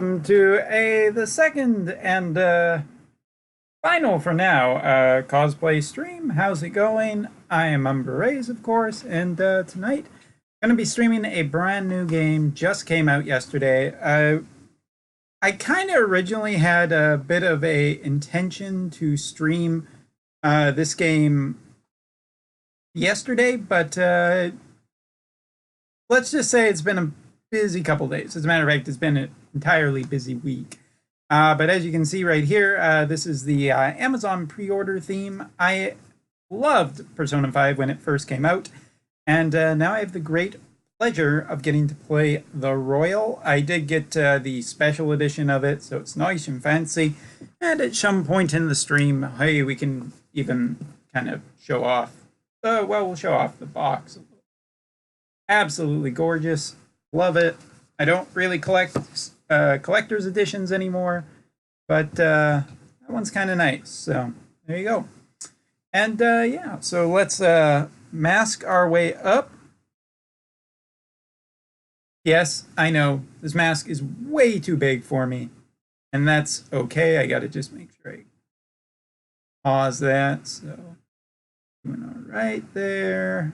Welcome to the second and final for now cosplay stream. How's it going? I am Umber of course, and tonight I'm going to be streaming a brand new game. Just came out yesterday. I kind of originally had a bit of a intention to stream this game yesterday, but let's just say it's been a busy couple days. As a matter of fact, it's been an entirely busy week. But as you can see right here, this is the Amazon pre-order theme. I loved Persona 5 when it first came out, and now I have the great pleasure of getting to play the Royal. I did get the special edition of it, so it's nice and fancy. And at some point in the stream, hey, we can even kind of show off. Well, we'll show off the box. Absolutely gorgeous. Love it. I don't really collect collector's editions anymore, but that one's kind of nice. So there you go. And yeah, so let's mask our way up. Yes, I know this mask is way too big for me, and that's okay. I got to just make sure I pause that. So doing all right there.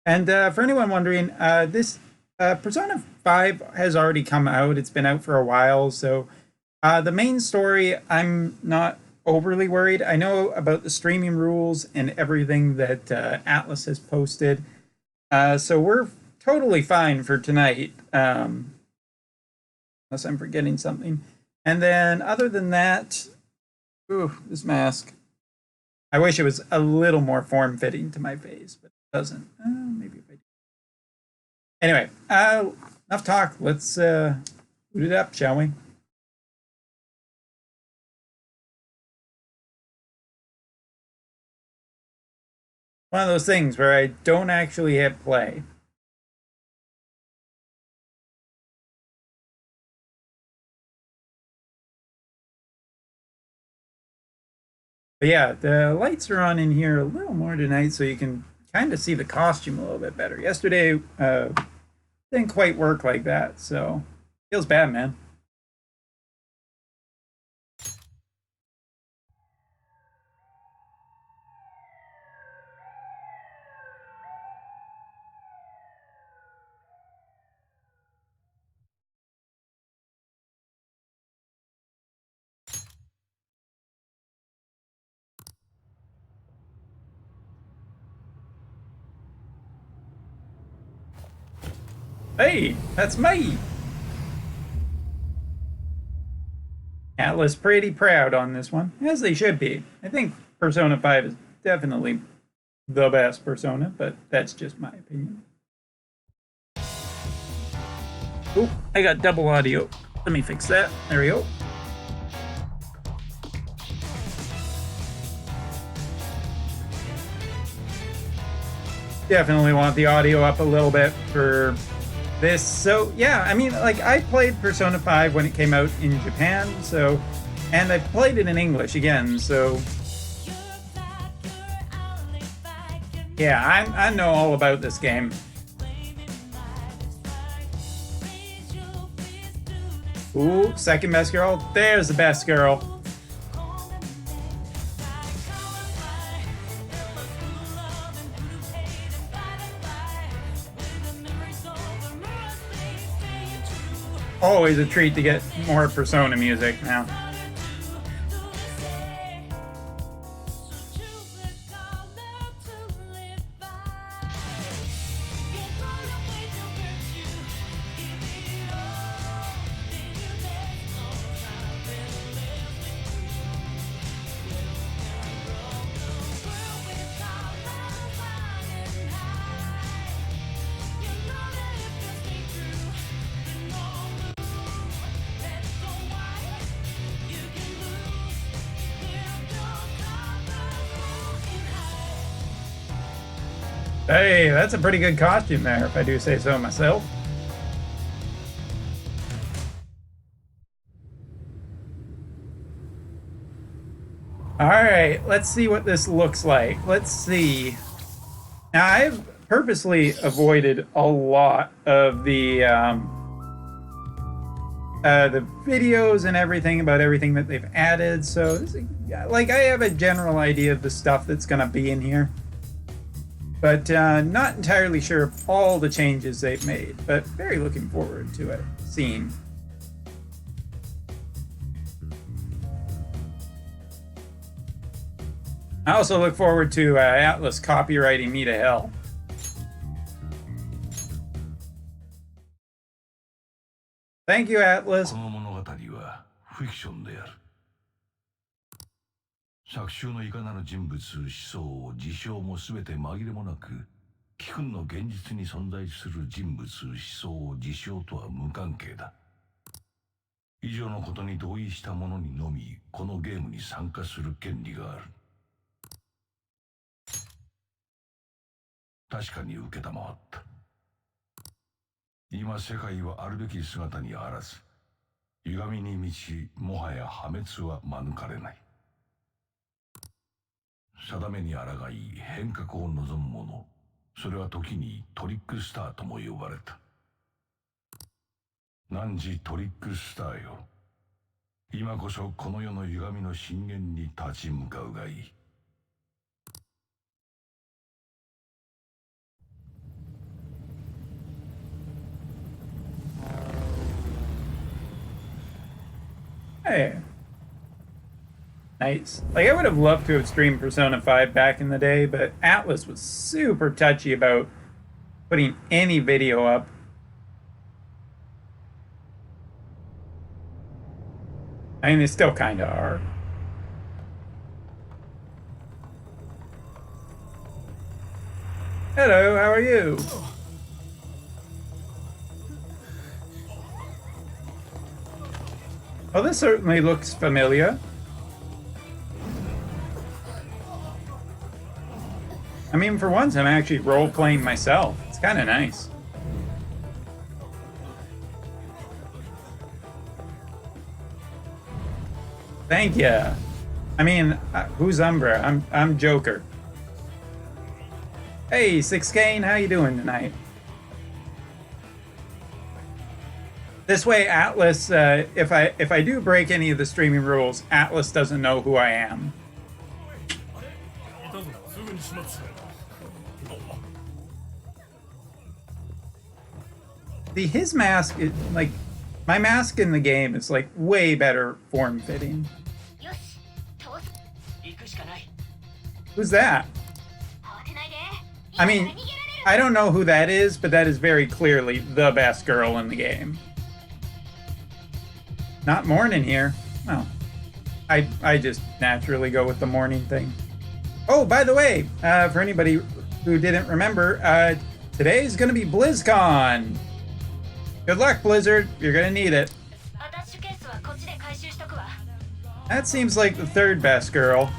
And for anyone wondering, this Persona 5 has already come out. It's been out for a while, so the main story, I'm not overly worried. I know about the streaming rules and everything that Atlus has posted, so we're totally fine for tonight, unless I'm forgetting something. And then other than that, ooh, this mask. I wish it was a little more form-fitting to my face, but it doesn't. Maybe if I do. Anyway, enough talk. Let's boot it up, shall we? One of those things where I don't actually hit play. But yeah, the lights are on in here a little more tonight, so you can kind of see the costume a little bit better. Yesterday didn't quite work like that, so feels bad, man. Hey, that's me! Atlas pretty proud on this one, as they should be. I think Persona 5 is definitely the best Persona, but that's just my opinion. Oh, I got double audio. Let me fix that. There we go. Definitely want the audio up a little bit for this. So yeah, I mean, like, I played Persona 5 when it came out in Japan, so, and I played it in English again, so yeah, I know all about this game. Ooh, second best girl. There's the best girl. Always a treat to get more Persona music now. Hey, that's a pretty good costume there, if I do say so myself. All right, let's see what this looks like. Let's see. Now, I've purposely avoided a lot of the the videos and everything about everything that they've added. So, like, I have a general idea of the stuff that's going to be in here. But not entirely sure of all the changes they've made. But very looking forward to it, seeing. I also look forward to Atlus copywriting me to hell. Thank you, Atlus. この物語はフィクションである。作中のいかなる人物、思想、事象もすべて紛れもなく、貴君の現実に存在する人物、思想、事象とは無関係だ。以上のことに同意した者にのみ、このゲームに参加する権利がある。確かに承った。今世界はあるべき姿にあらず、歪みに満ち、もはや破滅は免れない。定めに抗い変革を望む者、それは時にトリックスターとも呼ばれた。汝トリックスターよ、今こそこの世の歪みの震源に立ち向かうがいい。Hey. Nice. Like, I would have loved to have streamed Persona 5 back in the day, but Atlus was super touchy about putting any video up. I mean, they still kind of are. Hello, how are you? Well, this certainly looks familiar. I mean, for once, I'm actually role-playing myself. It's kind of nice. Thank you. I mean, who's Umbra? I'm Joker. Hey, 6Kane, how you doing tonight? This way, Atlus, if I do break any of the streaming rules, Atlus doesn't know who I am. His mask is like, my mask in the game is like way better form fitting. Who's that? I mean, I don't know who that is, but that is very clearly the best girl in the game. Not morning here. Well, I just naturally go with the morning thing. Oh, by the way, for anybody who didn't remember, today's gonna be BlizzCon. Good luck, Blizzard. You're gonna need it. That seems like the third best girl.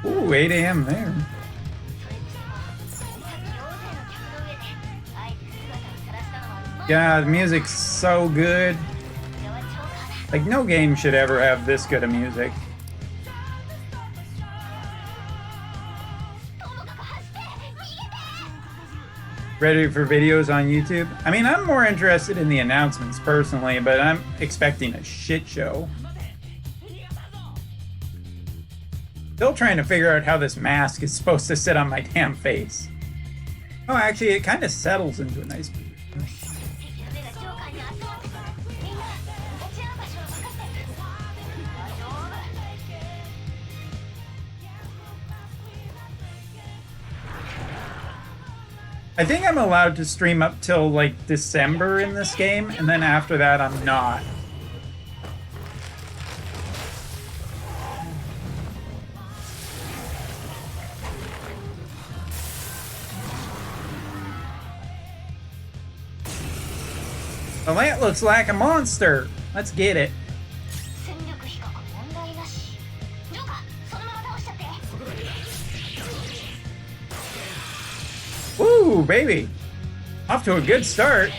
Ooh, 8 a.m. there. Yeah, the music's so good. Like, no game should ever have this good of music. Ready for videos on YouTube? I mean, I'm more interested in the announcements personally, but I'm expecting a shit show. Still trying to figure out how this mask is supposed to sit on my damn face. Oh, actually, it kind of settles into a nice position. I think I'm allowed to stream up till like December in this game, and then after that I'm not. The lamp looks like a monster. Let's get it. Woo, baby. Off to a good start.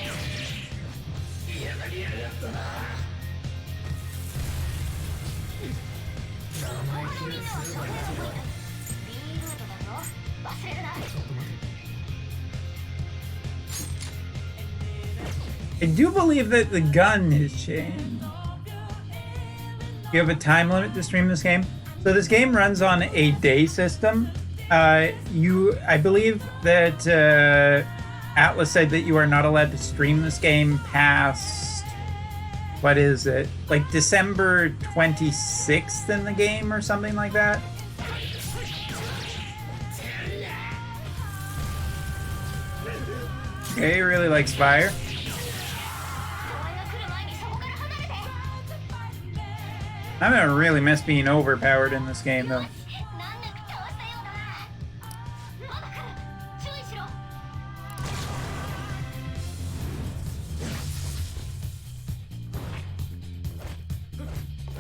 I do believe that the gun has changed. You have a time limit to stream this game. So this game runs on a day system. I believe that Atlas said that you are not allowed to stream this game past, what is it? Like December 26th in the game or something like that. Okay, he really likes fire. I'm gonna really miss being overpowered in this game, though.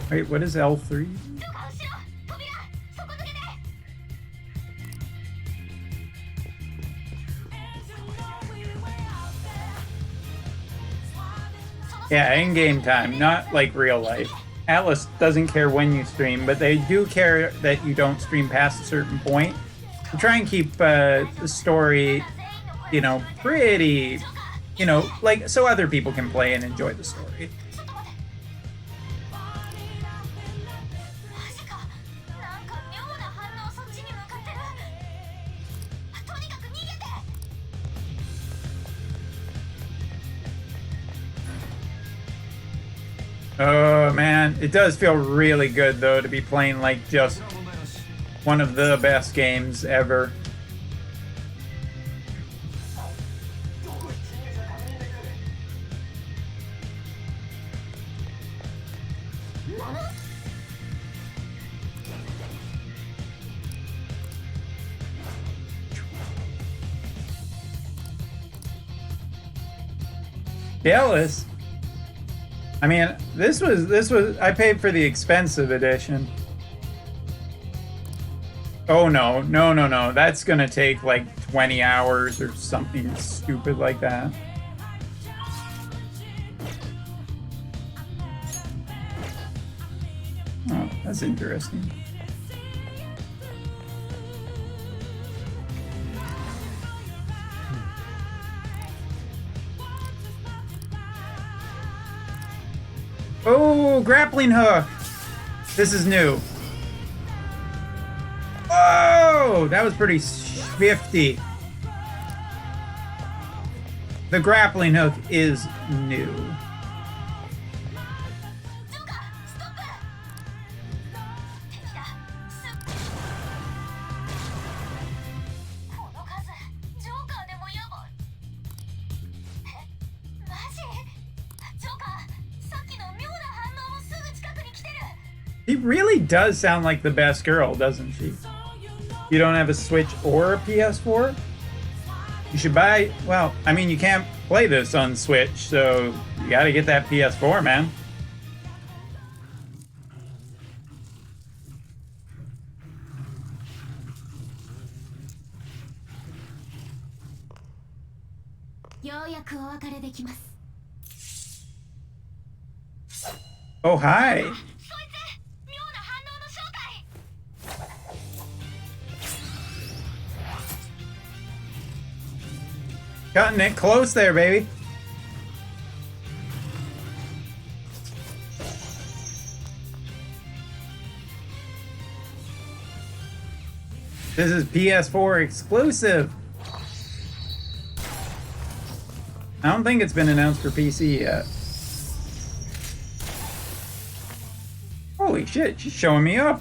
Wait, what is L3? Yeah, in-game time, not like real life. Atlas doesn't care when you stream, but they do care that you don't stream past a certain point. To try and keep the story, you know, pretty, you know, like, so other people can play and enjoy the story. Oh man, it does feel really good though to be playing like just one of the best games ever. Jealous. I mean, this was I paid for the expensive edition. Oh no, no. That's gonna take like 20 hours or something stupid like that. Oh, that's interesting. Oh, grappling hook. This is new. Oh, that was pretty swifty. The grappling hook is new. She really does sound like the best girl, doesn't she? You don't have a Switch or a PS4? You should buy... Well, I mean, you can't play this on Switch, so you gotta get that PS4, man. Oh, hi. Cutting it close there, baby. This is PS4 exclusive. I don't think it's been announced for PC yet. Holy shit, she's showing me up.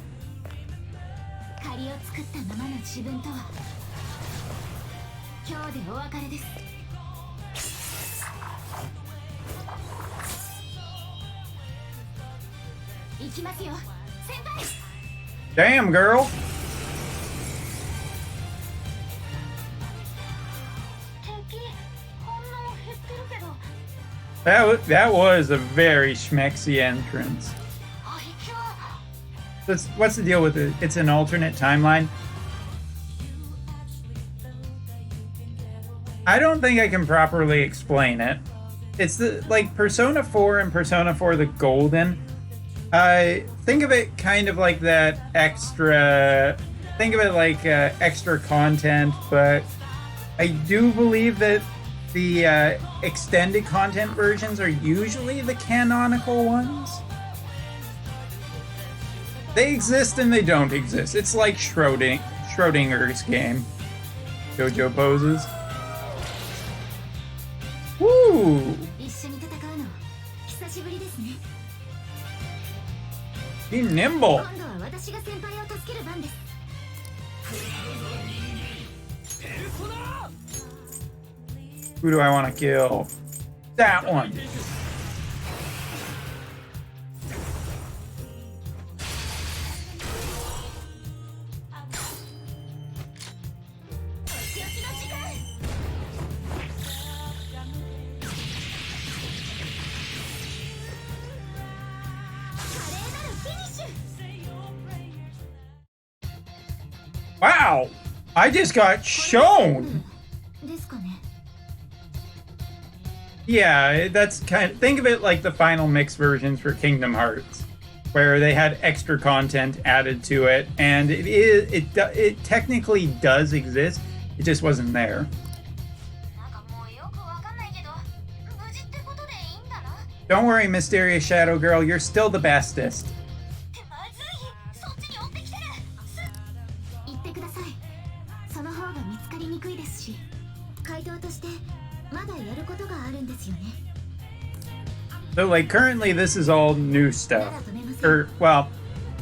Damn, girl. That was a very schmexy entrance. What's the deal with it? It's an alternate timeline. I don't think I can properly explain it. It's like Persona 4 and Persona 4 the Golden Think of it kind of like that extra. Think of it like extra content, but I do believe that the extended content versions are usually the canonical ones. They exist and they don't exist. It's like Schrodinger's game. JoJo poses. Woo! Be nimble. Who do I want to kill? That one. Wow! I just got shown! Yeah, that's kind of, think of it like the final mix versions for Kingdom Hearts, where they had extra content added to it, and it technically does exist, it just wasn't there. Don't worry, Mysterious Shadow Girl, you're still the bestest. So, like, currently this is all new stuff. Well,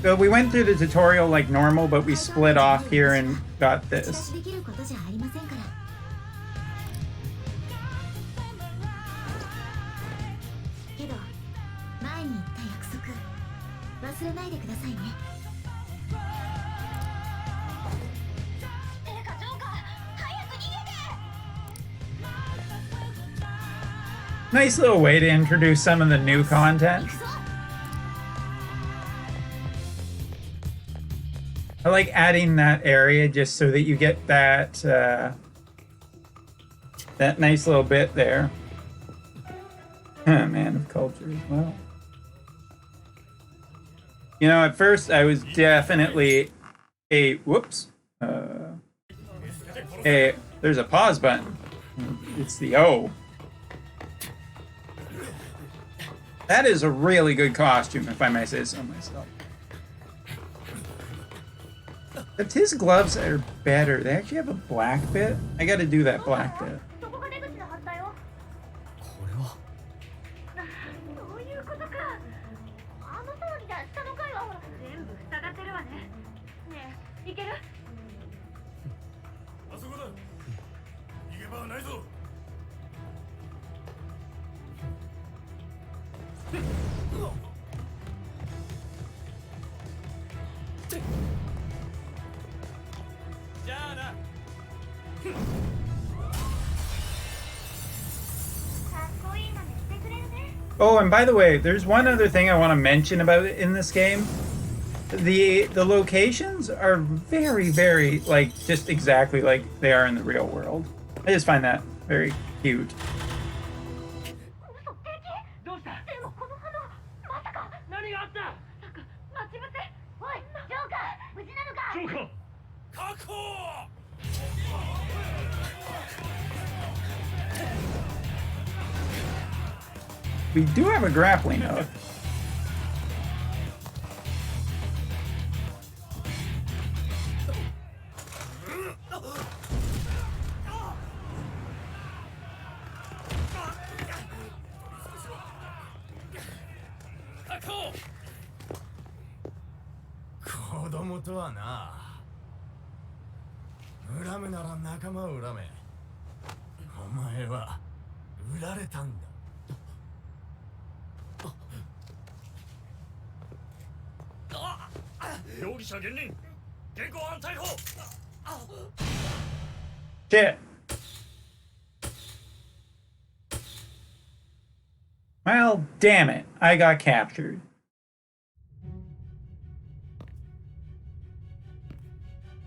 so we went through the tutorial like normal, but we split off here and got this. Nice little way to introduce some of the new content. I like adding that area just so that you get that that nice little bit there. Man of culture as well. You know, at first I was definitely whoops. There's a pause button. It's the O. That is a really good costume, if I may say so myself. But his gloves are better. They actually have a black bit. I gotta do that black bit. Oh, and by the way, there's one other thing I want to mention about it in this game. The locations are very, very, like, just exactly like they are in the real world. I just find that very cute. We do have a grappling hook. Shit. Well, damn it. I got captured.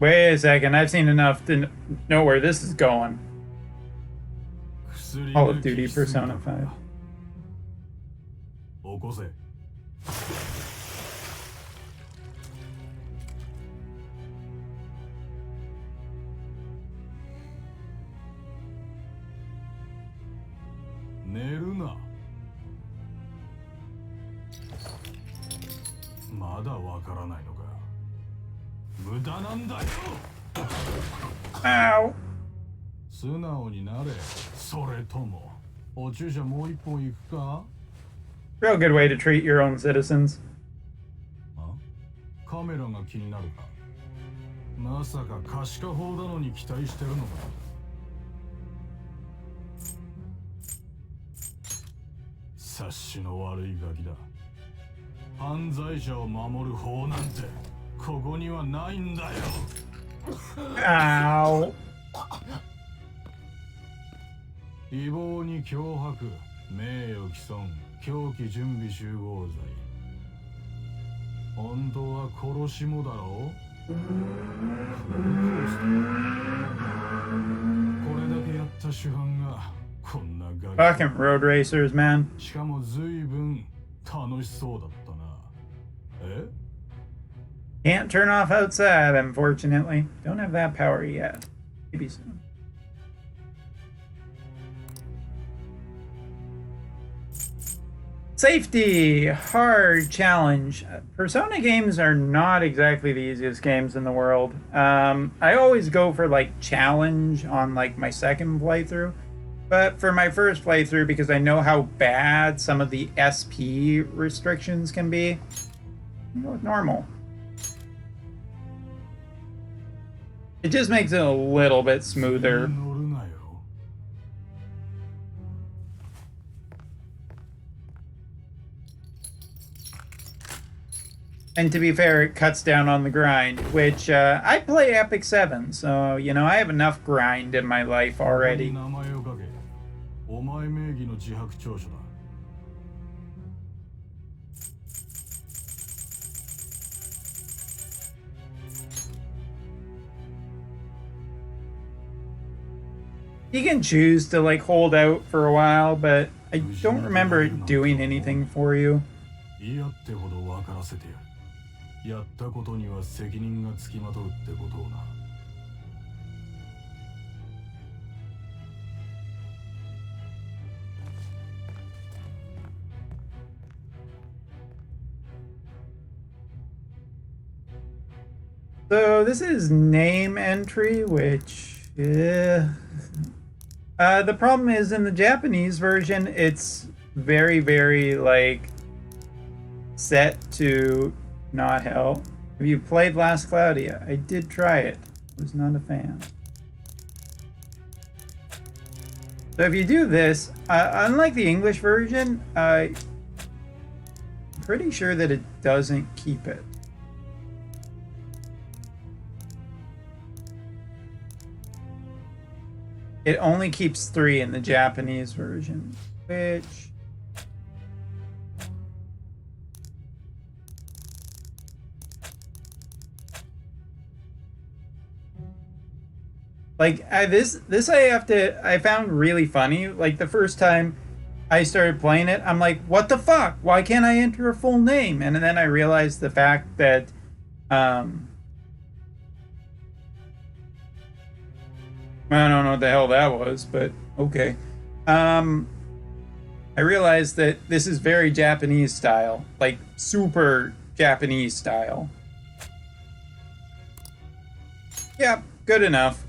Wait a second. I've seen enough to know where this is going. Call of Duty Persona 5. 寝るな。まだわからないのか。無駄なんだよ。 Ow! 素直になれ。それともお注射もう一本行くか。 Real good way to treat your own citizens. あ、カメラが気になるか。まさか可視化法なのに期待してるのか。察しの悪いガキだ。犯罪者を守る法なんてここにはないんだよ。 Ow! 違法に脅迫、名誉毀損、凶器準備集合罪。本当は殺しもだろう。これだけやった主犯がこんなガキ。 Fucking road racers, man. しかも随分楽しそうだったな。え？ Can't turn off outside, unfortunately. Don't have that power yet. Maybe soon. Safety, hard challenge. Persona games are not exactly the easiest games in the world. I always go for like challenge on like my second playthrough, but for my first playthrough, because I know how bad some of the SP restrictions can be, I go with normal. It just makes it a little bit smoother. 乗るなよ。 And to be fair, it cuts down on the grind, which I play Epic 7, so, you know, I have enough grind in my life already. 名前を書け。お前名義の自白調書だ。 You can choose to, like, hold out for a while, but I don't remember it doing anything for you. 嫌ってほど分からせてやる。やったことには責任がつきまとうってことをな。 So this is name entry, which the problem is in the Japanese version, it's very, very like set to not help. Have you played Last Claudia? I did try it. I was not a fan. So if you do this, unlike the English version, I'm pretty sure that it doesn't keep it. It only keeps 3 in the Japanese version, which... Like, this I found really funny. Like, the first time I started playing it, I'm like, what the fuck? Why can't I enter a full name? And then I realized the fact that, I don't know what the hell that was, but okay. I realized that this is very Japanese style, like super Japanese style. Yeah, good enough.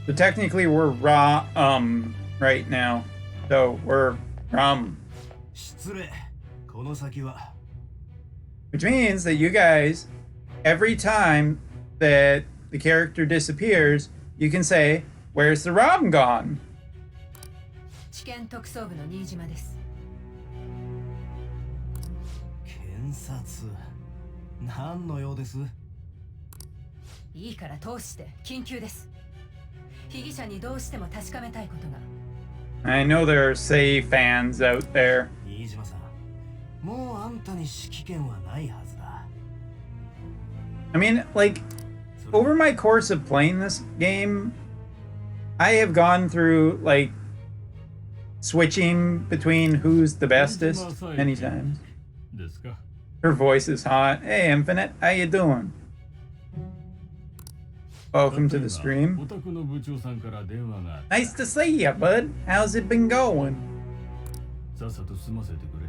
So technically we're right now. So we're 失礼。この先は。 which means that you guys, every time that the character disappears, you can say, "Where's the ROM gone?" 地検特捜部の新島です。検察。何の用です？いいから通して緊急です。被疑者にどうしても確かめたいことが。I know there are Say fans out there. 新島さん、もうあんたに指揮権はないはずだ。 I mean, like, over my course of playing this game, I have gone through, like, switching between who's the bestest many times. Her voice is hot. Hey, Infinite, how you doing? Welcome to the お stream. 宅の部長さんから電話があった。 Nice to see you, bud. How's it been going? さっさと済ませてくれ。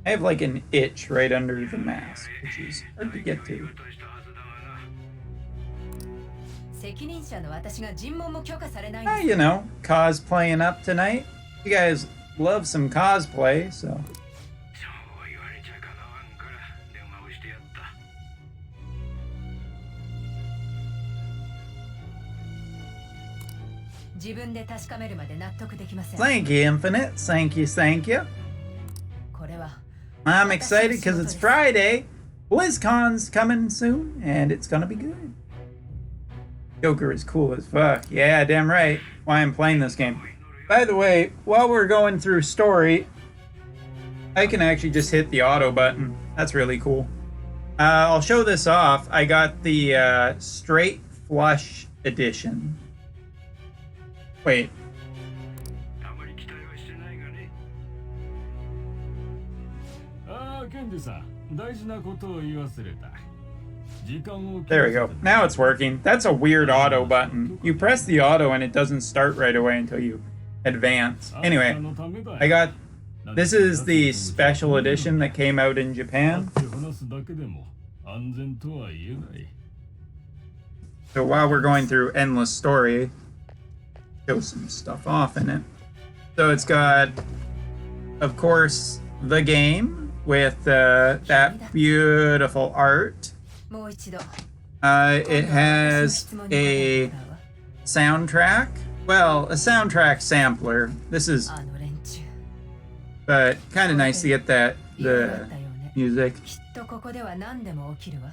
I have like an itch right under the mask, which is hard to get to. 責任者の私が尋問も許可されないん Ah, です。 you know, cosplaying up tonight. You guys love some cosplay, so. そう言われちゃかなわんから電話をしてやった。自分で確かめるまで納得できません。 Thank you, Infinite. Thank you, thank you. これは I'm excited because it's Friday. BlizzCon's coming soon, and it's gonna be good. Joker is cool as fuck. Yeah, damn right. Why I'm playing this game. By the way, while we're going through story, I can actually just hit the auto button. That's really cool. I'll show this off. I got the straight flush edition. Wait, あまり期待はしてないがね。ああ、ケンジさん、大事なことを言い忘れた。時間を there we go. Now it's working. That's a weird auto button. You press the auto and it doesn't start right away until you advance. Anyway, I got this is the special edition that came out in Japan. 話すだけでも安全とは言えない。 So while we're going through Endless Story, show some stuff off in it. So it's got, of course, the game with that beautiful art. もう一度。 It has a soundtrack. Well, a soundtrack sampler. This is あの連中。 but kind of nice to get that いろいろあっ the たよね。 music. きっとここでは何でも起きるわ。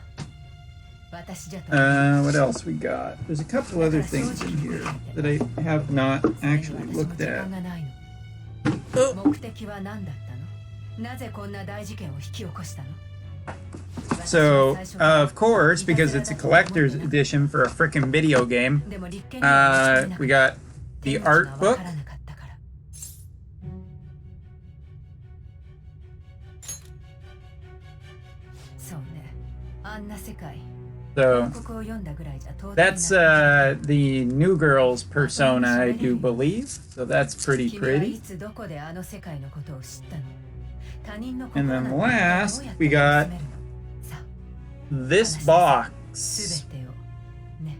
私じゃと。 What else we got? There's a couple other things in here that I have not actually looked 時 at. 間がないの。 Oh, 目的は何だったの？なぜこんな大事件を引き起こしたの？ so of course, because it's a collector's edition for a frickin' video game, でも立件には we got the art book. わからなかったから。そうね。あんな世界。 So 報告を読んだぐらいじゃ到底 that's な the New Girl's persona, I do believe. So that's pretty 君はい pretty. つどこであの世界のことを知ったの？他人の And 心 then なんて last, どうやって we got 盗めるの？さあ、 this す box. べてをね。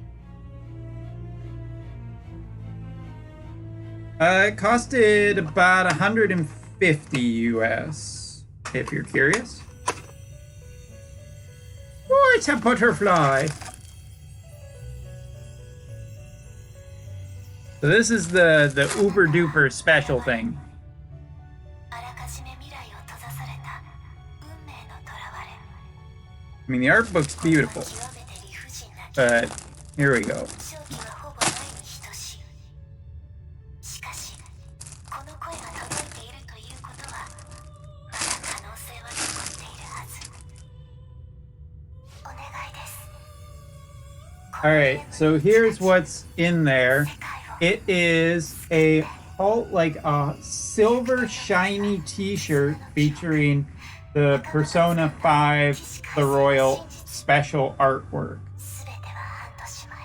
It costed about 150 US, if you're curious. Oh, it's a butterfly. So this is the uber duper special thing. あらかじめ未来を閉ざされた運命の囚われ I mean, the art book's beautiful, 極めて理不尽な but here we go. 正気はほぼないに等しい。しかしこの声が届いているということはまだ可能性は残っているはず。お願いです。 All right, so here's what's in there. It is a like a silver shiny T-shirt featuring the Persona 5 The Royal special artwork. すべては半年前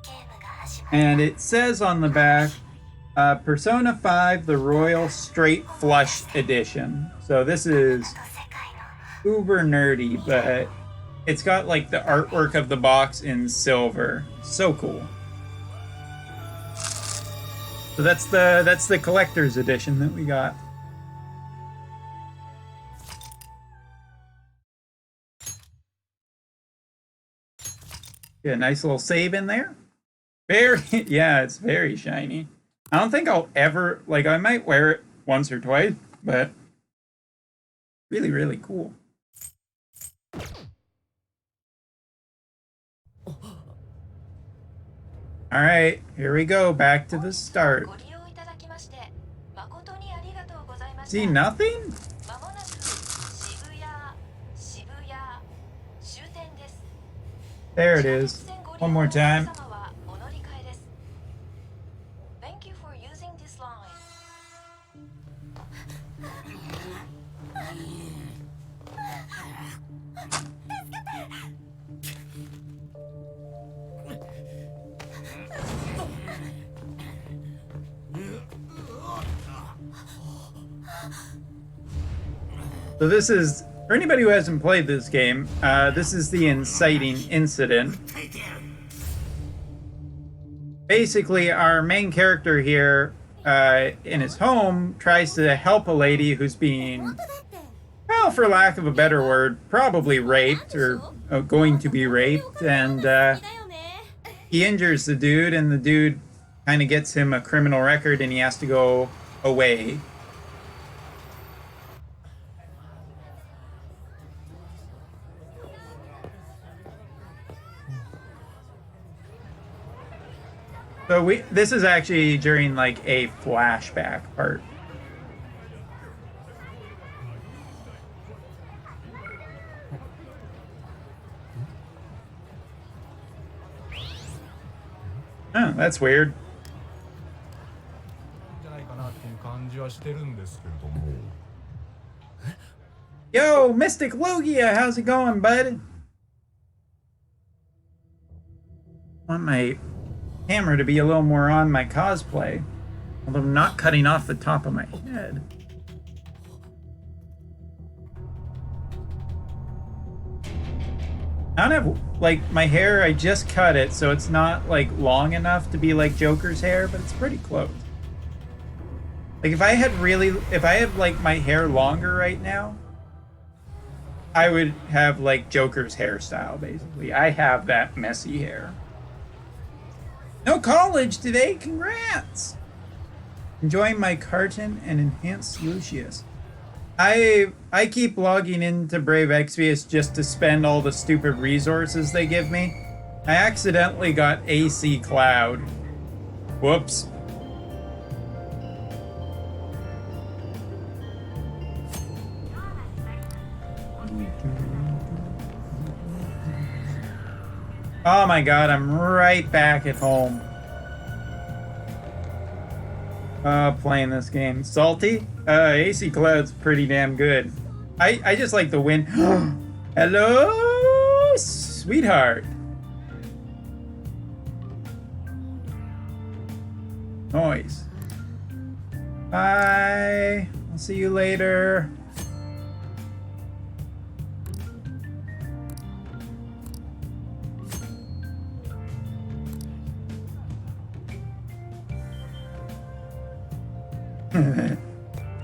ゲームが始まる And it says on the back, Persona 5 The Royal Straight Flush Edition. So this is 世界の uber nerdy, but it's got like the artwork of the box in silver. So cool. So that's the collector's edition that we got. Yeah, nice little save in there. Very yeah, it's very shiny. I don't think I'll ever like I might wear it once or twice, but really, really cool. All right, here we go. Back to the start. ご利用いただきまして誠にありがとうございました。 See nothing? まもなく渋谷終点です。 There it is. One more time. Thank you for using this line. 助けて So this is, for anybody who hasn't played this game, this is the inciting incident. Basically, our main character here, in his home, tries to help a lady who's being, well, for lack of a better word, probably raped or going to be raped, and he injures the dude, and the dude kind of gets him a criminal record, and he has to go away. So this is actually during like a flashback part. Oh, that's weird. じゃないかなっていう感じはしてるんですけれども。 Yo, Mystic Logia, how's it going, bud? I want my camera to be a little more on my cosplay, although not cutting off the top of my head. I don't have, like, my hair, I just cut it, so it's not, like, long enough to be like Joker's hair, but it's pretty close. Like, if I had, like, my hair longer right now, I would have, like, Joker's hairstyle, basically. I have that messy hair. No college today, congrats! Enjoying my Carton and Enhanced Lucius. I keep logging into Brave Exvius just to spend all the stupid resources they give me. I accidentally got AC Cloud. Whoops. Oh my god, I'm right back at home. Playing this game. Salty? AC Cloud's pretty damn good. I just like the wind. Hello, sweetheart. Noise. Bye. I'll see you later.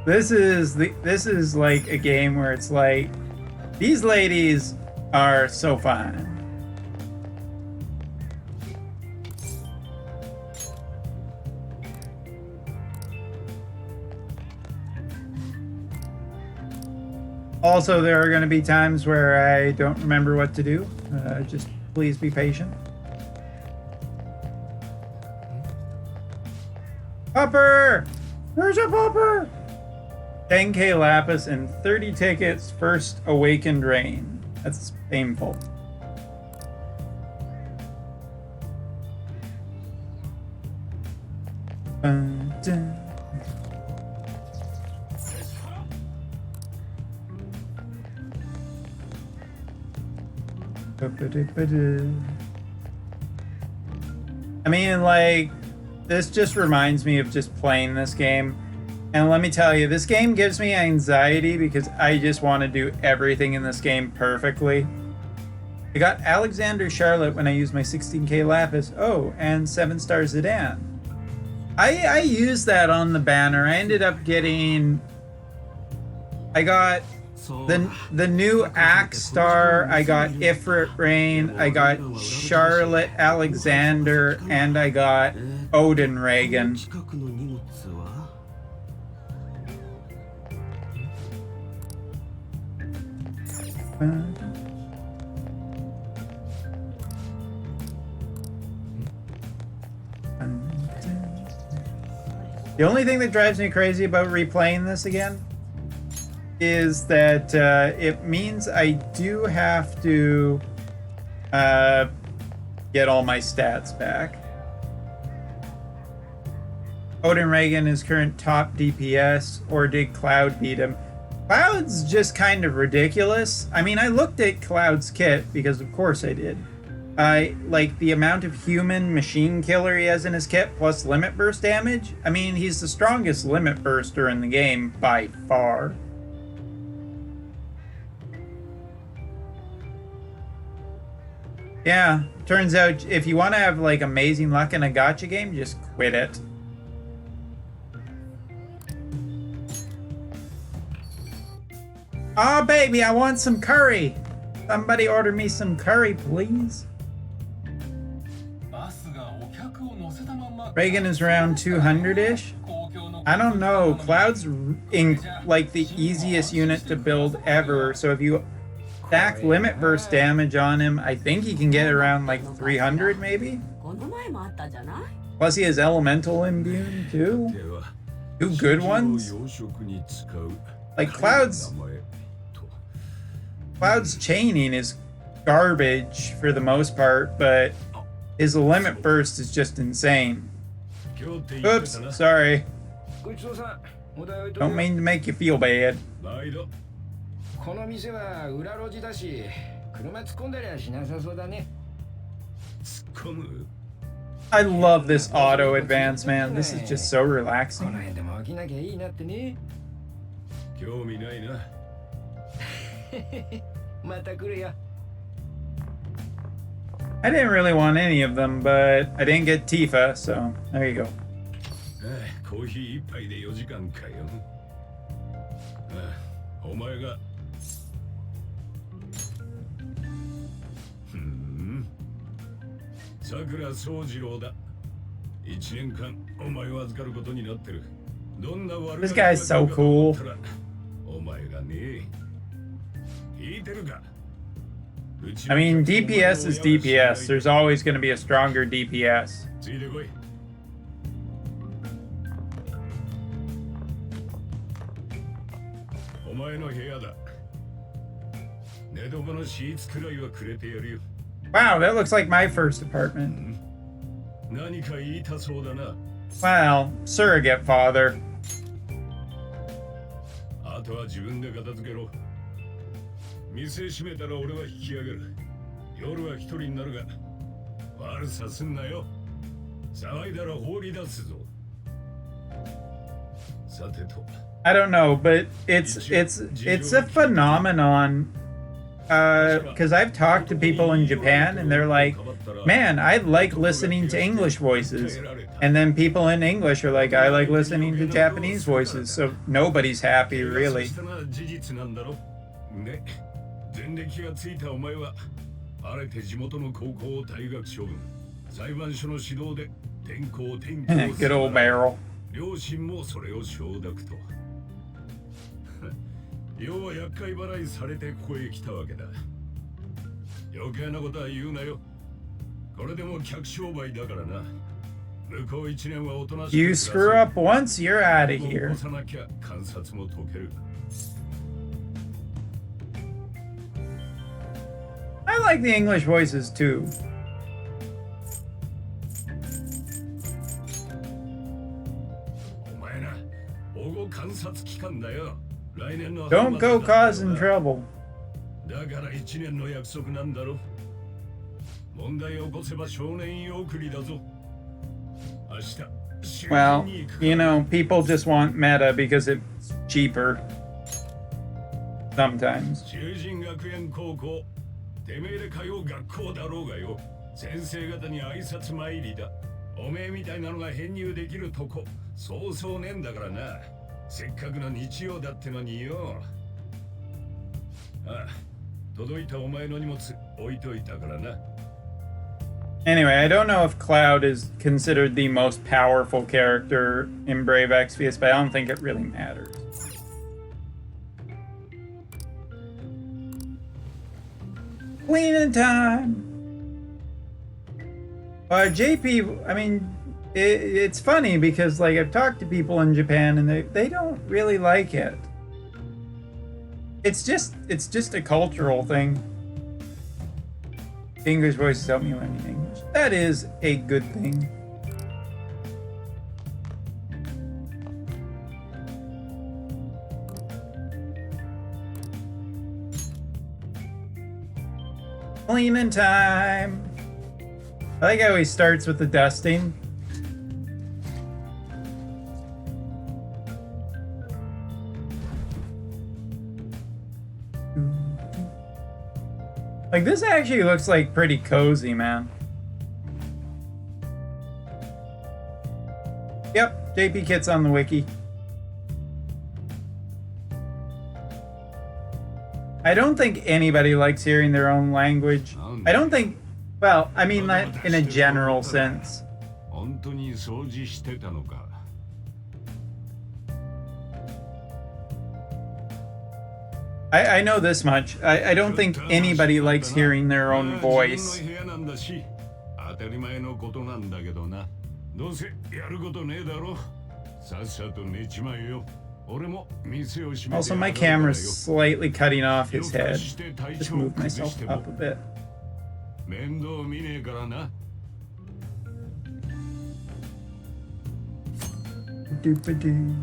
This is like a game where it's like, these ladies are so fine. Also, there are going to be times where I don't remember what to do. Just please be patient. Popper! Where's a popper? 10k Lapis and 30 tickets, first Awakened Rain. That's painful. Dun, dun. I mean, like, this just reminds me of just playing this game. And let me tell you, this game gives me anxiety because I just want to do everything in this game perfectly. I got Alexander Charlotte when I used my 16k Lapis. Oh, and 7-star Zidane. I used that on the banner. I ended up getting... I got the new Axe Star, I got Ifrit Rain, I got Charlotte Alexander, and I got Odin Reagan. The only thing that drives me crazy about replaying this again is that it means I do have to get all my stats back. Odin Reagan is current top DPS, or did Cloud beat him? Cloud's just kind of ridiculous. I mean, I looked at Cloud's kit because of course I did. I like the amount of human machine killer he has in his kit plus limit burst damage. I mean, he's the strongest limit burster in the game by far. Yeah, turns out if you want to have like amazing luck in a gacha game, just quit it. Oh baby, I want some curry. Somebody order me some curry, please. Reagan is around 200-ish. I don't know. Cloud's in like the easiest unit to build ever. So if you stack limit burst damage on him, I think he can get around like 300 maybe. Plus he has elemental immune too. 2 good ones. Like Cloud's chaining is garbage for the most part, but his limit burst is just insane. Oops, sorry. Don't mean to make you feel bad. この店は裏路地だし、車突っ込んだりゃしなさそうだね。突っ込む? I love this auto advance, man. This is just so relaxing. この辺でも飽きなきゃいいなってね。興味ないな。また来るよ。I didn't really want any of them, but I didn't get Tifa, so there you go. コーヒー一杯で4時間かよ。お前が。桜宗次郎だ。1年間お前を預かることになってる。どんな悪い This guy's so cool. お前がね。聞いてるか? I mean, DPS is DPS. There's always going to be a stronger DPS. ついてこい。お前の部屋だ。寝床のシーツくらいはくれてやるよ。Wow, that looks like my first apartment. 何か言いたそうだな。Well, surrogate father. あとは自分で片付けろ。店閉めたら俺は引き上げる。夜は一人になるが、悪さすんなよ。騒いだら放り出すぞ。さてと。I don't know, but it's a phenomenon. Because I've talked to people in Japan and they're like, man, I like listening to English voices. And then people in English are like, I like listening to Japanese voices. So nobody's happy, really. 前歴がついたお前はあれて地元の高校を退学処分、裁判所の指導で転校転校 Good old barrel. 両親もそれを承諾と要は厄介払いされてここへ来たわけだ。余計なことは言うなよ。これでも客商売だからな。向こう1年はおとなしく You screw up once, you're out of here. 起こさなきゃ観察も解ける。I like the English voices too. お前な、保護観察期間だよ。来年の Don't go causing trouble. だから1年の約束なんだろ。問題を起こせば少年院送りだぞ。明日。Well, you know, people just want meta because it's cheaper. Sometimes. 囚人学園高校。てめえで通う学校だろうがよ。先生方に挨拶参りだ。おめえみたいなのが編入できるとこ、そうそうねえんだからな。せっかくの日曜だってのによ。ああ、届いたお前の荷物置いといたからな。Anyway, I don't know if Cloud is considered the most powerful character in Brave Exvius, but I don't think it really matters. Cleaning time! JP, I mean, it's funny because, like, I've talked to people in Japan and they don't really like it. It's just a cultural thing. English voices help me learn English. That is a good thing. Cleaning time. I like how he starts with the dusting. Like, this actually looks like pretty cozy, man. Yep, JP Kit's on the wiki. I don't think anybody likes hearing their own language. I don't think, well, I mean that in a general sense. 本当に掃除してたのか。I know this much. I don't think anybody likes hearing their own voice. 自分の部屋なんだし、当たり前のことなんだけどな。どうせやることねえだろ。さっさと寝ちまえよ。俺も店を閉めて Also, my camera's slightly cutting off his head. Just move myself up a bit. 面倒見ねえからな。Doopadoo.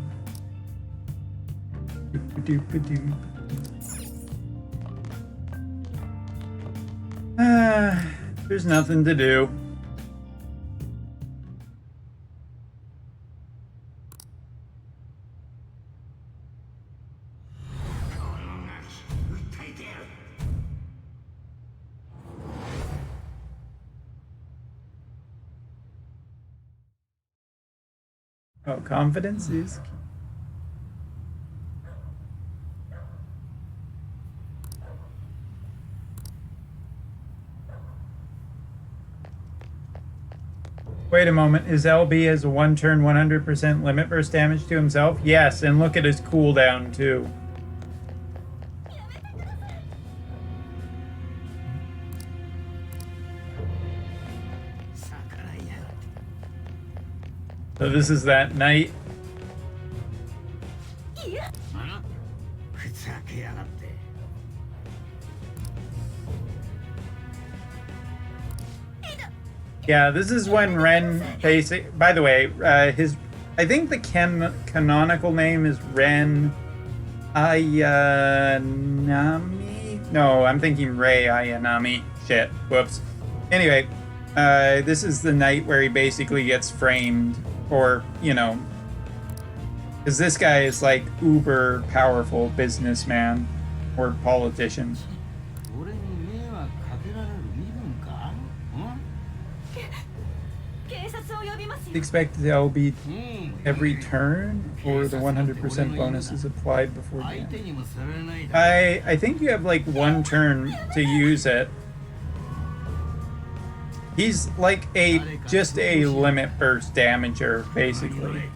Doopadoo. There's nothing to do. Oh, confidence is key. Wait a moment, his LB has a one turn 100% limit burst damage to himself? Yes, and look at his cooldown too. So this is that night. ふざけやがって。 Yeah, this is when Ren basic. By the way, I think the canonical name is Ren Ayanami. No, I'm thinking Rei Ayanami. Shit. Whoops. Anyway, this is the night where he basically gets framed, or you know, because this guy is like uber powerful businessman or politician. 俺に迷惑かけられる身分か？警察を呼びますよ。 Expected LB every turn, or the 100% bonus is applied before the 相 end. 手にもされないだろ。 I think you have like one turn to use it. He's like just a limit burst damager, basically.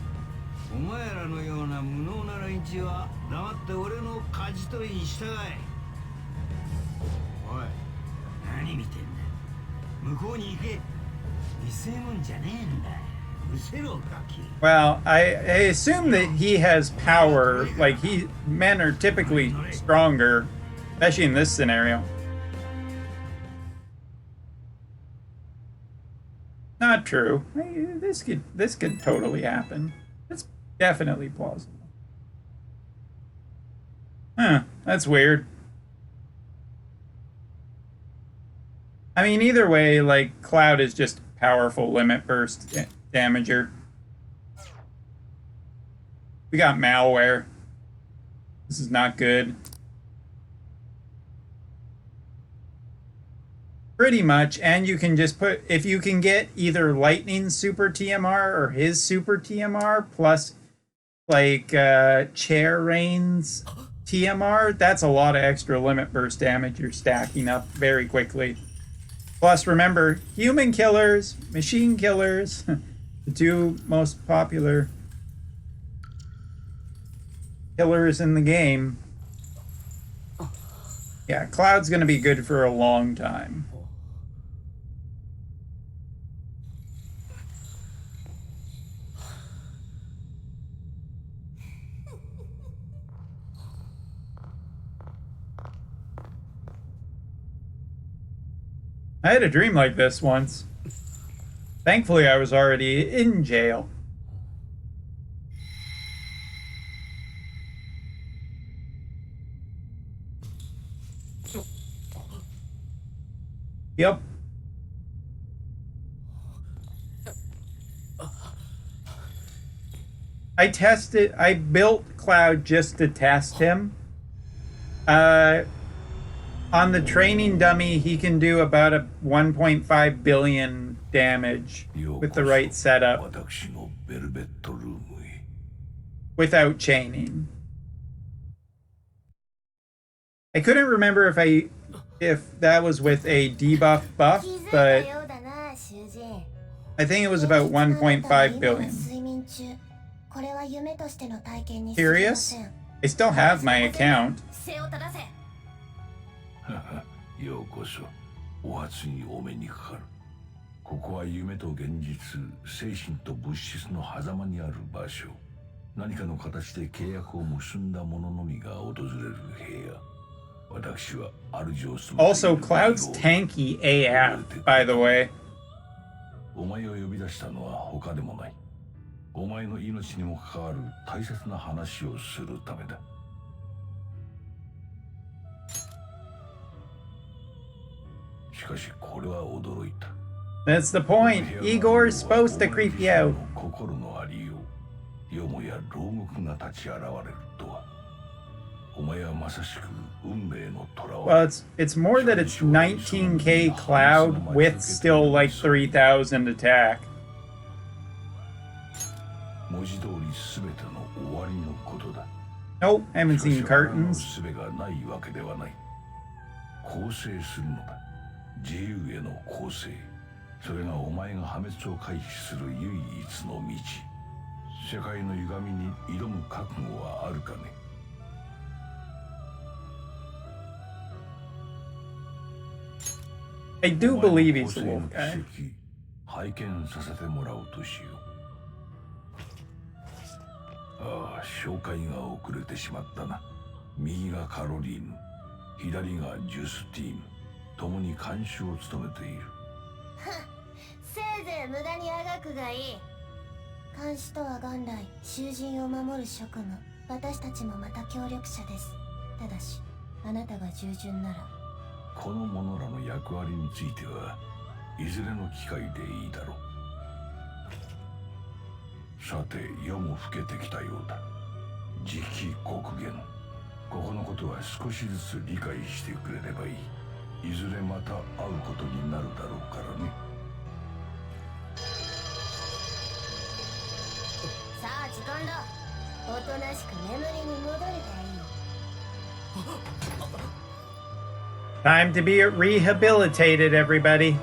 お前らのような無能な連中は黙って俺の舵取りに従え。おい、何見てんだ。向こうに行け。見せ物じゃねえんだ。うせろガキ。 Well, I assume that he has power. Like men are typically stronger, especially in this scenario. Not true. This could totally happen. It's definitely plausible. Huh, that's weird. I mean, either way, like, Cloud is just powerful limit burst damager. We got malware. This is not good. Pretty much, and you can just put, if you can get either Lightning's super TMR or his super TMR plus like Chair Rain's TMR, that's a lot of extra limit burst damage you're stacking up very quickly. Plus, remember, human killers, machine killers, the two most popular killers in the game. Yeah, Cloud's gonna be good for a long time. I had a dream like this once. Thankfully, I was already in jail. Yep. I built Cloud just to test him. On the training dummy, he can do about a 1.5 billion damage with the right setup 私のベルベットルームへ。 without chaining. I couldn't remember if that was with a debuff buff, 気づいた but ようだな、囚人。 I think it was about 1.5 billion. 睡眠中。これは夢としての体験に Curious? I still have my account. 姿勢を正せ。ようこそお初にお目にかかる。ここは夢と現実、精神と物質の狭間にある場所。何かの形で契約を結んだ者のみが訪れる部屋。私は主を務めている Also, Cloud's tanky AF, by the way. お前を呼び出したのは他でもない。お前の命にも関わる大切な話をするためだ。しかしこれは驚いた。 That's the point. Igor's supposed to creep you out. 心のありよう、よもや牢獄が立ち現れるとは。お前はまさしく運命の囚わ Well, it's more that it's 19k Cloud with still like 3,000 attack. 文字通り全ての終わりのことだ。 Nope, I haven't しかし seen curtains. 術がないわけではない。構成するのだ。自由への構成。それがお前が破滅を回避する唯一の道。世界の歪みに挑む覚悟はあるかね。I do believe he's the wolf guy. 拝見させてもらおうとしよう。ああ、紹介が遅れてしまったな。右がカロリーヌ、左がジュスティーヌ、共に監修を務めている。せいぜい無駄にあがくがいい。監視とは元来囚人を守る職務。私たちもまた協力者です。ただしあなたが従順なら。この者らの役割についてはいずれの機会でいいだろう。さて、夜も更けてきたようだ。時期刻限。ここのことは少しずつ理解してくれればいい。いずれまた会うことになるだろうからね。さあ時間だ。おとなしく眠りに戻ればいい。 Time to be rehabilitated, everybody.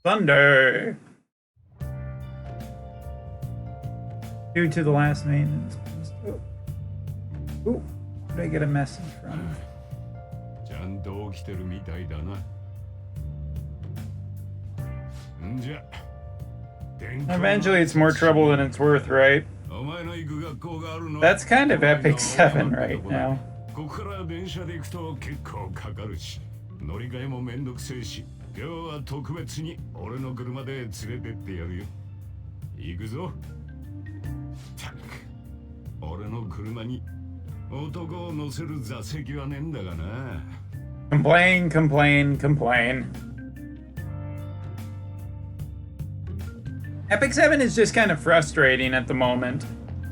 Thunder. Due to the last maintenance. Ooh, where did I get a message from? ちゃんと起きてるみたいだな。んじゃ。 Eventually, it's more trouble than it's worth, right? お前の行く学校があるの。 That's kind of Epic 7 right now. ここから電車で行くと結構かかるし、乗り換えもめんどくせえし、今日は特別に俺の車で連れてってやるよ。行くぞ。たく、俺の車に男を乗せる座席はねえんだがな。Complain, complain, complain. Epic 7 is just kind of frustrating at the moment.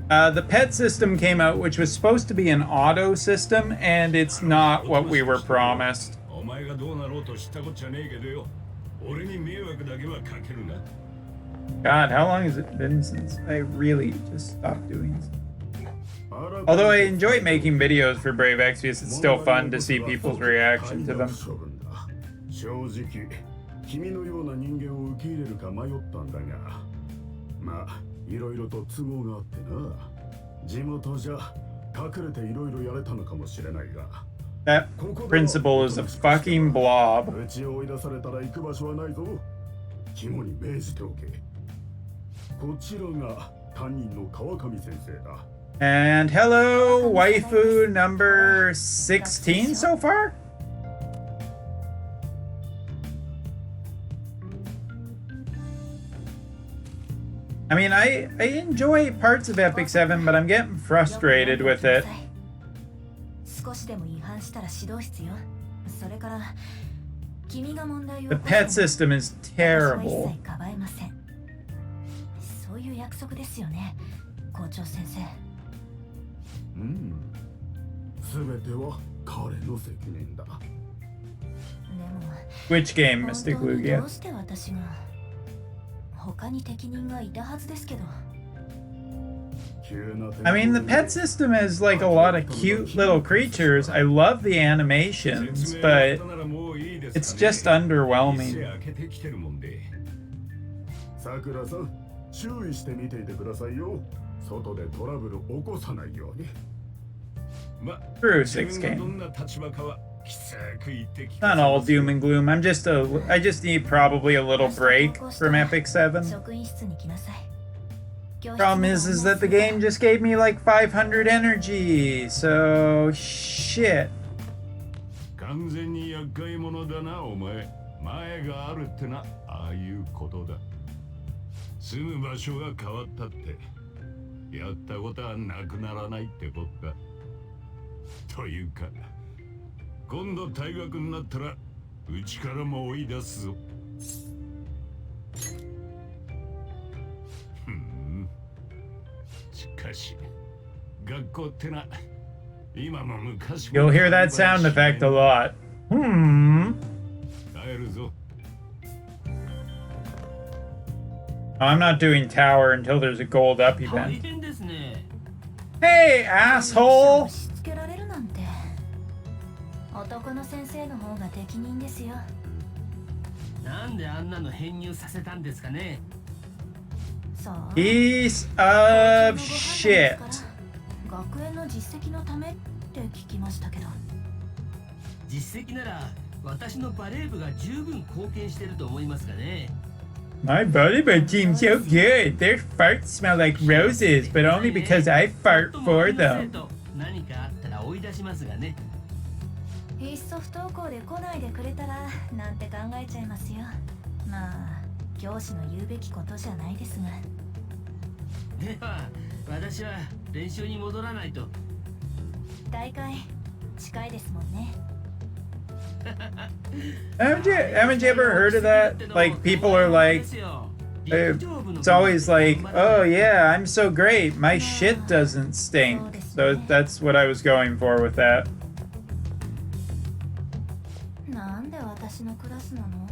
The pet system came out, which was supposed to be an auto system, and it's not what we were promised. お前がどうなろうと知ったこっちゃねえけどよ。俺に迷惑だけはかけるな。 God, how long has it been since I really just stopped doing this? Although I enjoy making videos for Brave Exvius, it's still fun to see people's reaction to them. 正直、君のような人間を受け入れるか迷ったんだが、まあ、いろいろと都合があってな。地元じゃ隠れていろいろやれたのかもしれないが。 That principal is a fucking blob. うちを追い出されたら行く場所はないぞ。肝に銘じておけ。こちらが担任の川上先生だ。 And hello, waifu number 16 so far? I mean, I enjoy parts of Epic 7, but I'm getting frustrated with it. 少しでも違反したら指導室よ。それから君が問題を The pet system is 私は terrible. 一切かばえません。そういう約束ですよね、校長先生。全ては彼の責任だ。でも Which game, 本 Mystic 当にど Lugia? うして私が。他に適任がいたはずですけど。 I mean, the pet system is like a lot of cute little creatures. I love the animations, but it's just underwhelming. 店開けてきてるもんで。さくらさん、注意して見ていてくださいよ。外でトラブル起こさないように。ま、 True, 自 six 分がど game. んな立場かはきつく言ってき Not all doom and gloom. I just need probably a little break from Epic 7. 職員室に来なさい。 Problem is that the game just gave me like 500 energy, so shit. 完全に厄介者だな、お前。前があるってな、ああいうことだ。住む場所が変わったって、やったことはなくならないってことだ。というか、今度退学になったら、うちからも追い出すぞ。しかし、学校ってな、今も昔も You'll hear that sound effect a lot.帰るぞ。 Oh, I'm not doing tower until there's a gold up 大 event. 変ですね。 Hey, し asshole! つけられるなんて。男の先生の方が適任ですよ。なんであんなの編入させたんですかね。さあ。 Piece 校長の of ご判断です shit. から学園の実績のためって聞きましたけど。実績なら私のバレー部が十分貢献してると思いますがね。 My volleyball team's so good. Their farts smell like roses, but only because I fart for them. 何かあったら追い出しますがね。いっそ不登校で来ないでくれたらなんて考えちゃいますよ。まあ教師の言うべきことじゃないですが。では私は練習に戻らないと。大会近いですもんね。 Haven't you ever heard of that? Like, people are like, it's always like, oh yeah, I'm so great. My shit doesn't stink. So that's what I was going for with that. なんで私のクラスなの？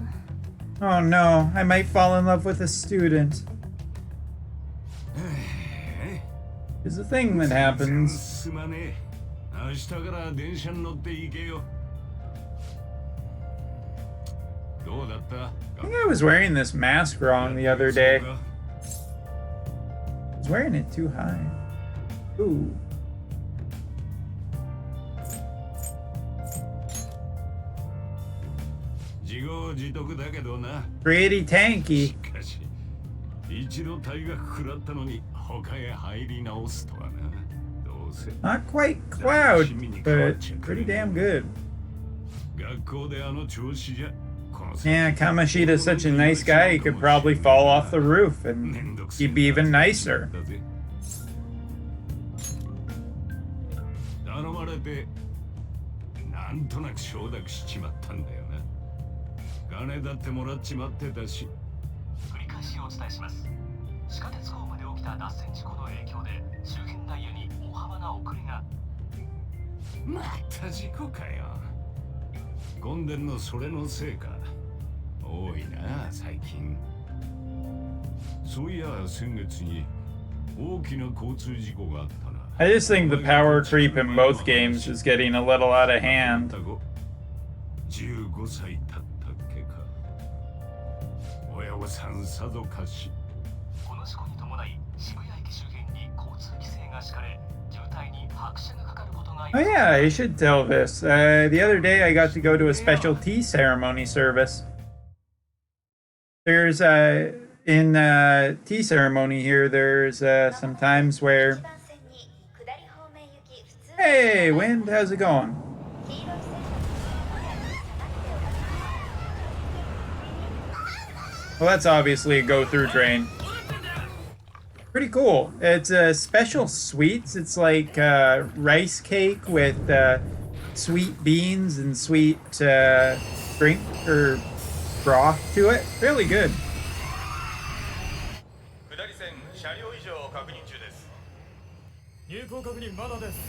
Oh no, I might fall in love with a student. It's a thing that happens. すまねえ。明日から電車に乗って行けよ。どうだった？ I think I was wearing this mask wrong the other day. I was wearing it too high. Ooh. Pretty tanky. しかし、一度退学食らったのに他へ入り直すとはな。どうせ Not quite cloud, but pretty damn good. 学校であの調子じゃ。 Yeah, Kamoshida's such a nice guy, he could probably fall off the roof and he'd be even nicer. 頼まれてなんとなく承諾しちまったんだよな。金だってもらっちまってたし。繰り返しお伝えします。地下鉄ホームで起きた脱線事故の影響で周辺ダイヤに大幅な遅れが。また事故かよ。混んでんのそれのせいか。多いな最近。そういや先月に大きな交通事故があったな。 I just think the power creep in both games is getting a little out of hand. 15歳たったっけか。親御さんさぞかし。この事故に伴い渋谷駅周辺に交通規制が敷かれ、渋滞に拍車がかかることが。 Oh yeah, I should tell this. The other day I got to go to a special tea ceremony service. There's in tea ceremony here, there's some times where, hey, Wind, how's it going? Well, that's obviously a go-through train. Pretty cool. It's special sweets. It's like rice cake with sweet beans and sweet drink or broth to it. Really good. 下り線車両異常確認中です。入港確認まだです。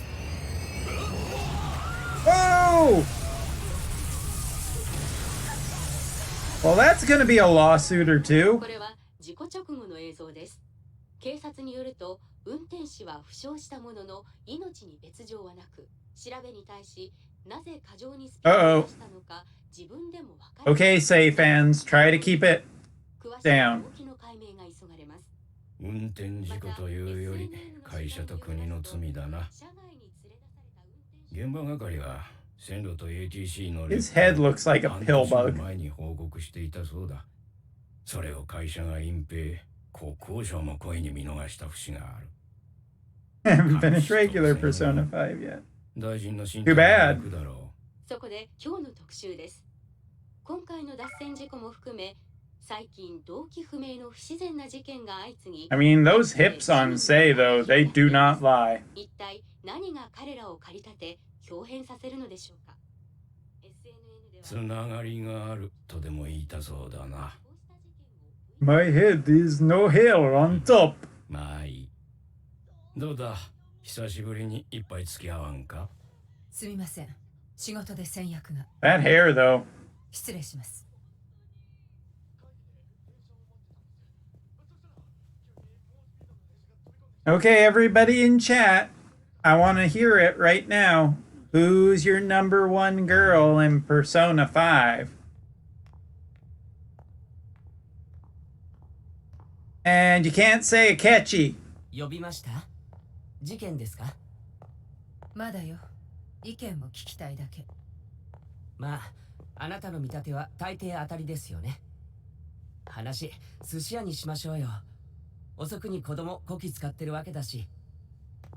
Whoa! Well, that's gonna be a lawsuit or two. これは事故直後の映像です。警察によると運転手は負傷したものの命に別状はなく、調べに対しなぜ過剰にスピードを出したのか自分でもわからない。Okay, say fans, try to keep it down. 動機の解明が急がれます。運転事故というより会社と国の罪だな。現場係は線路と ATC の His head looks like a pill bug. 前に報告していたそうだ。それを会社が隠蔽、国交省も故意に見逃した節がある。Haven't finished regular Persona 5 yet. 大臣の進 Too bad. そこで今日の特集です。今回の脱線事故も含め、最近動機不明の不自然な事件が相次ぎ、 I mean, those hips on Say, though, they do not lie. 一体何が彼らを駆り立て表変させるのでしょうか。 CNN ではつながりがあるとでも言いたそうだな。My head is no hair on top. まあいい。どうだ、久しぶりに一杯付き合わんか。すみません。仕事で先約が。 That hair, though. 失礼します。 Okay, everybody in chat, I want to hear it right now. Who's your number one girl in Persona 5? And you can't say Akechi. 呼びました？事件ですか？まだよ。意見も聞きたいだけ。まあ、あなたの見立ては大抵当たりですよね。話、寿司屋にしましょうよ。遅くに子供こき使ってるわけだし。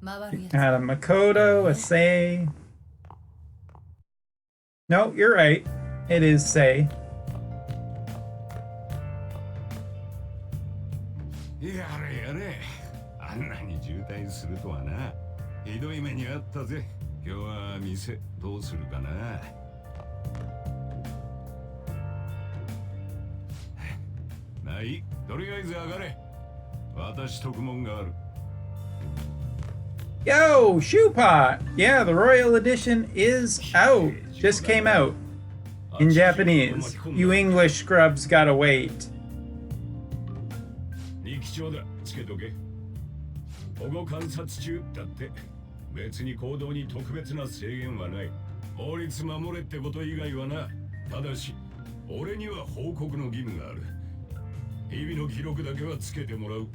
回るやつ。Got a Makoto, a Say. No, you're right. It is Say. やれやれ、あんなに渋滞するとはな。ひどい目にあったぜ。今日は店どうするかな。まあいい、とりあえず上がれ。私特門がある。 Yo, Shoepot! Yeah, the Royal Edition is out. Just came out. In Japanese. You English scrubs gotta wait. 二機長だ、つけとけ。保護観察中だって。別に行動に特別な制限はない。法律守れってこと以外はな。ただし、俺には報告の義務がある。日々の記録だけはつけてもらう。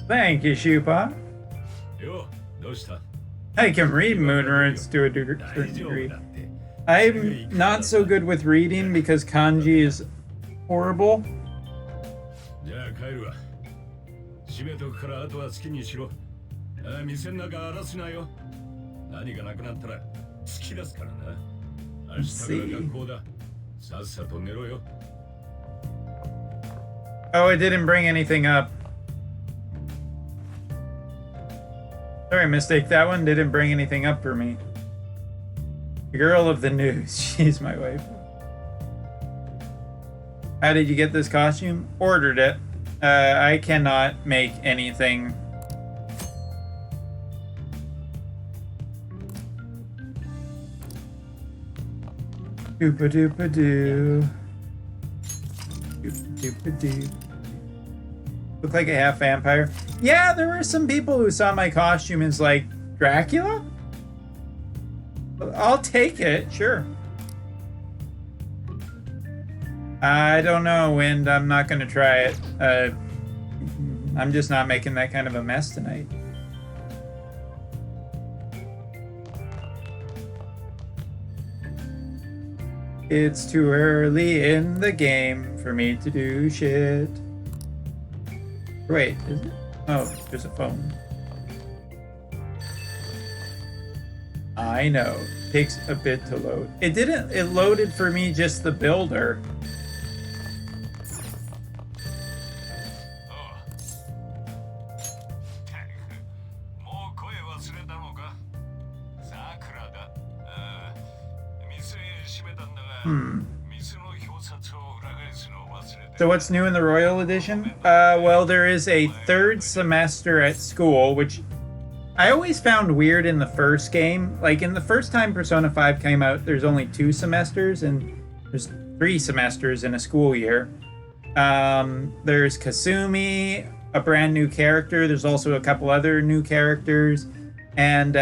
Thank you, Shoepot. よ、どうした？ I can read Moonwords to a certain degree. I'm not so good with reading because kanji is horrible. じゃあ帰るわ。閉めとくからあとは好きにしろ。店の中荒らすなよ。何がなくなったら突き出すからな。明日から学校だ。さっさと寝ろよ。 Oh, it didn't bring anything up. Sorry, mistake. That one didn't bring anything up for me. The girl of the news. She's my wife. How did you get this costume? Ordered it. I cannot make anything. Doopa doopa doo. Doopa doopa doo. Look like a half vampire. Yeah, there were some people who saw my costume as like Dracula. I'll take it, sure. I don't know, Wind. I'm not gonna try it. I'm just not making that kind of a mess tonight. It's too early in the game for me to do shit. Wait, is it? Oh, there's a phone. I know. Takes a bit to load. It didn't. It loaded for me just the builder. So what's new in the Royal Edition? Well, there is a third semester at school, which I always found weird in the first game. Like, in the first time Persona 5 came out, there's only 2 semesters, and there's 3 semesters in a school year. There's Kasumi, a brand new character. There's also a couple other new characters, and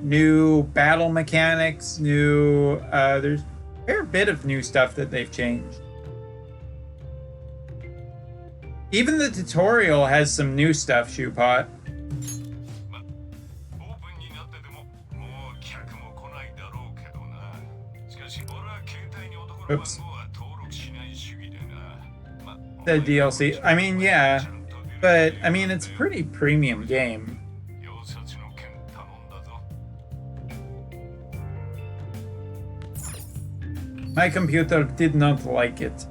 new battle mechanics, there's a fair bit of new stuff that they've changed. Even the tutorial has some new stuff, Shoepot. Oops. The DLC. I mean, yeah. But, I mean, it's a pretty premium game. My computer did not like it.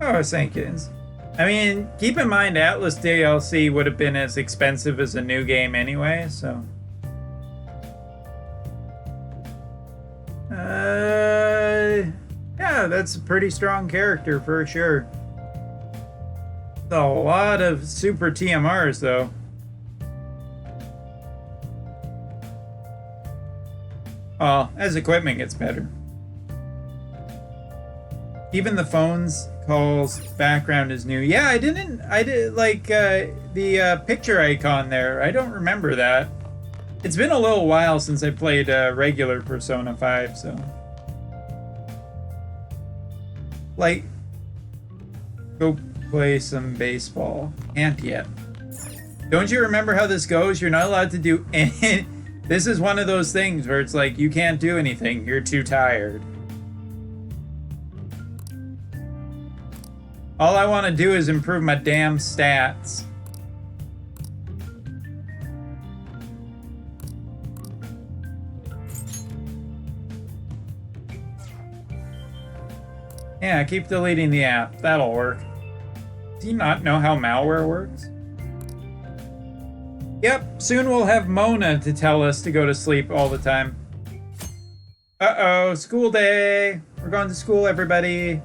Oh, Sankins. I mean, keep in mind Atlas DLC would have been as expensive as a new game anyway, so... yeah, that's a pretty strong character for sure. A lot of super TMRs, though. Oh, as equipment gets better. Even the phone's calls background is new. Yeah, I did like the picture icon there. I don't remember that. It's been a little while since I played regular Persona 5, so. Like, go play some baseball. Can't yet. Don't you remember how this goes? You're not allowed to do any. This is one of those things where it's like, you can't do anything. You're too tired. All I want to do is improve my damn stats. Yeah, keep deleting the app. That'll work. Do you not know how malware works? Yep, soon we'll have Mona to tell us to go to sleep all the time. Uh-oh, school day! We're going to school, everybody!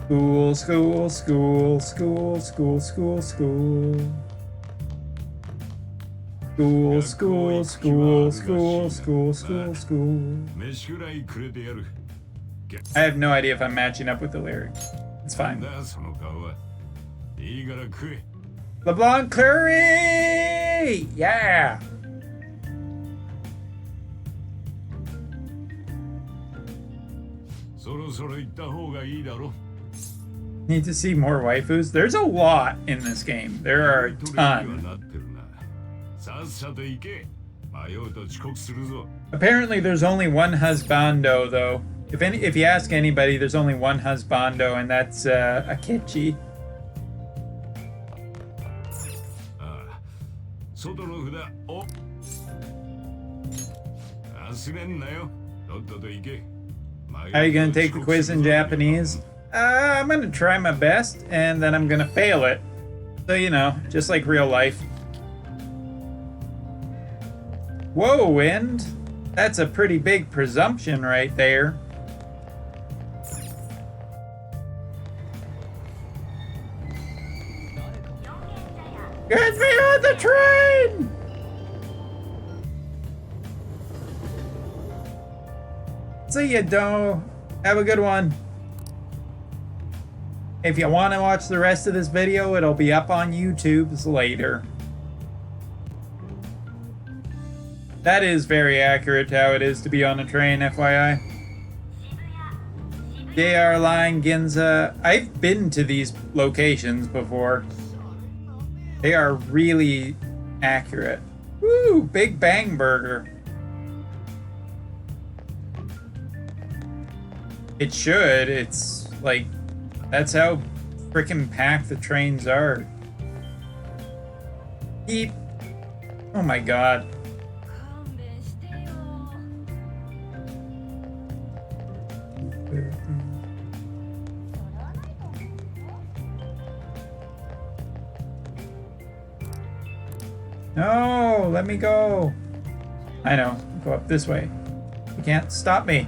School, school, school, school, school, school, school. School, school, school, school, school, school, school. I have no idea if I'm matching up with the lyrics. It's fine. LeBlanc Curry! Yeah! Need to see more waifus? There's a lot in this game. There are a ton. Apparently there's only one husbando, though. If you ask anybody, there's only one husbando, and that's Akechi. Are you gonna take the quiz in Japanese? I'm gonna try my best, and then I'm gonna fail it. So, you know, just like real life. Whoa, Wind! That's a pretty big presumption right there. Get me on the train! See ya, Doe. Have a good one. If you want to watch the rest of this video, it'll be up on YouTube's later. That is very accurate how it is to be on a train, FYI. JR Line, Ginza. I've been to these locations before. They are really accurate. Woo! Big Bang Burger. It should. It's like, that's how freaking packed the trains are. Beep. Oh my god. No, let me go. I know. Go up this way. You can't stop me.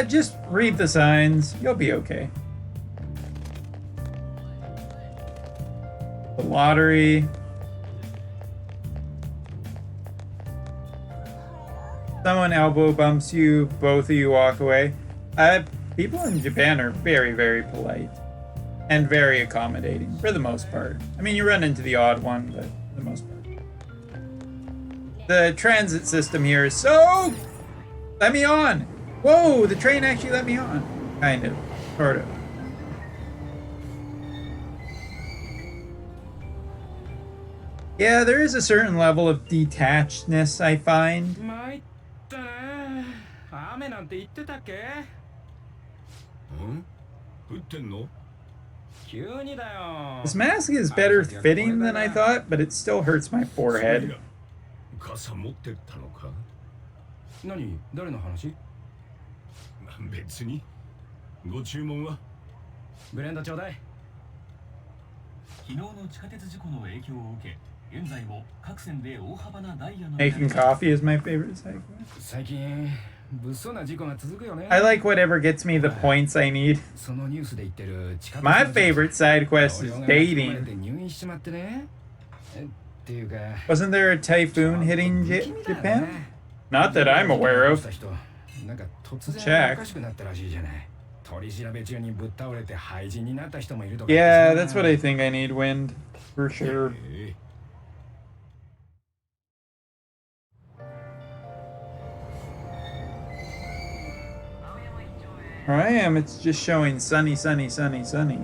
Just read the signs. You'll be okay. The lottery. Someone elbow bumps you, both of you walk away. People in Japan are very, very polite and very accommodating for the most part. I mean, you run into the odd one, but for the most part. The transit system here is so... Let me on! Whoa, the train actually let me on. Kind of. Sort of. Yeah, there is a certain level of detachedness, I find. This mask is better fitting than I thought, but it still hurts my forehead. 傘持ってったのか？何？誰の話？別に。ご注文は？ブレンドちょうだい。昨日の地下鉄事故の影響を受け、現在も各線で大幅なダイヤの Making coffee is my favorite side quest. 最近物騒な事故が続くよね。I like whatever gets me the points I need. そのニュースで言ってる地下鉄 My favorite side quest is dating. 入院しちまってね。っていうか。Wasn't there a typhoon hitting Japan? Not that I'm aware of. なんか突然 Check. おかしくなったらしいじゃない。取り調べ中にぶっ倒れて廃人になった人もいるとか。Yeah, that's what I think I need, Wind. For sure. Where I am, it's just showing sunny, sunny, sunny, sunny.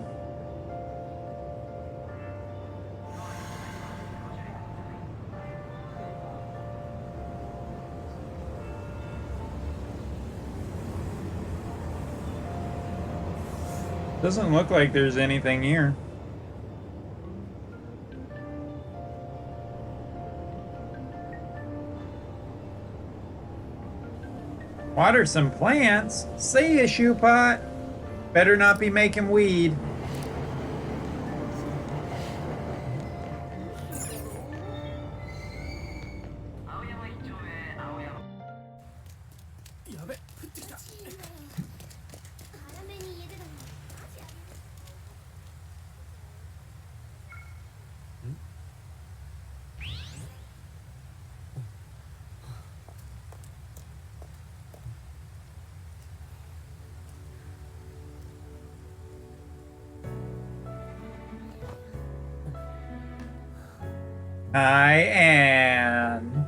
Doesn't look like there's anything here. Water some plants? See ya, shoe pot. Better not be making weed. Hi, Anne.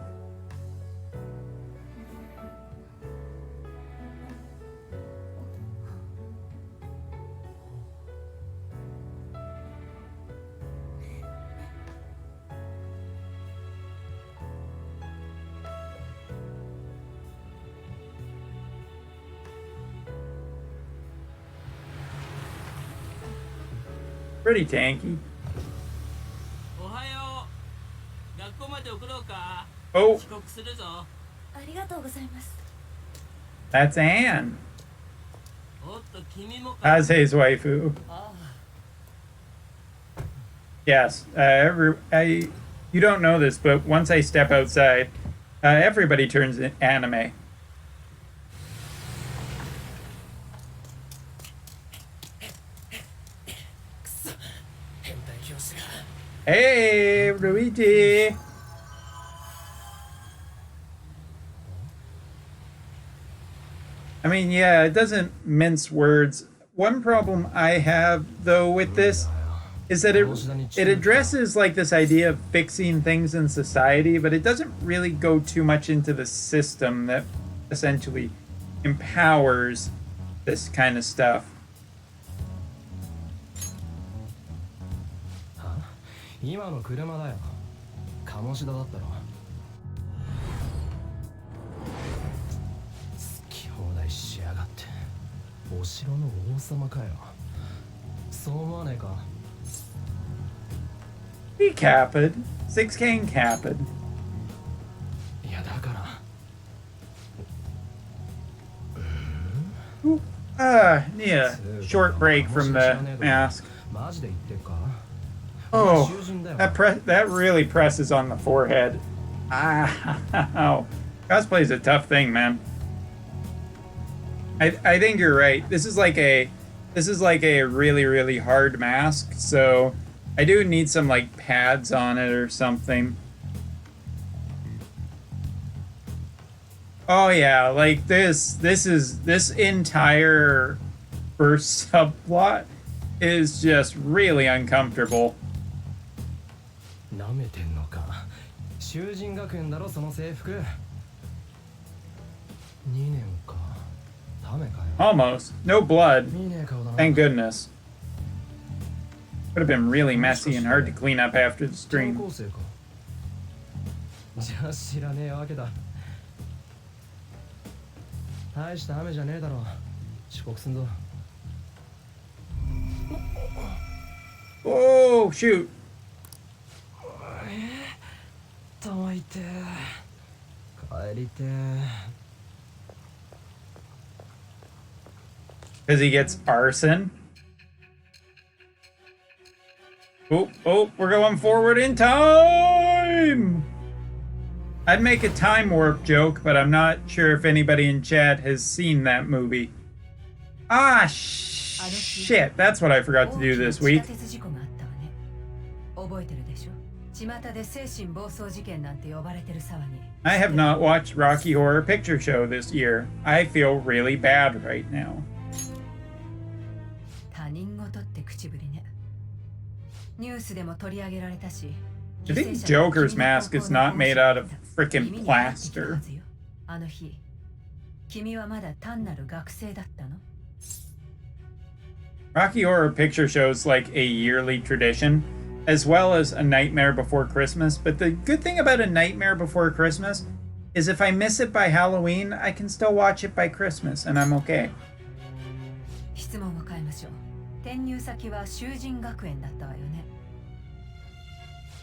Pretty tanky. Oh, that's Anne. Kaze's waifu. Yes, you don't know this, but once I step outside, everybody turns anime. Hey, Luigi. I mean, yeah, it doesn't mince words. One problem I have, though, with this is that it addresses, like, this idea of fixing things in society, but it doesn't really go too much into the system that essentially empowers this kind of stuff. 今の車だよ。鴨志田だったろ。好き放題しやがって。お城の王様かよ。そう思わねえか。He capped. 6K capped. いやだから。Yeah, short break from the mask. マジで言ってるか？ Oh, that really presses on the forehead. Ah, cosplay is a tough thing, man. I think you're right. This is like a really, really hard mask, so I do need some like pads on it or something. Oh yeah, like this entire first subplot is just really uncomfortable. なめてんのか。囚人学園だろその制服。2年か。ダメかよ。 Almost. No blood. 見ねえ顔だな。 Thank goodness. Would have been really messy and hard to clean up after the 高 stream. 校生か。じゃあ知らねえわけだ。大した雨じゃねえだろ。遅刻すんぞ。 Oh shoot. 頭痛いて帰りて Because he gets arson. Oh, we're going forward in time! I'd make a time warp joke, but I'm not sure if anybody in chat has seen that movie. Ah, shit. That's what I forgot to do this week. 覚えてるでしょ。巷で精神暴走事件なんて呼ばれてる騒ぎ。 I have not watched Rocky Horror Picture Show this year. I feel really bad right now. 他人事って口ぶりね。ニュースでも取り上げられたし。 I think Joker's mask is not made out of freaking plaster. あの日、君はまだ単なる学生だったの？ Rocky Horror Picture Show is like a yearly tradition, as well as A Nightmare Before Christmas. But the good thing about A Nightmare Before Christmas is if I miss it by Halloween, I can still watch it by Christmas, and I'm okay. 質問を変えましょう。転入先は囚人学園だったわよね。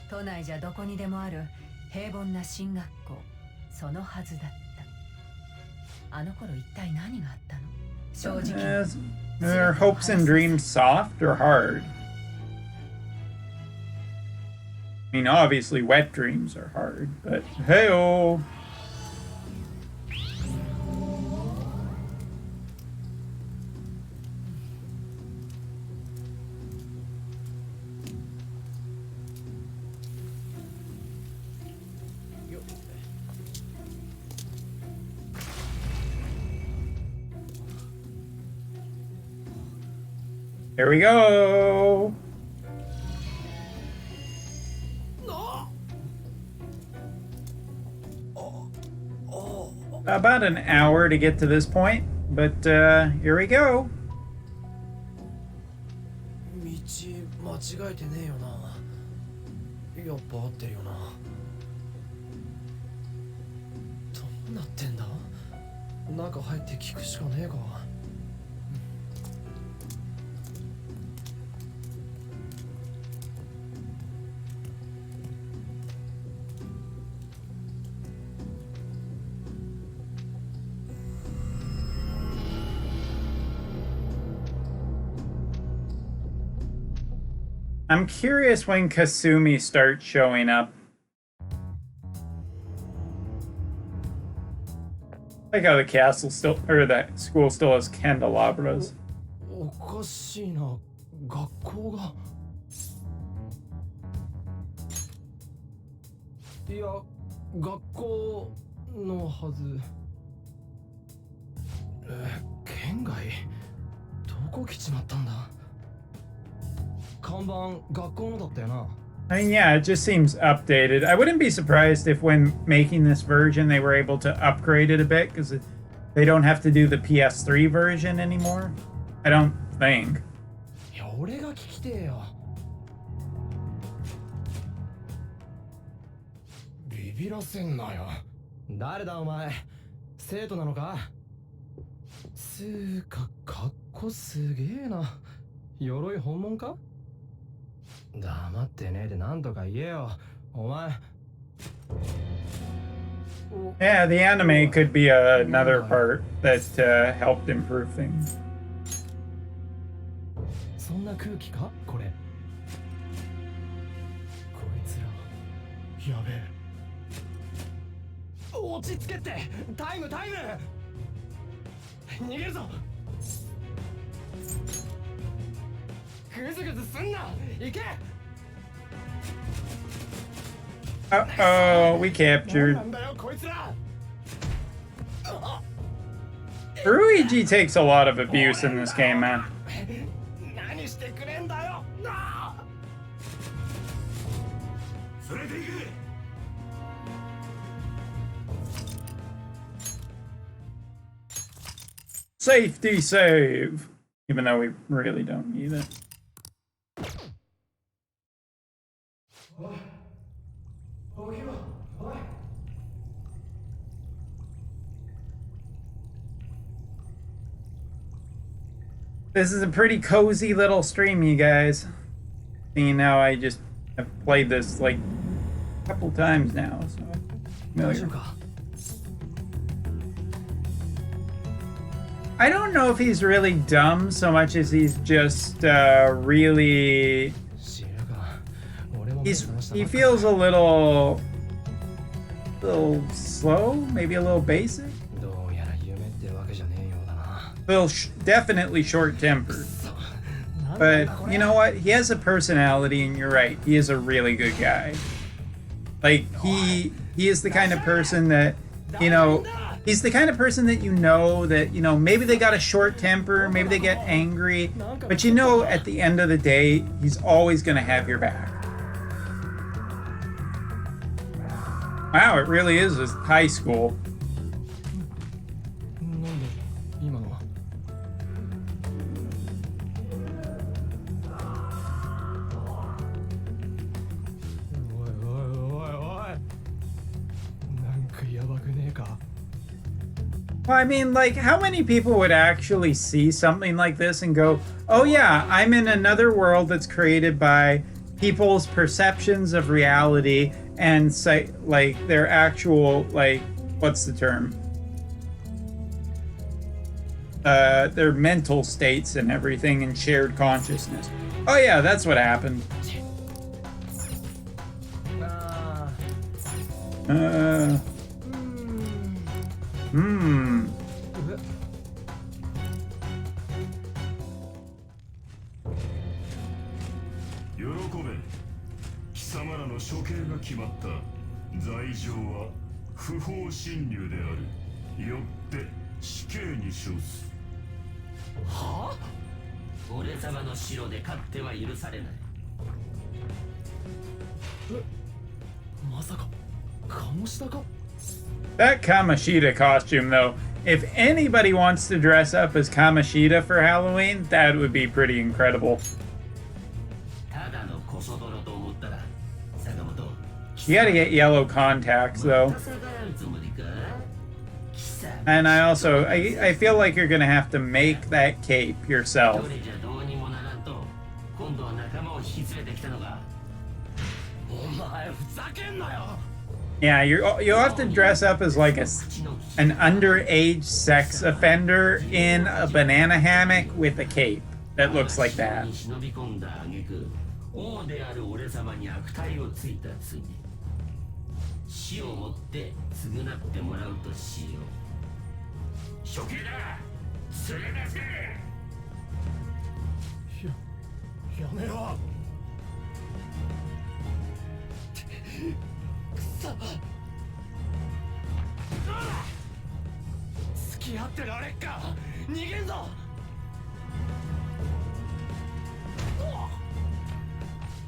都内じゃどこにでもある平凡な進学校、そのはずだった。あの頃一体何があったの？正直。Are hopes and dreams soft or hard? I mean, obviously, wet dreams are hard, but hey-oh. Here we go. About an hour to get to this point, but here we go. 道間違えてねえよな。やっぱ合ってるよな。どうなってんだ？中入って聞くしかねえか。I'm curious when Kasumi starts showing up. Like how the castle still, or the school still has candelabras. おかしいな。学校が。いや、学校のはず。県外？どこ来ちまったんだ？看板学校のだったよな。I mean, yeah, it just seems updated. I wouldn't be surprised if when making this version they were able to upgrade it a bit, because they don't have to do the PS3 version anymore. I don't think. いや、俺が聞きてえよ。ビビらせんなよ。誰だお前？生徒なのか？つーか、かっこすげえな。鎧本物か？黙ってねえで何とか言えよ。お前。Yeah, the anime could be another part that helped improve things. そんな空気かこれ。こいつらやべえ。落ち着けって。タイム逃げるぞ。グズグズすんな。行け。Uh-oh, we captured. Ruigi takes a lot of abuse in this game, man. Safety save. Even though we really don't need it. This is a pretty cozy little stream, you guys. Seeing how I just have played this like a couple times now, so I'm familiar. I don't know if he's really dumb so much as he's just really. He feels a little slow, maybe a little basic. Definitely short-tempered. But you know what? He has a personality, and you're right. He is a really good guy. Like he is the kind of person that, you know, he's the kind of person that that, you know, maybe they got a short temper, maybe they get angry, but you know, at the end of the day, he's always going to have your back. Wow, it really is a high school. Well, I mean, like, how many people would actually see something like this and go, oh yeah, I'm in another world that's created by people's perceptions of reality and say, like, their actual, like, what's the term? Their mental states and everything and shared consciousness. Oh yeah, that's what happened. Hmm. 喜べ。貴様らの処刑が決まった。罪状は不法侵入である。よって死刑に処す。はあ？俺様の城で勝手は許されない。まさか鴨志田か？ That Kamoshida costume, though, if anybody wants to dress up as Kamoshida for Halloween, that would be pretty incredible. You gotta get yellow contacts, though. And I feel like you're gonna have to make that cape yourself. Yeah, you'll have to dress up as like an underage sex offender in a banana hammock with a cape that looks like that.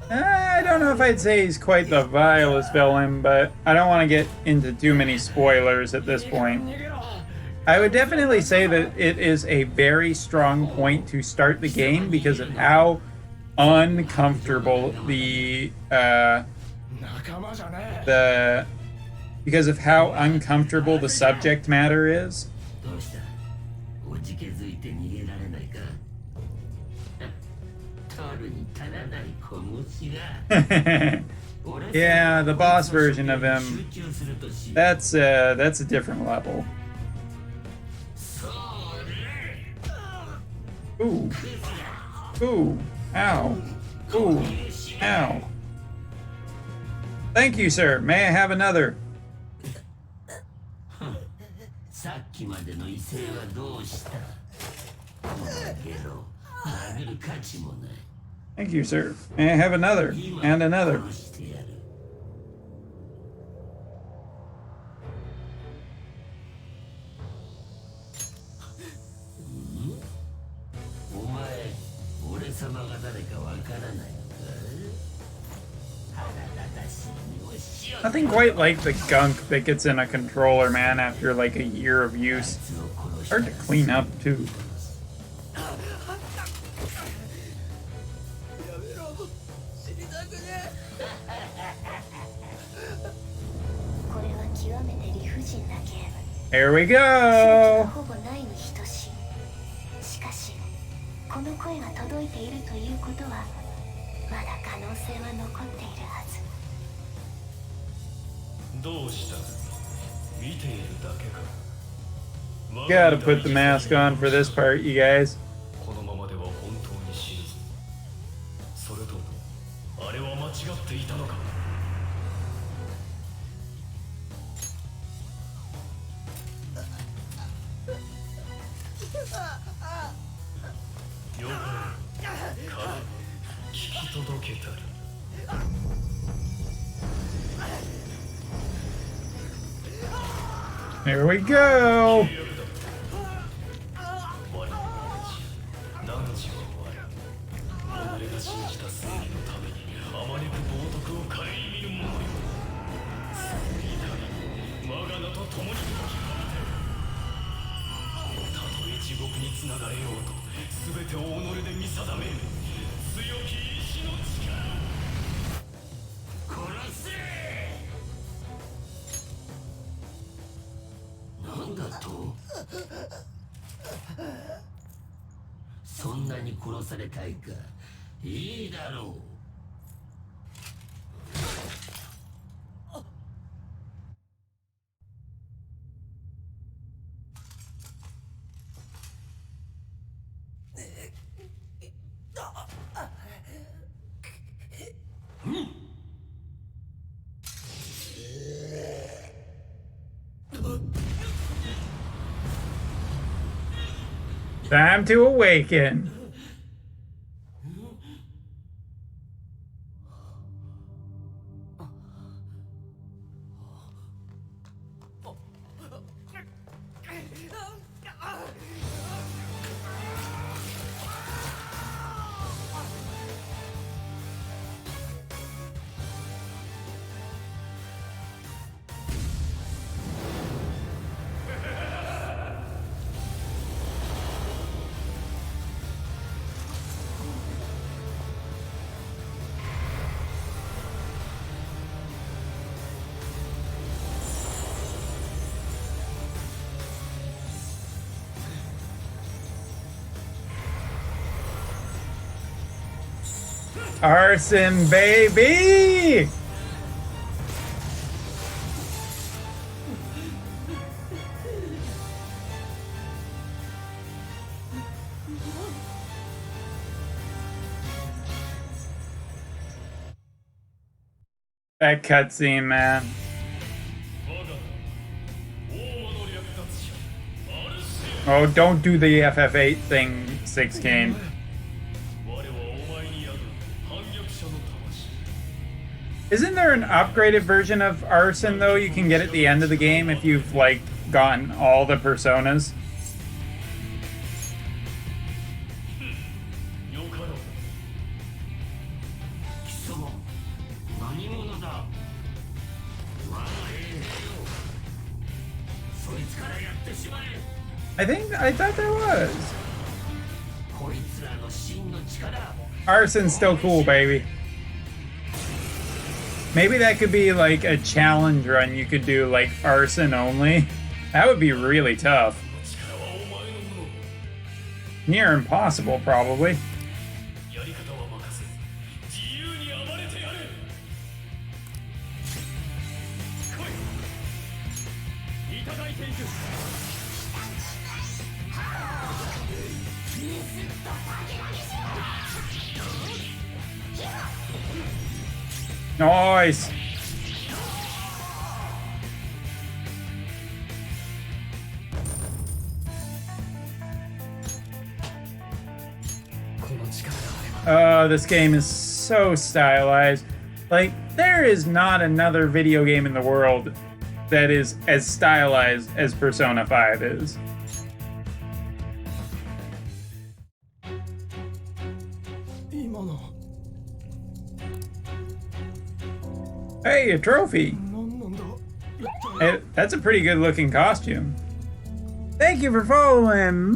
I don't know if I'd say he's quite the vilest villain, but I don't want to get into too many spoilers at this point. I would definitely say that it is a very strong point to start the game because of how uncomfortable the subject matter is. Yeah, the boss version of him. That's a different level. Ooh. Ooh. Ow. Ooh. Ow. Thank you, sir. May I have another? さっきまでの威勢はどうした？だけど殴る価値もない。 Thank you, sir. May I have another? And another. 殺してやる。お前、俺様が誰かわからないのか？ Nothing quite like the gunk that gets in a controller, man, after like a year of use. Hard to clean up, too. これは極めて理不尽なゲーム。 Here we 手は go! ほぼないに等しい。しかし、この声が届いているということは、まだ可能性は残っているはず。どうした？見ているだけか。 Gotta put the mask on for this part, you guys. このままでは本当に死ぬぞ。それともあれは間違っていたのか。了解。聞き届けたら。 Here we go! なんだと？そんなに殺されたいか？いいだろう。 Time to awaken. Arson, baby! That cutscene, man. Oh, don't do the FF8 thing, 6Kane. Isn't there an upgraded version of Arson, though, you can get at the end of the game if you've, like, gotten all the personas? I thought there was. Arson's still cool, baby. Maybe that could be like a challenge run you could do, like Arson only. That would be really tough. Near impossible, probably. Nice. This game is so stylized. Like, there is not another video game in the world that is as stylized as Persona 5 is. Hey, a trophy! Hey, that's a pretty good looking costume. Thank you for following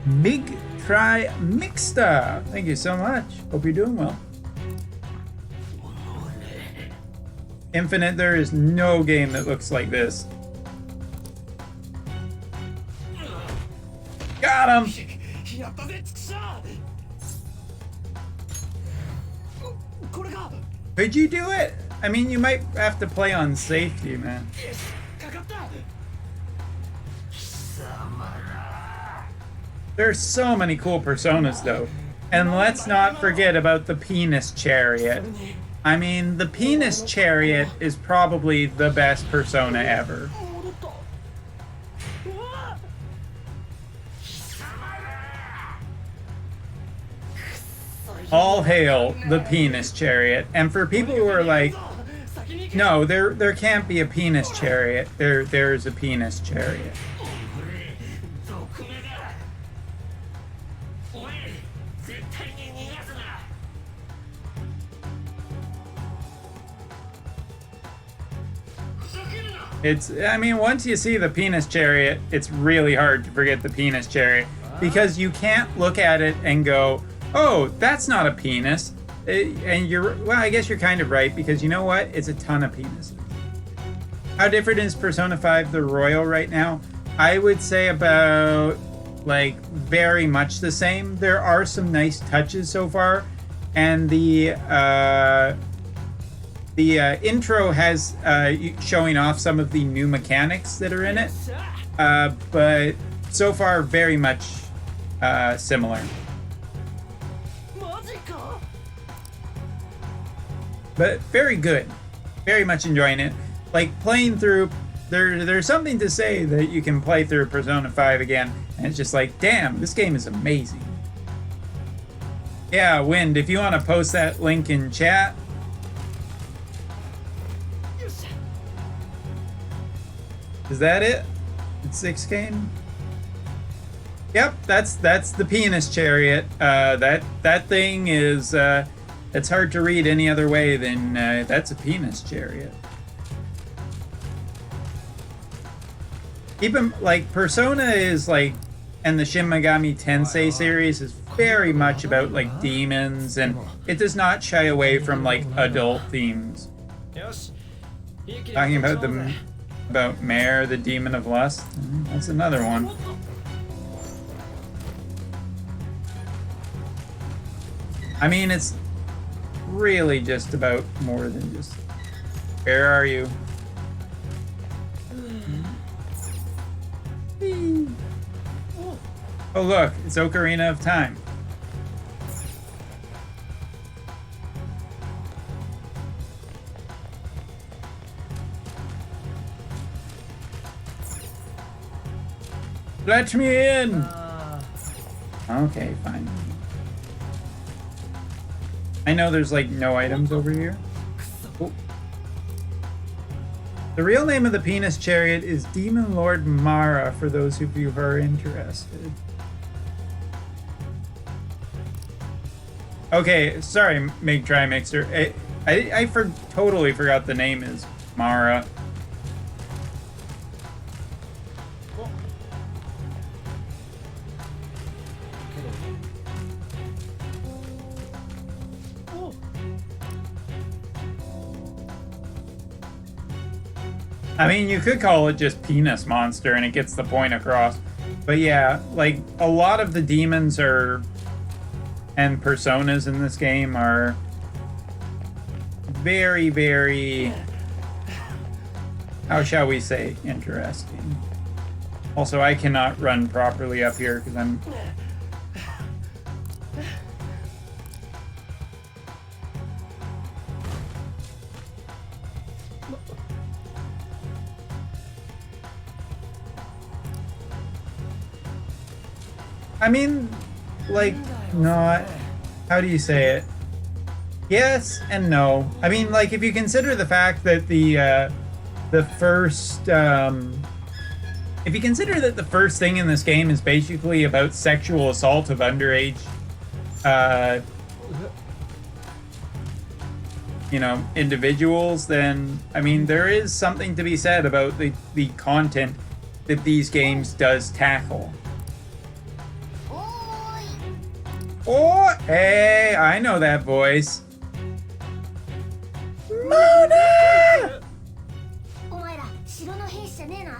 Mig Try Mixta. Thank you so much. Hope you're doing well. Infinite, there is no game that looks like this. Got him! Could you do it? I mean, you might have to play on safety, man. There's so many cool personas, though. And let's not forget about the penis chariot. I mean, the penis chariot is probably the best persona ever. All hail the penis chariot. And for people who are like, no, there can't be a penis chariot. There's a penis chariot. I mean, once you see the penis chariot, it's really hard to forget the penis chariot because you can't look at it and go, oh, that's not a penis. And well, I guess you're kind of right because you know what? It's a ton of penises. How different is Persona 5 the Royal right now? I would say about, like, very much the same. There are some nice touches so far. And the intro has showing off some of the new mechanics that are in it, but so far very much similar. But very good, very much enjoying it. Like playing through, there's something to say that you can play through Persona 5 again, and it's just like, damn, this game is amazing. Yeah, Wind, if you want to post that link in chat. Is that it? It's 6K? Yep, that's the penis chariot. That thing is it's hard to read any other way than that's a penis chariot. Even like Persona is like, and the Shin Megami Tensei series is very much about like demons, and it does not shy away from like adult themes. Talking about Mare, the Demon of Lust. That's another one. I mean, it's really just about more than just... Where are you? Oh look, it's Ocarina of Time. Let me in! Okay, fine. I know there's like no items over here. Oh. The real name of the penis chariot is Demon Lord Mara, for those of you who are interested. Okay, sorry, Mig Try Mixer. I totally forgot the name is Mara. I mean, you could call it just Penis Monster and it gets the point across. But yeah, like, a lot of the demons are, and personas in this game are very, very, how shall we say, interesting. Also, I cannot run properly up here because I'm... I mean, like, not. How do you say it? Yes and no. I mean, like, if you consider the fact that the first, if you consider that the first thing in this game is basically about sexual assault of underage, you know, individuals, then, I mean, there is something to be said about the content that these games does tackle. Oh, hey, I know that voice. Mona! お前ら城の兵士じゃねえな。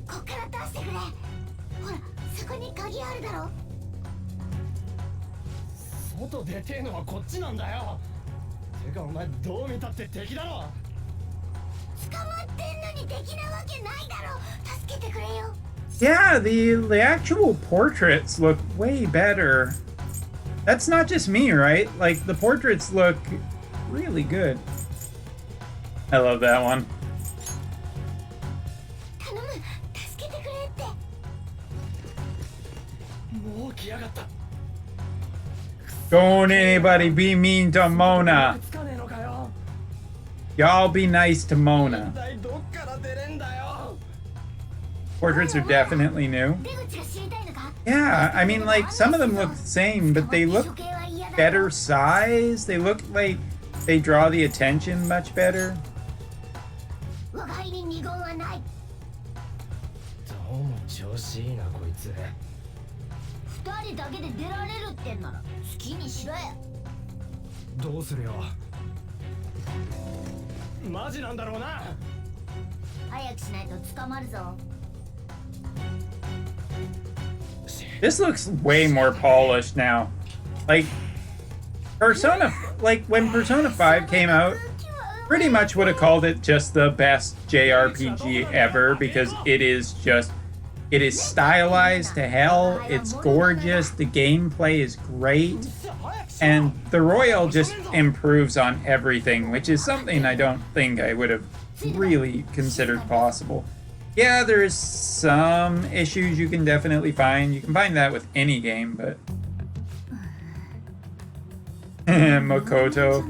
こっから出してくれ。ほら、そこに鍵あるだろ。外出てえのはこっちなんだよ。てかお前どう見たって敵だろ。捕まってんのに敵なわけないだろ。助けてくれよ。Yeah, the actual portraits look way better. That's not just me, right? Like, the portraits look really good. I love that one. 頼む、助けてくれって。もう来やがった。 Don't anybody be mean to Mona. Y'all be nice to Mona. Portraits are definitely new. Yeah, I mean, like, some of them look the same, but they look better size. They look like they draw the attention much better. 我が輩に二言はない。どうも調子いいなこいつ。二人だけで出られるってんなら好きにしろや。どうするよ。マジなんだろうな。早くしないと捕まるぞ。 This looks way more polished now. Like, Persona, like, when Persona 5 came out, pretty much would have called it just the best JRPG ever, because it is just, it is stylized to hell, it's gorgeous, the gameplay is great, and the Royal just improves on everything, which is something I don't think I would have really considered possible. Yeah, there's some issues you can definitely find. You can find that with any game, but... Makoto.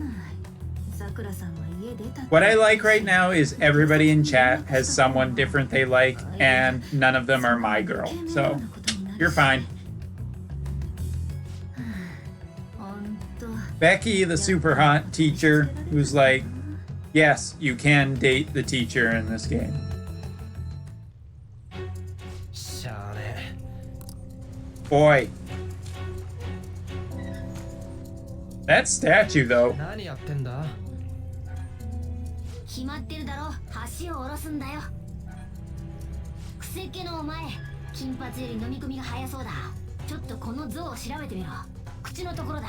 What I like right now is everybody in chat has someone different they like, and none of them are my girl. So, you're fine. Becky, the super hot teacher, who's like, yes, you can date the teacher in this game. Boy. That statue, though. 何やってんだ。決まってるだろ。橋を下ろすんだよ。くせっ気のお前、金髪より飲み込みが早そうだ。ちょっとこの像を調べてみろ。口のところだ。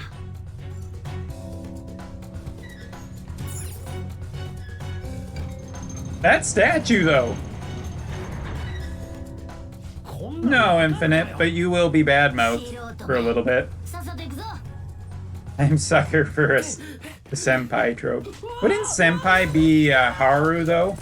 That statue, though. No, Infinite, but you will be badmouthed for a little bit. I'm sucker for a senpai trope. Wouldn't senpai be Haru, though?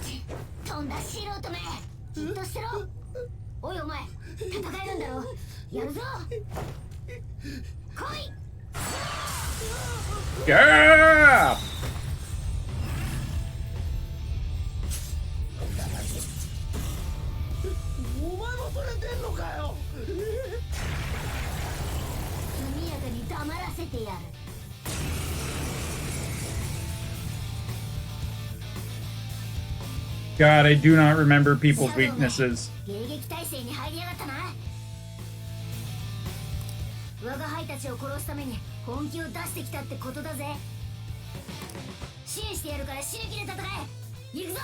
Yeah! God, I do not remember people's weaknesses. 我が輩たちを殺すために本気を出してきたってことだぜ。支援してやるから死ぬ気で戦え。行くぞ。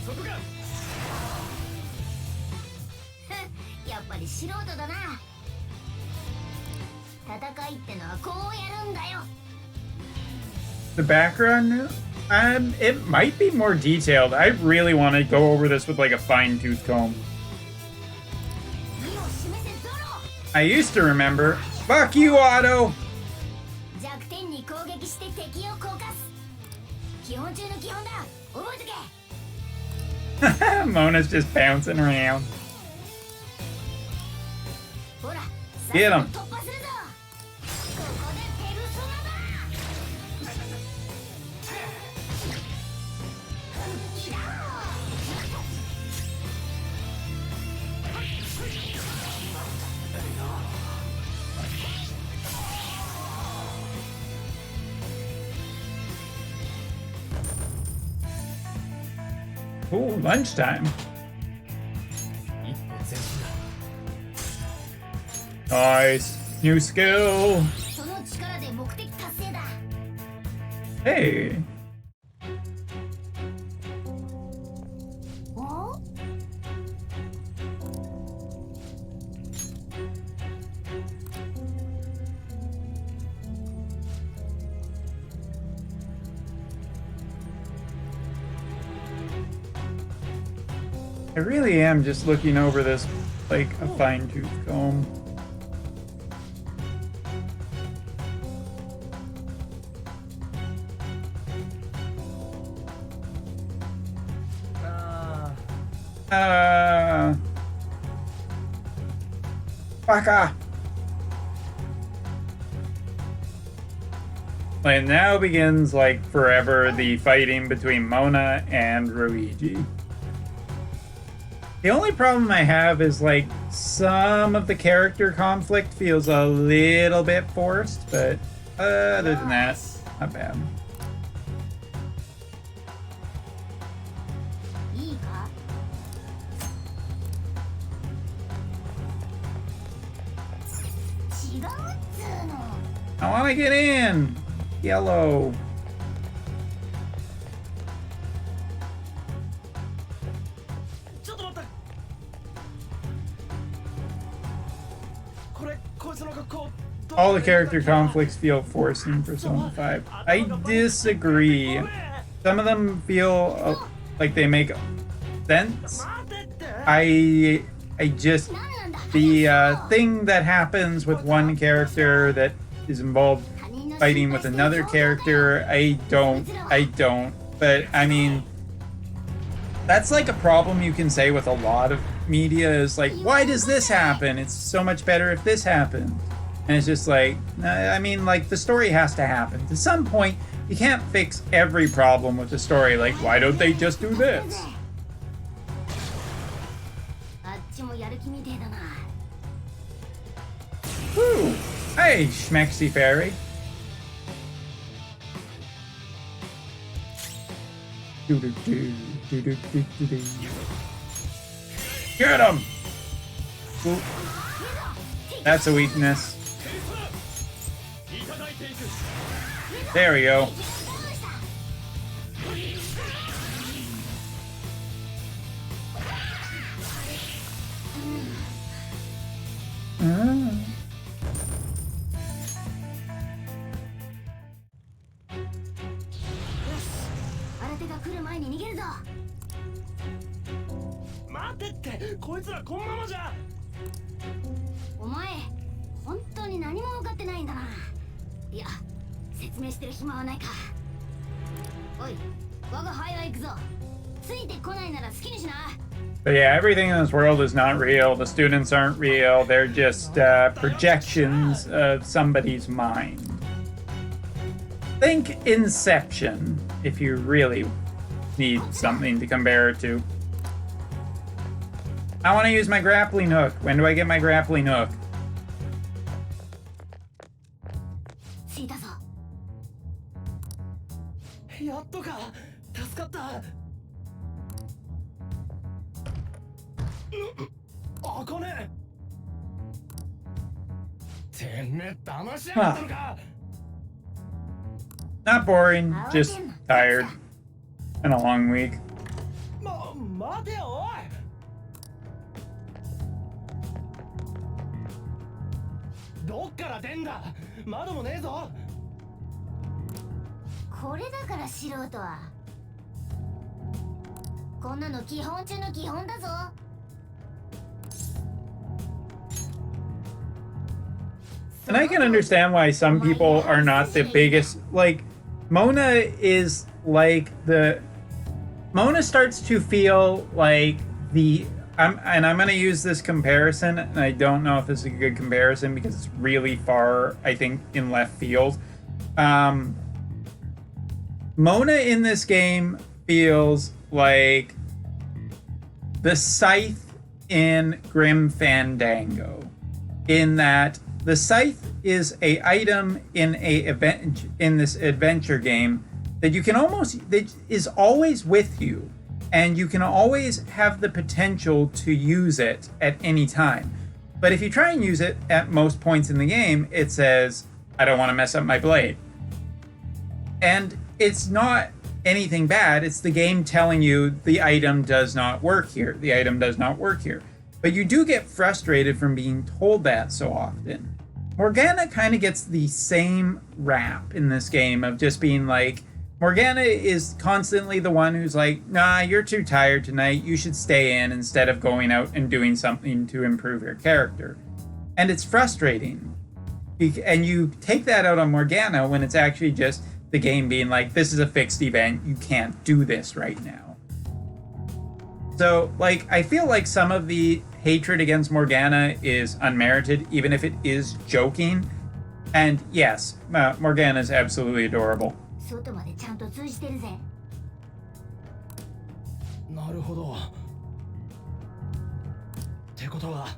そこか。やっぱり素人だな。戦いってのはこうやるんだよ。The background, it might be more detailed. I really want to go over this with like a fine-tooth comb. I used to remember. Fuck you, Otto! 弱点に攻撃して敵を降下す。基本中の基本だ。覚えとけ。Mona's just bouncing around. Get him. Ooh, lunchtime. Nice. New skill. Hey. I really am just looking over this like a fine-tooth comb. Baka. And now begins, like, forever the fighting between Mona and Ruiji. The only problem I have is, like, some of the character conflict feels a little bit forced, but other than that, not bad. I want to get in! Yellow. All the character conflicts feel forced in Persona 5. I disagree. Some of them feel like they make sense. I just... The thing that happens with one character that is involved fighting with another character, I don't. But, I mean, that's like a problem you can say with a lot of media is like, why does this happen? It's so much better if this happened. And it's just like, I mean, like, the story has to happen. To some point, you can't fix every problem with the story. Like, why don't they just do this? Woo! Hey, Schmexy Fairy. Get him! Ooh. That's a weakness. There we go. But yeah, everything in this world is not real. The students aren't real. They're just projections of somebody's mind. Think Inception, if you really need something to compare it to. I want to use my grappling hook. When do I get my grappling hook? Huh. Not boring, just tired. And a long week. And I can understand why some people are not the biggest, like, Mona is like the Mona starts to feel like I'm going to use this comparison, and I don't know if this is a good comparison because it's really far, I think, in left field. Mona in this game feels like the Scythe in Grim Fandango, in that the Scythe is a item in this adventure game that that is always with you, and you can always have the potential to use it at any time. But if you try and use it at most points in the game, it says, I don't want to mess up my blade. And it's not anything bad. It's the game telling you the item does not work here. The item does not work here. But you do get frustrated from being told that so often. Morgana kind of gets the same rap in this game of just being like, Morgana is constantly the one who's like, nah, you're too tired tonight. You should stay in instead of going out and doing something to improve your character. And it's frustrating. And you take that out on Morgana when it's actually just the game being like, this is a fixed event. You can't do this right now. So, like, I feel like some of the hatred against Morgana is unmerited, even if it is joking. And yes, Morgana is absolutely adorable. 外までちゃんと通じてるぜ。なるほど。ってことは、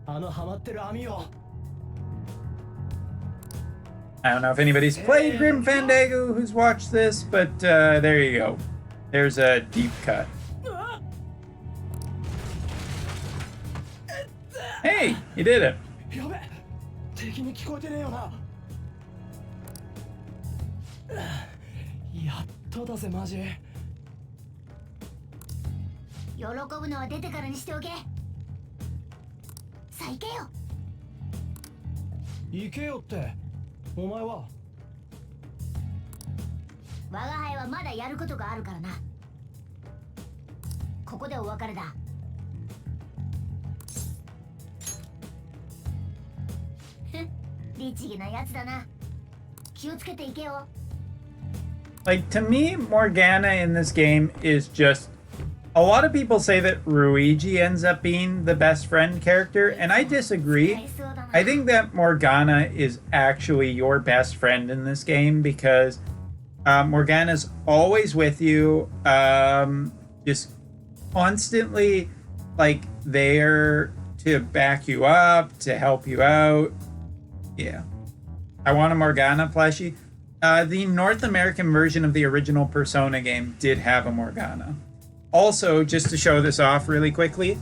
あのハマってる網を。I don't know if anybody's played Grim Fandango who's watched this, but there you go. There's a deep cut. Hey, you did it. やべ、敵に聞こえてねえよな。やっとだぜマジ。喜ぶのは出てからにしておけ。さあ行けよ。行けよって。お前は。我が輩はまだやることがあるからな。ここでお別れだ。律儀なやつだな。気をつけていけよ。Like, to me, Morgana in this game is just... A lot of people say that Ruigi ends up being the best friend character, and I disagree. I think that Morgana is actually your best friend in this game because Morgana's always with you, just constantly, like, there to back you up, to help you out. Yeah. I want a Morgana plushie. The North American version of the original Persona game did have a Morgana. Also, just to show this off really quickly.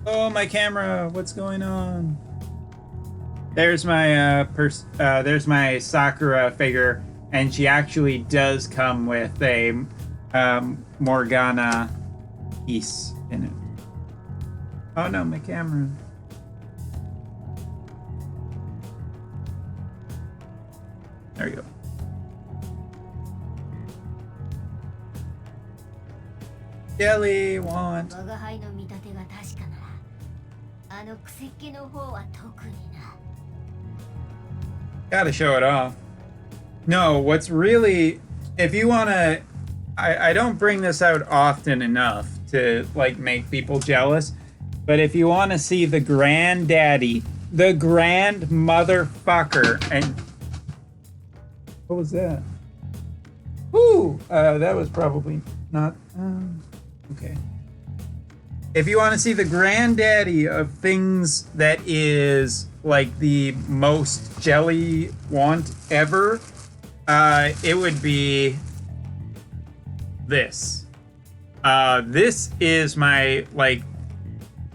Oh, my camera! What's going on? There's my there's my Sakura figure, and she actually does come with a Morgana piece in it. Oh no, my camera. There you go. Jelly want. 我が輩の見立てが確かなら、あのクセっ気の方は特にな。Gotta show it off. No, what's really, if you wanna, I don't bring this out often enough to like make people jealous, but if you wanna see the granddaddy, the grand motherfucker, and what was that? Woo! That was probably not, okay. If you want to see the granddaddy of things that is like the most jelly want ever, it would be this. This is my, like,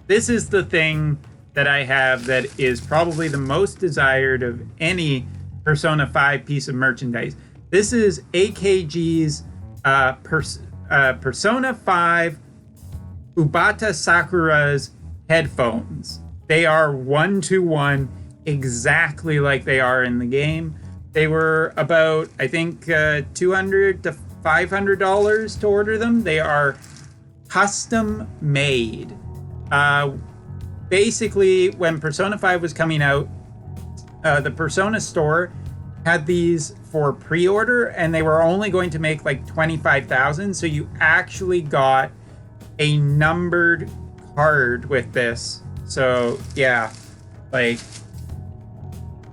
this is the thing that I have that is probably the most desired of any Persona 5 piece of merchandise. This is AKG's Persona 5 Ubata Sakura's headphones. They are 1-to-1 exactly like they are in the game. They were about, I think, $200 to $500 to order them. They are custom made. Basically, when Persona 5 was coming out, the Persona store had these for pre-order, and they were only going to make like 25,000. So you actually got a numbered card with this. So yeah, like,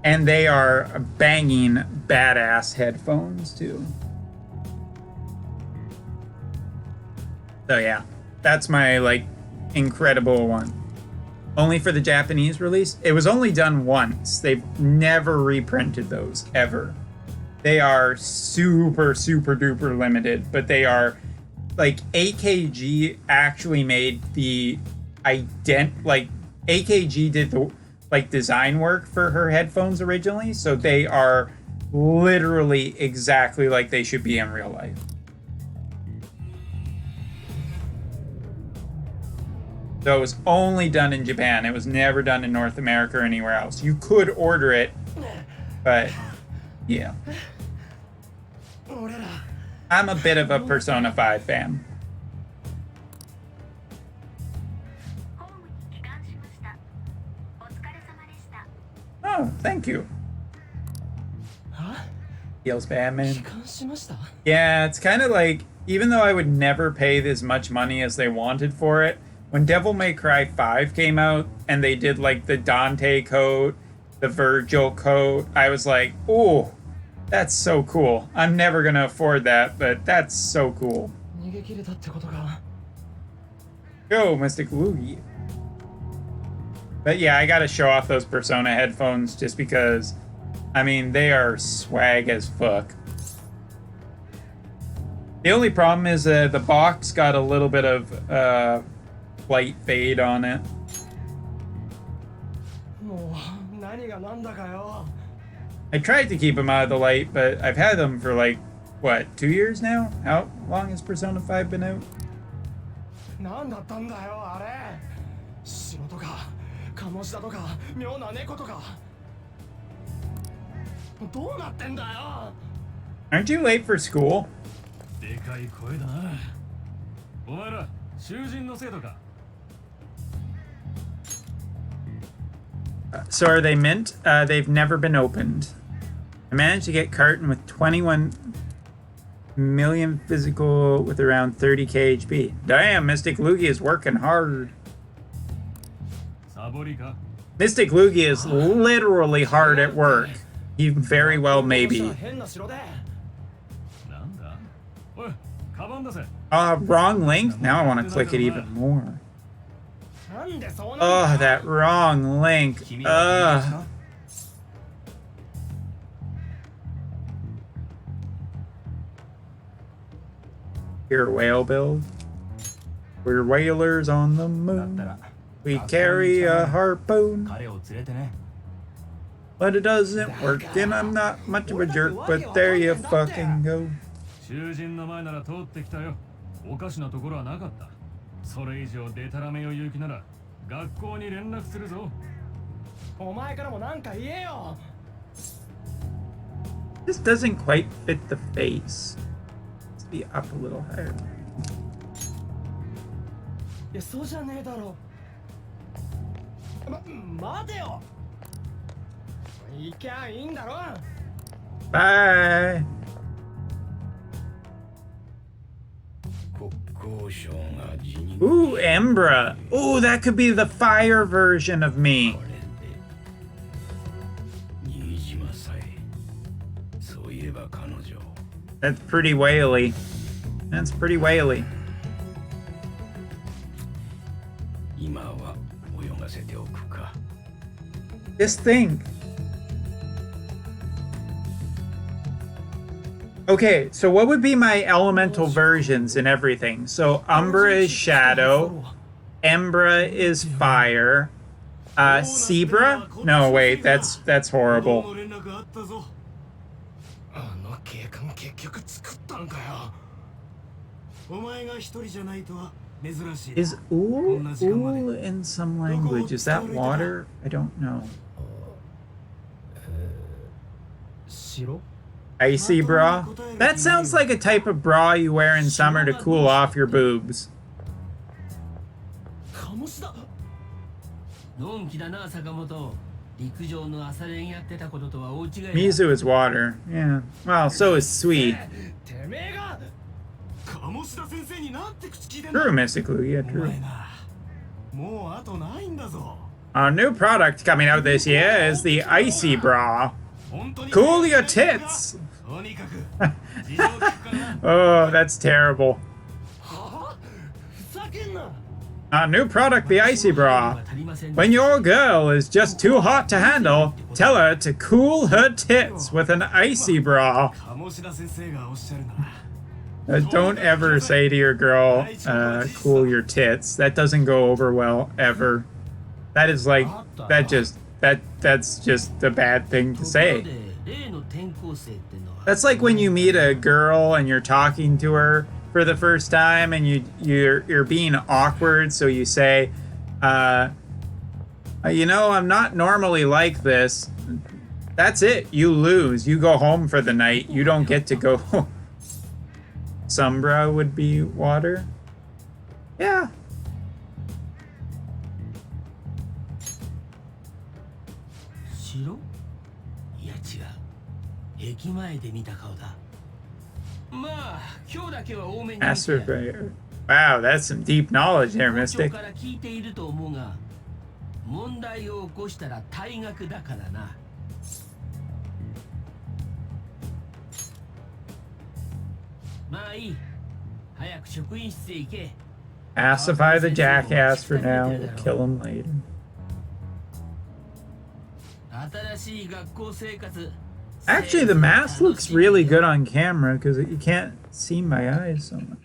and they are banging badass headphones too. So yeah, that's my like incredible one. Only for the Japanese release. It was only done once. They've never reprinted those ever. They are super, super duper limited, but they are like AKG actually made the like AKG did the like design work for her headphones originally, so they are literally exactly like they should be in real life. So it was only done in Japan. It was never done in North America or anywhere else. You could order it, but yeah. I'm a bit of a Persona 5 fan. Oh, thank you. Feels bad, man. Yeah, it's kind of like, even though I would never pay as much money as they wanted for it, when Devil May Cry 5 came out and they did like the Dante coat, the Virgil coat, I was like, oh, that's so cool. I'm never gonna afford that, but that's so cool. Go, Mystic Luigi. But yeah, I gotta show off those Persona headphones just because, I mean, they are swag as fuck. The only problem is the box got a little bit of light fade on it. I tried to keep them out of the light, but I've had them for like, what, 2 years now? How long has Persona 5 been out? Aren't you late for school? So are they mint? They've never been opened. I managed to get Carton with 21 million physical with around 30k HP. Damn, Mystic Luigi is working hard. Mystic Luigi is literally hard at work. He very well may be. Wrong link? Now I want to click it even more. Oh, that wrong link. Here, whale build. We're whalers on the moon. We carry a harpoon. But it doesn't work, and I'm not much of a jerk, but there you fucking go. This doesn't quite fit the face. Let's be up a little higher. Bye. Ooh, Embra. Ooh, that could be the fire version of me. That's pretty whaley. That's pretty whaley. This thing. Okay, so what would be my elemental versions and everything? So Umbra is Shadow, Embra is Fire, Zebra? No, wait, that's horrible. Is Ool in some language? Is that water? I don't know. Icy bra? That sounds like a type of bra you wear in summer to cool off your boobs. 陸上の朝練やってたこととは大違いだ。 Mizu is water. Yeah. Well, so is Sui. てめえが鴨志田先生になんて口聞いてん True, Mystically. Yeah, true. もうあとないんだぞ。 Our new product coming out this year is the Icy Bra. Cool your tits! とにかく事情聞くからな。 Oh, that's terrible. ふざけんな。 Our new product, the Icy Bra. When your girl is just too hot to handle, tell her to cool her tits with an Icy Bra. 鴨志田先生がおっしゃるなら。 Don't ever say to your girl, cool your tits. That doesn't go over well, ever. That is like, that's just a bad thing to say. That's like when you meet a girl and you're talking to her for the first time and you're being awkward, so you say, you know, I'm not normally like this. That's it. You lose. You go home for the night. You don't get to go. Sombra would be water. Yeah. 城？いや違う。駅前で見た顔だ。まあ、今日だけは多めに見てやる。 Master Prayer. Wow, that's some deep knowledge there, 校長 Mystic. から聞いていると思うが、問題を起こしたら退学だからな。まあいい。早く職員室へ行け。 Pacify the jackass for now. We'll kill him later. 新しい学校生活。 Actually, the mask looks really good on camera because you can't see my eyes so much.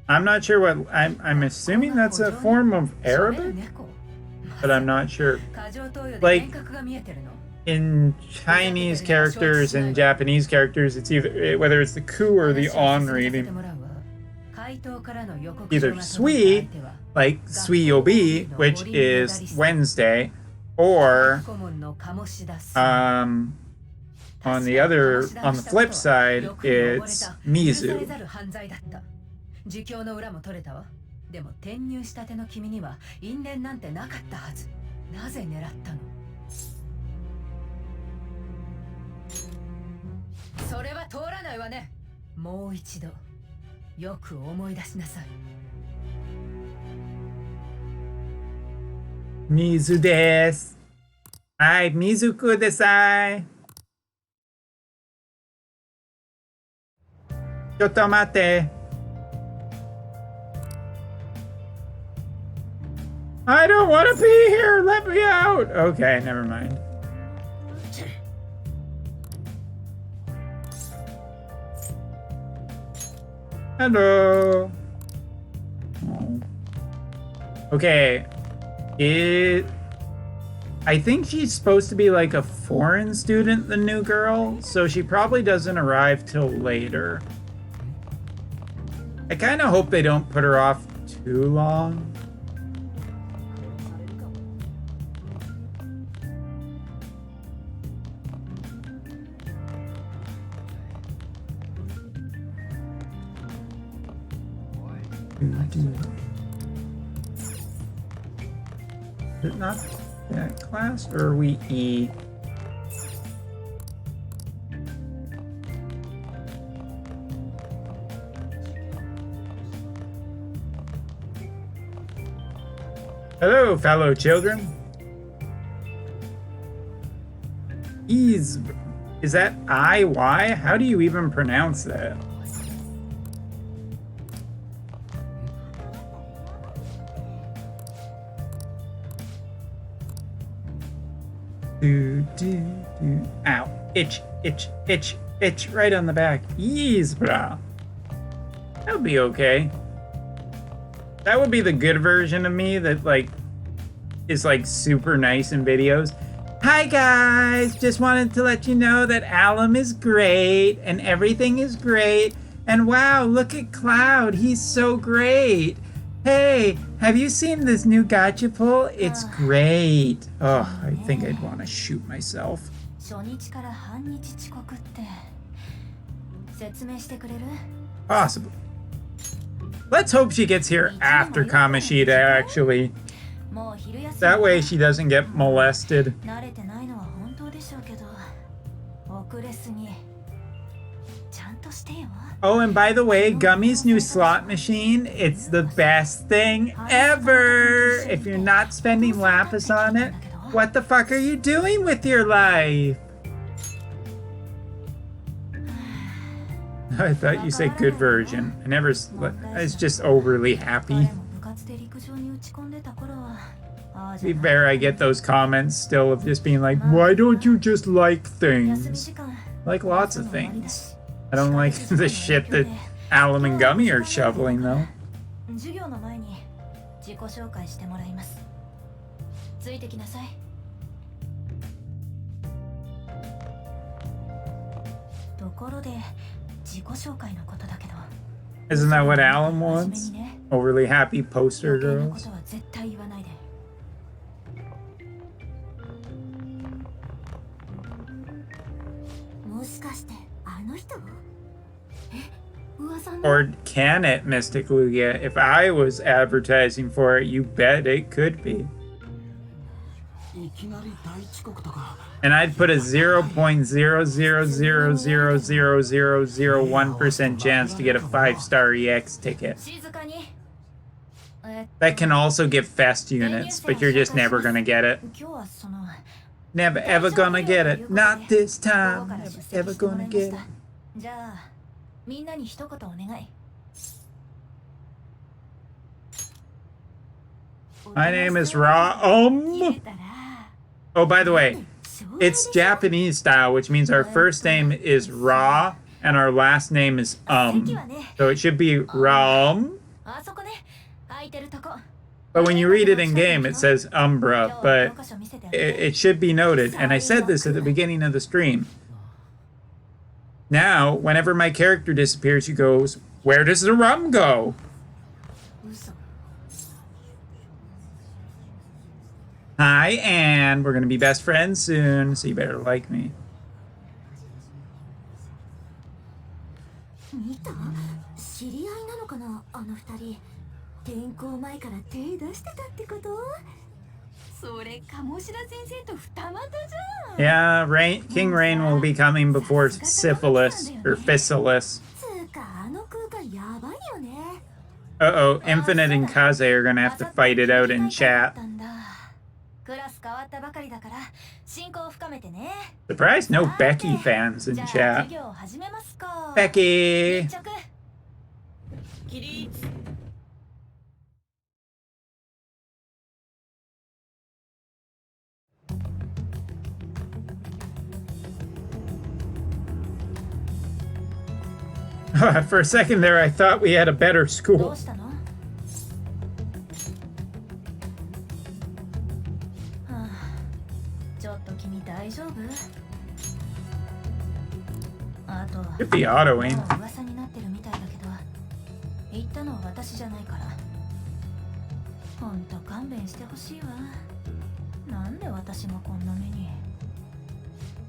I'm not sure what I'm assuming that's a form of Arabic, but I'm not sure. Like in Chinese characters and Japanese characters, it's either whether it's the ku or the on reading. Either sui, like sui yobi, which is Wednesday, or on the flip side, it's Mizu. 自供の裏も取れたわ。でも転入したての君には因縁なんてなかったはず。なぜ狙ったの？それは通らないわね。もう一度よく思い出しなさい。Mizu desu. Hai, Mizu kudasai. Chotto mate. I don't want to be here. Let me out. Okay, never mind. Hello. Oh. Okay. I think she's supposed to be like a foreign student, the new girl, so she probably doesn't arrive till later. I kind of hope they don't put her off too long. Is it not that class, or are we E? Hello, fellow children. Is that I-Y? How do you even pronounce that? Ow. Itch, itch, itch, itch. Right on the back. Ease, brah. That would be okay. That would be the good version of me that, like, is, like, super nice in videos. Hi, guys! Just wanted to let you know that Alum is great, and everything is great. And wow, look at Cloud. He's so great. Hey, have you seen this new gacha pull? It's great. Oh, I think I'd want to shoot myself. 初日から半日遅刻って説明してくれる？ Possibly. Let's hope she gets here after Kamoshida, actually. That way she doesn't get molested. 慣れてないのは本当でしょうけど、遅れすぎ。ちゃんとしてよ。 Oh, and by the way, Gummy's new slot machine, it's the best thing ever! If you're not spending Lapis on it, what the fuck are you doing with your life? I thought you said good version. I was just overly happy. To be fair, I get those comments still of just being like, why don't you just like things? Like lots of things. I don't like the shit that Alum and Gummy are shoveling, though. 授業の前に自己紹介してもらいます。ついてきなさい。ところで自己紹介のことだけど。Isn't that what Alum wants? Overly happy poster 余計なこ girls. とは絶対言わないで。もしかしてあの人？ Or can it, Mystic Lugia? If I was advertising for it, you bet it could be. And I'd put a 0.0000001% chance to get a 5-star EX ticket. That can also give fest units, but you're just never gonna get it. Never ever gonna get it. Not this time. Never ever gonna get it. じゃあみんなに一言お願い。 My name is Ra. Oh, by the way, it's Japanese style, which means our first name is Ra and our last name is So it should be Ram. あそこね、空いてるとこ。 But when you read it in game, it says Umbra. But it should be noted, and I said this at the beginning of the stream. Now, whenever my character disappears, she goes, where does the rum go? Hi, Anne. We're going to be best friends soon, so you better like me. 見た？知り合いなのかな、あの二人。転校前から手出してたってこと？それ鴨志田先生と二股じゃん。 Yeah, King Rain will be coming before Syphilis, or Physalis. つうかあの空間やばいよね。 Uh-oh, Infinite and Kaze are going to have to fight it out in chat. クラス変わったばかりだから親交を深めてね。 Surprised no Becky fans in じゃあ chat. 授業を始めますか。 Becky! 密着。起立。 For a second there, I thought we had a better ど school. うしたの？はあ、ちょっと君大丈夫？あと Could be autoing. もう噂になってるみたいだけど、言ったのは私じゃないから。ほんと勘弁してほしいわ。なんで私がこんな目に。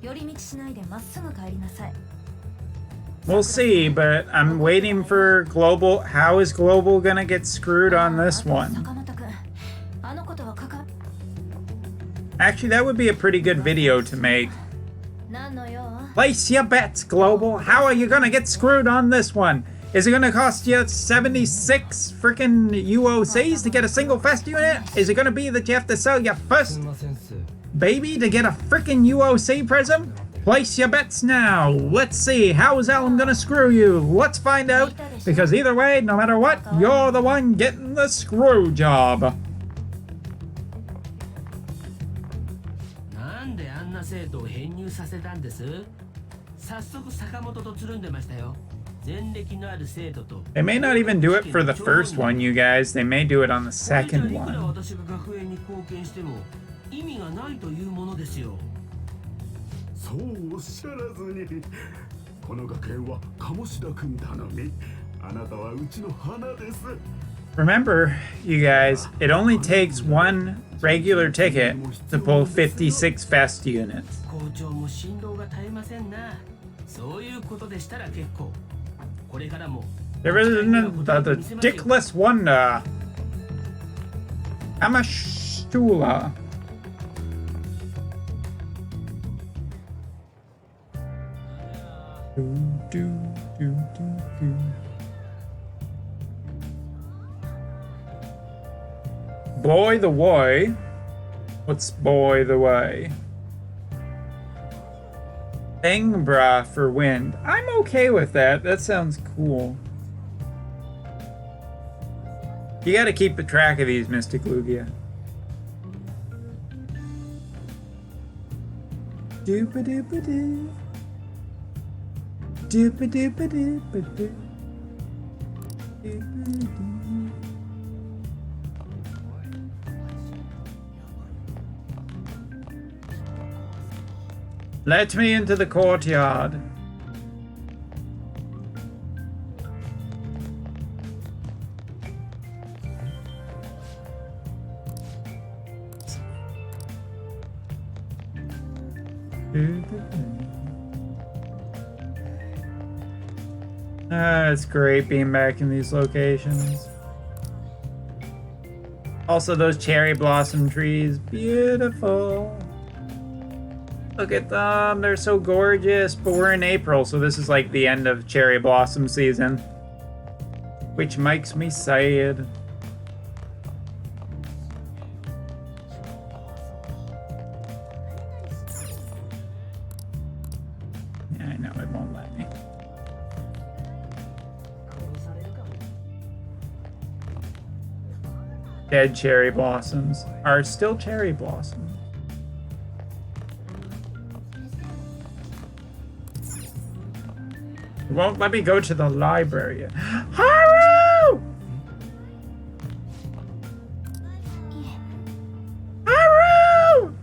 寄り道しないでまっすぐ帰りなさい。 We'll see, but I'm waiting for Global. How is Global gonna get screwed on this one? 坂本君、あのことはActually, that would be a pretty good video to make. 何の用？ Place your bets, Global. How are you gonna get screwed on this one? Is it gonna cost you 76 freaking UOCs to get a single fest unit? Is it gonna be that you have to sell your first baby to get a freaking UOC prism? Place your bets now. Let's see. How is Alum gonna screw you? Let's find out. Because either way, no matter what, you're the one getting the screw job. なんであんな生徒を編入させたんです？早速坂本とつるんでましたよ。前歴のある生徒と。 They may not even do it for the first one, you guys. They may do it on the second いくら one. 私が学園に貢献しても意味がないというものですよ。そうおっしゃらずに、この学園は鴨志田君頼み。あなたはうちの花です。Remember, you guys, it only takes one regular ticket to pull 56 fest units. 校長も振動が絶えませんな。そういうことでしたら結構。これからも There isn't the dickless wonder. Amashula. Boy the way. What's boy the way? Engbra for wind. I'm okay with that. That sounds cool. You gotta keep a track of these, Mystic Lugia. Doopa-doopa-doo. Doopa-doopa-doopa-doo. Doopa-doo. Let me into the courtyard. It's great being back in these locations. Also, those cherry blossom trees, beautiful. Look at them, they're so gorgeous. But we're in April, so this is like the end of cherry blossom season, which makes me sad. Yeah, I know it won't let me. Dead cherry blossoms are still cherry blossoms. It won't let me go to the library. Haru! Haru!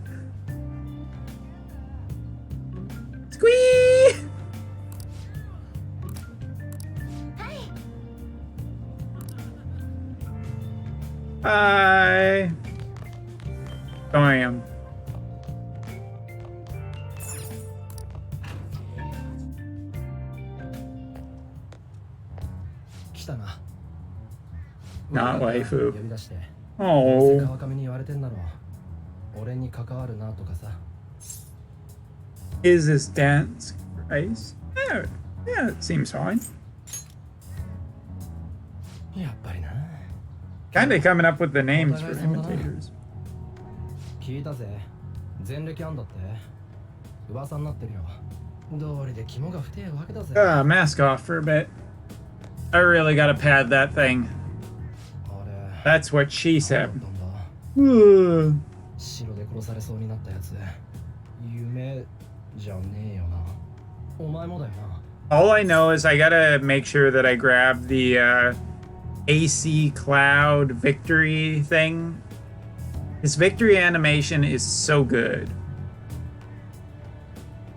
Squee! Hi. Bam. Not waifu. Oh. Is this dance race? Yeah, it seems fine. Kinda coming up with the names for imitators. 聞いたぜ。前歴あんだって。噂になってるよ。道理で肝が太いわけだぜ。Mask off for a bit. I really gotta pad that thing. That's what she said. 城で殺されそうになったやつ。夢じゃねえよな。お前もだよな。All I know is I gotta make sure that I grab the AC Cloud victory thing. His victory animation is so good.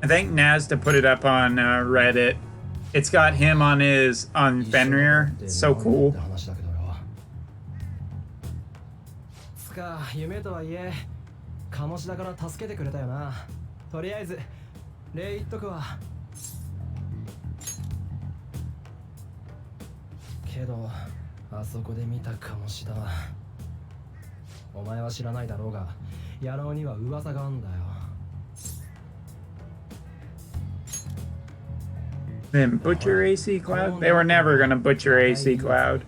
I think Nazda put it up on Reddit. It's got him on Fenrir. It's so cool. つか夢とはいえ、鴨志田から助けてくれたよな。とりあえず礼言っとくわ。けどあそこで見た鴨志田は、お前は知らないだろうが、野郎には噂があんだよ。Then butcher AC Cloud? They were never gonna butcher AC Cloud.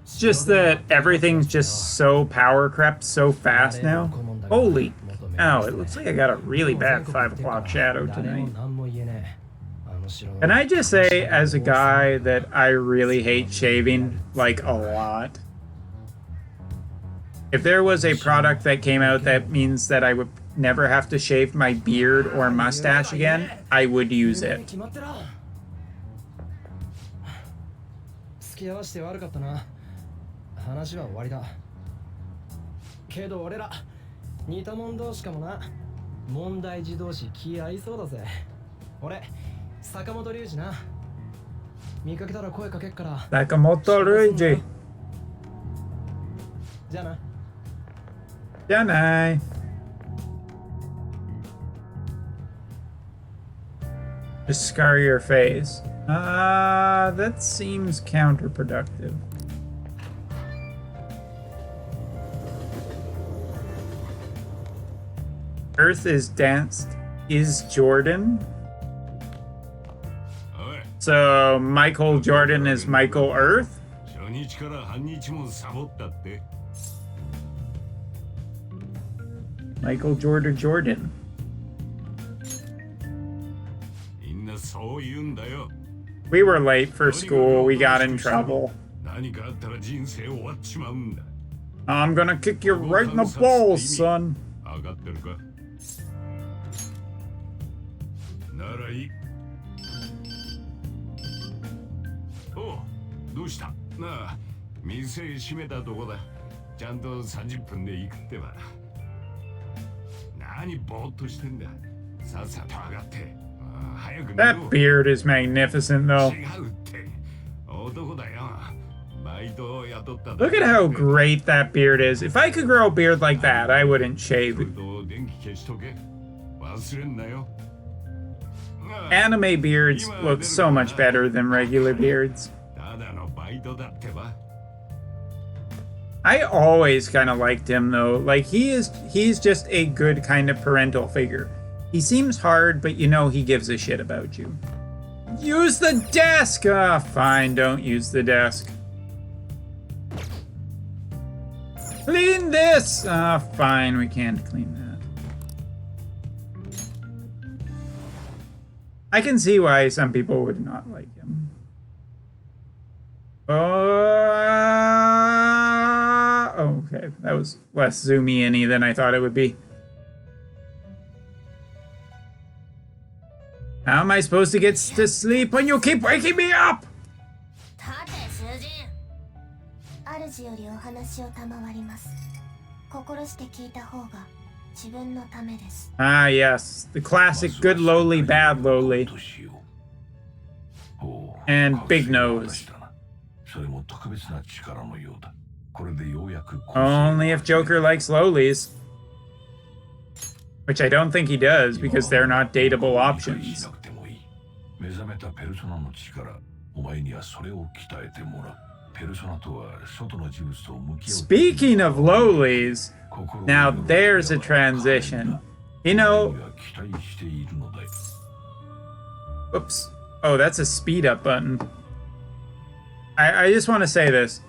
It's just that everything's just so power crept so fast now. Holy cow, it looks like I got a really bad 5 o'clock shadow tonight. Can I just say, as a guy, that I really hate shaving, like, a lot? If there was a product that came out that means that I would never have to shave my beard or mustache again, I would use it. 付き合わせて悪かったな。話は終わりだ。けど俺ら似たもん同士かもな。問題児同士気合いそうだぜ。俺坂本龍二な。見かけたら声かけっから。Sakamoto Ryuji. じゃあな。Janai. Just scar your face. That seems counterproductive. Earth is danced is Jordan. So Michael Jordan is Michael Earth? 初日から半日もサボったって。 Michael Jordan. みんなそう言うんだよ。 We were late for school. We got in trouble. 何かあったら人生終わっちまうんだ。 I'm gonna kick you right in the balls, son. 上がってるか。ならいい。おう、どうした？なあ、店閉めたとこだ。ちゃんと30分で行くってば。何ぼーっとしてんだ。さっさと上がって。早く寝ろ。 That beard is magnificent, though. 違うって。男だよ。バイトを雇っただ Look け at how great that beard is. If I could grow a beard like that, I wouldn't shave it. 電気消しとけ。忘れんなよ。 Anime beards look so much better than regular beards. ただのバイトだってば。 I always kind of liked him though. Like he's just a good kind of parental figure. He seems hard, but you know he gives a shit about you. Use the desk! Ah, fine, don't use the desk. Clean this! Ah, fine, we can't clean that. I can see why some people would not like him. Okay, that was less zoomy in-y than I thought it would be. How am I supposed to get to sleep when you keep waking me up? さて囚人、主よりお話を賜ります。心して聞いた方が自分のためです。 Ah, yes, the classic good lowly, bad lowly. And big nose. Only if Joker likes lowlies. Which I don't think he does, because they're not dateable options. Speaking of lowlies, now there's a transition. You know... Oops. Oh, that's a speed up button. I just want to say this.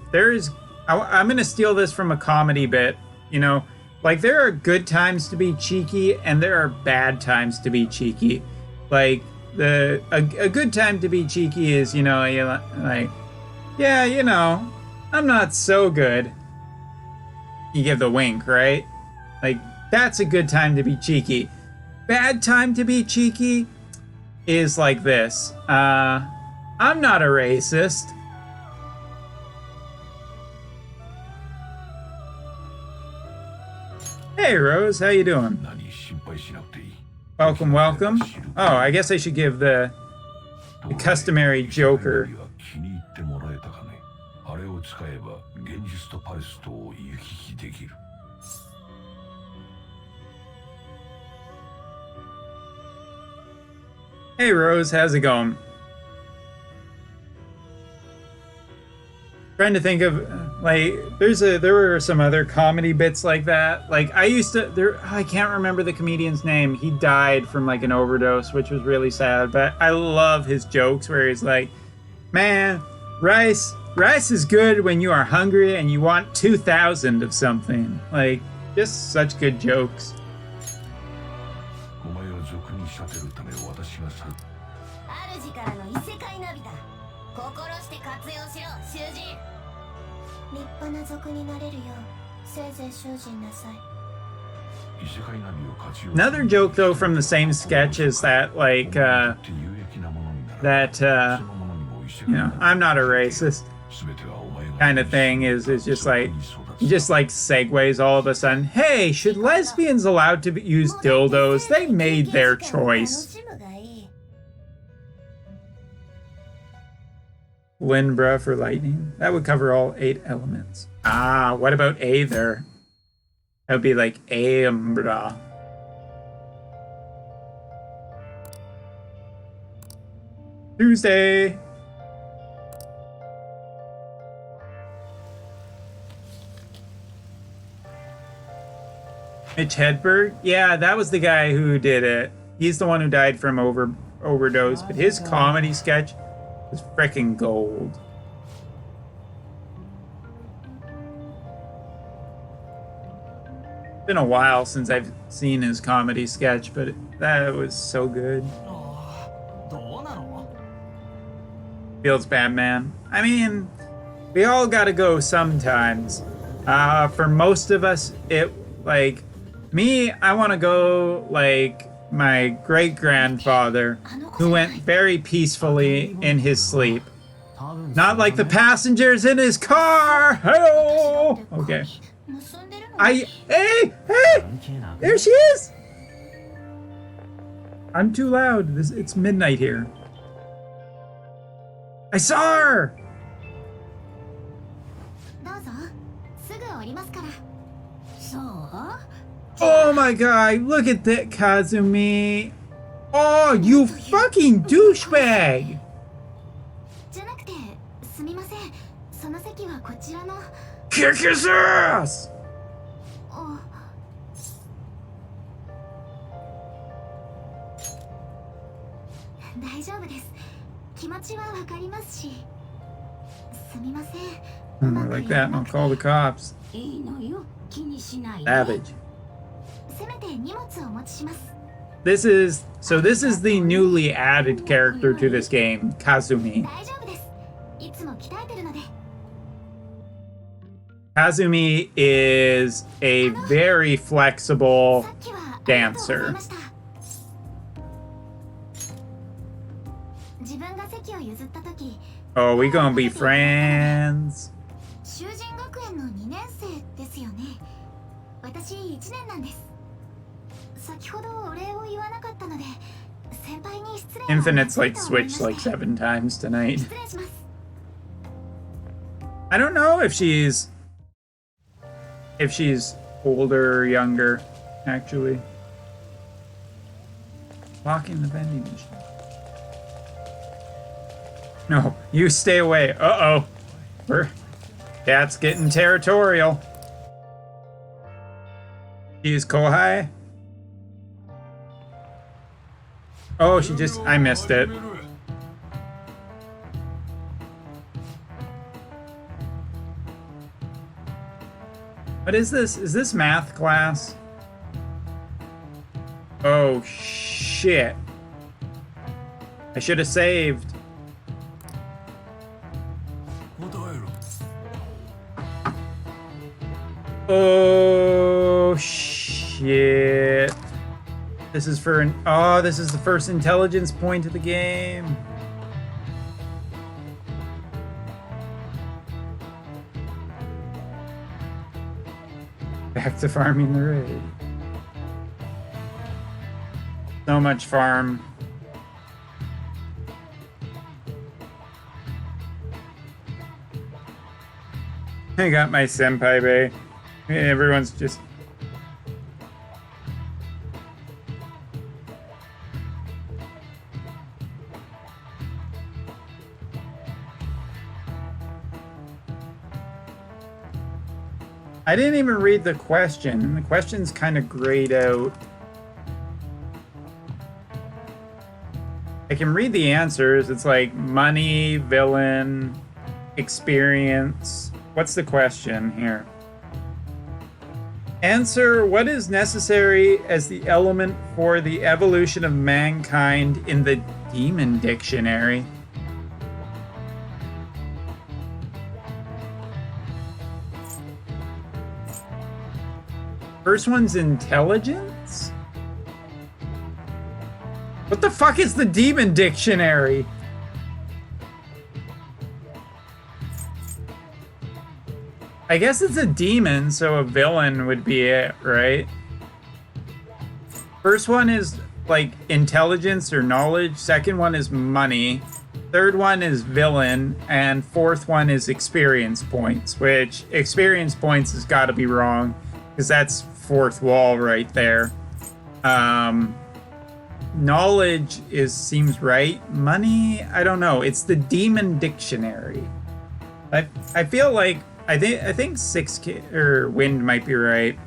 I'm going to steal this from a comedy bit. You know, like there are good times to be cheeky and there are bad times to be cheeky. Like a good time to be cheeky is, you know, you're like, yeah, you know, I'm not so good. You give the wink, right? Like that's a good time to be cheeky. Bad time to be cheeky is like this. I'm not a racist. Hey Rose, how you doing? Welcome, welcome. Oh, I guess I should give the customary Joker. Hey Rose, how's it going? Trying to think of like there were some other comedy bits like that. Like I can't remember the comedian's name. He died from like an overdose, which was really sad, but I love his jokes where he's like, "Man, rice is good when you are hungry and you want 2,000 of something." Like just such good jokes. 主からの異世界ナビだ。心して活用しろ、囚人。立派な族になれるよう、せいぜい囚人なさい。 Another joke though from the same sketch is that like you know, I'm not a racist kind of thing is just like he just like segues all of a sudden. Hey, should lesbians allowed to use dildos? They made their choice. Linbra for lightning. That would cover all 8 elements. Ah, what about Aether? That would be like Ambra. Tuesday. Mitch Hedberg? Yeah, that was the guy who did it. He's the one who died from overdose, but his comedy sketch was freaking gold. It's been a while since I've seen his comedy sketch, but that was so good. Fields Batman. I mean, we all gotta go sometimes. For most of us, it, like, me, I want to go like my great-grandfather, who went very peacefully in his sleep. Not like the passengers in his car! Hello! Okay. Hey! There she is! I'm too loud. It's midnight here. I saw her! Oh my god, look at that, Kazumi. Oh, you fucking douchebag! Kick his ass! Like that, and I'll call the cops. Savage. This is the newly added character to this game, Kazumi. Kazumi is a very flexible dancer. Oh, we gonna be friends. Infinite's like switched like 7 times tonight. I don't know if she's older or younger, actually. Locking the vending machine. No, you stay away. Uh-oh. Cat's getting territorial. She's Kohai. Oh, I missed it. What is this? Is this math class? Oh, shit. I should have saved. Oh, shit. This is this is the first intelligence point of the game. Back to farming the raid. So much farm. I got my senpai bay. Everyone's just... I didn't even read the question. The question's kind of grayed out. I can read the answers. It's like money, villain, experience. What's the question here? Answer, what is necessary as the element for the evolution of mankind in the Demon Dictionary? First one's intelligence? What the fuck is the Demon Dictionary? I guess it's a demon, so a villain would be it, right? First one is like intelligence or knowledge. Second one is money. third one is villain, and fourth one is experience points, which experience points has got to be wrong because that's fourth wall right there. Knowledge seems right. Money, I don't know. It's the Demon Dictionary. I feel like I think 6K or wind might be right.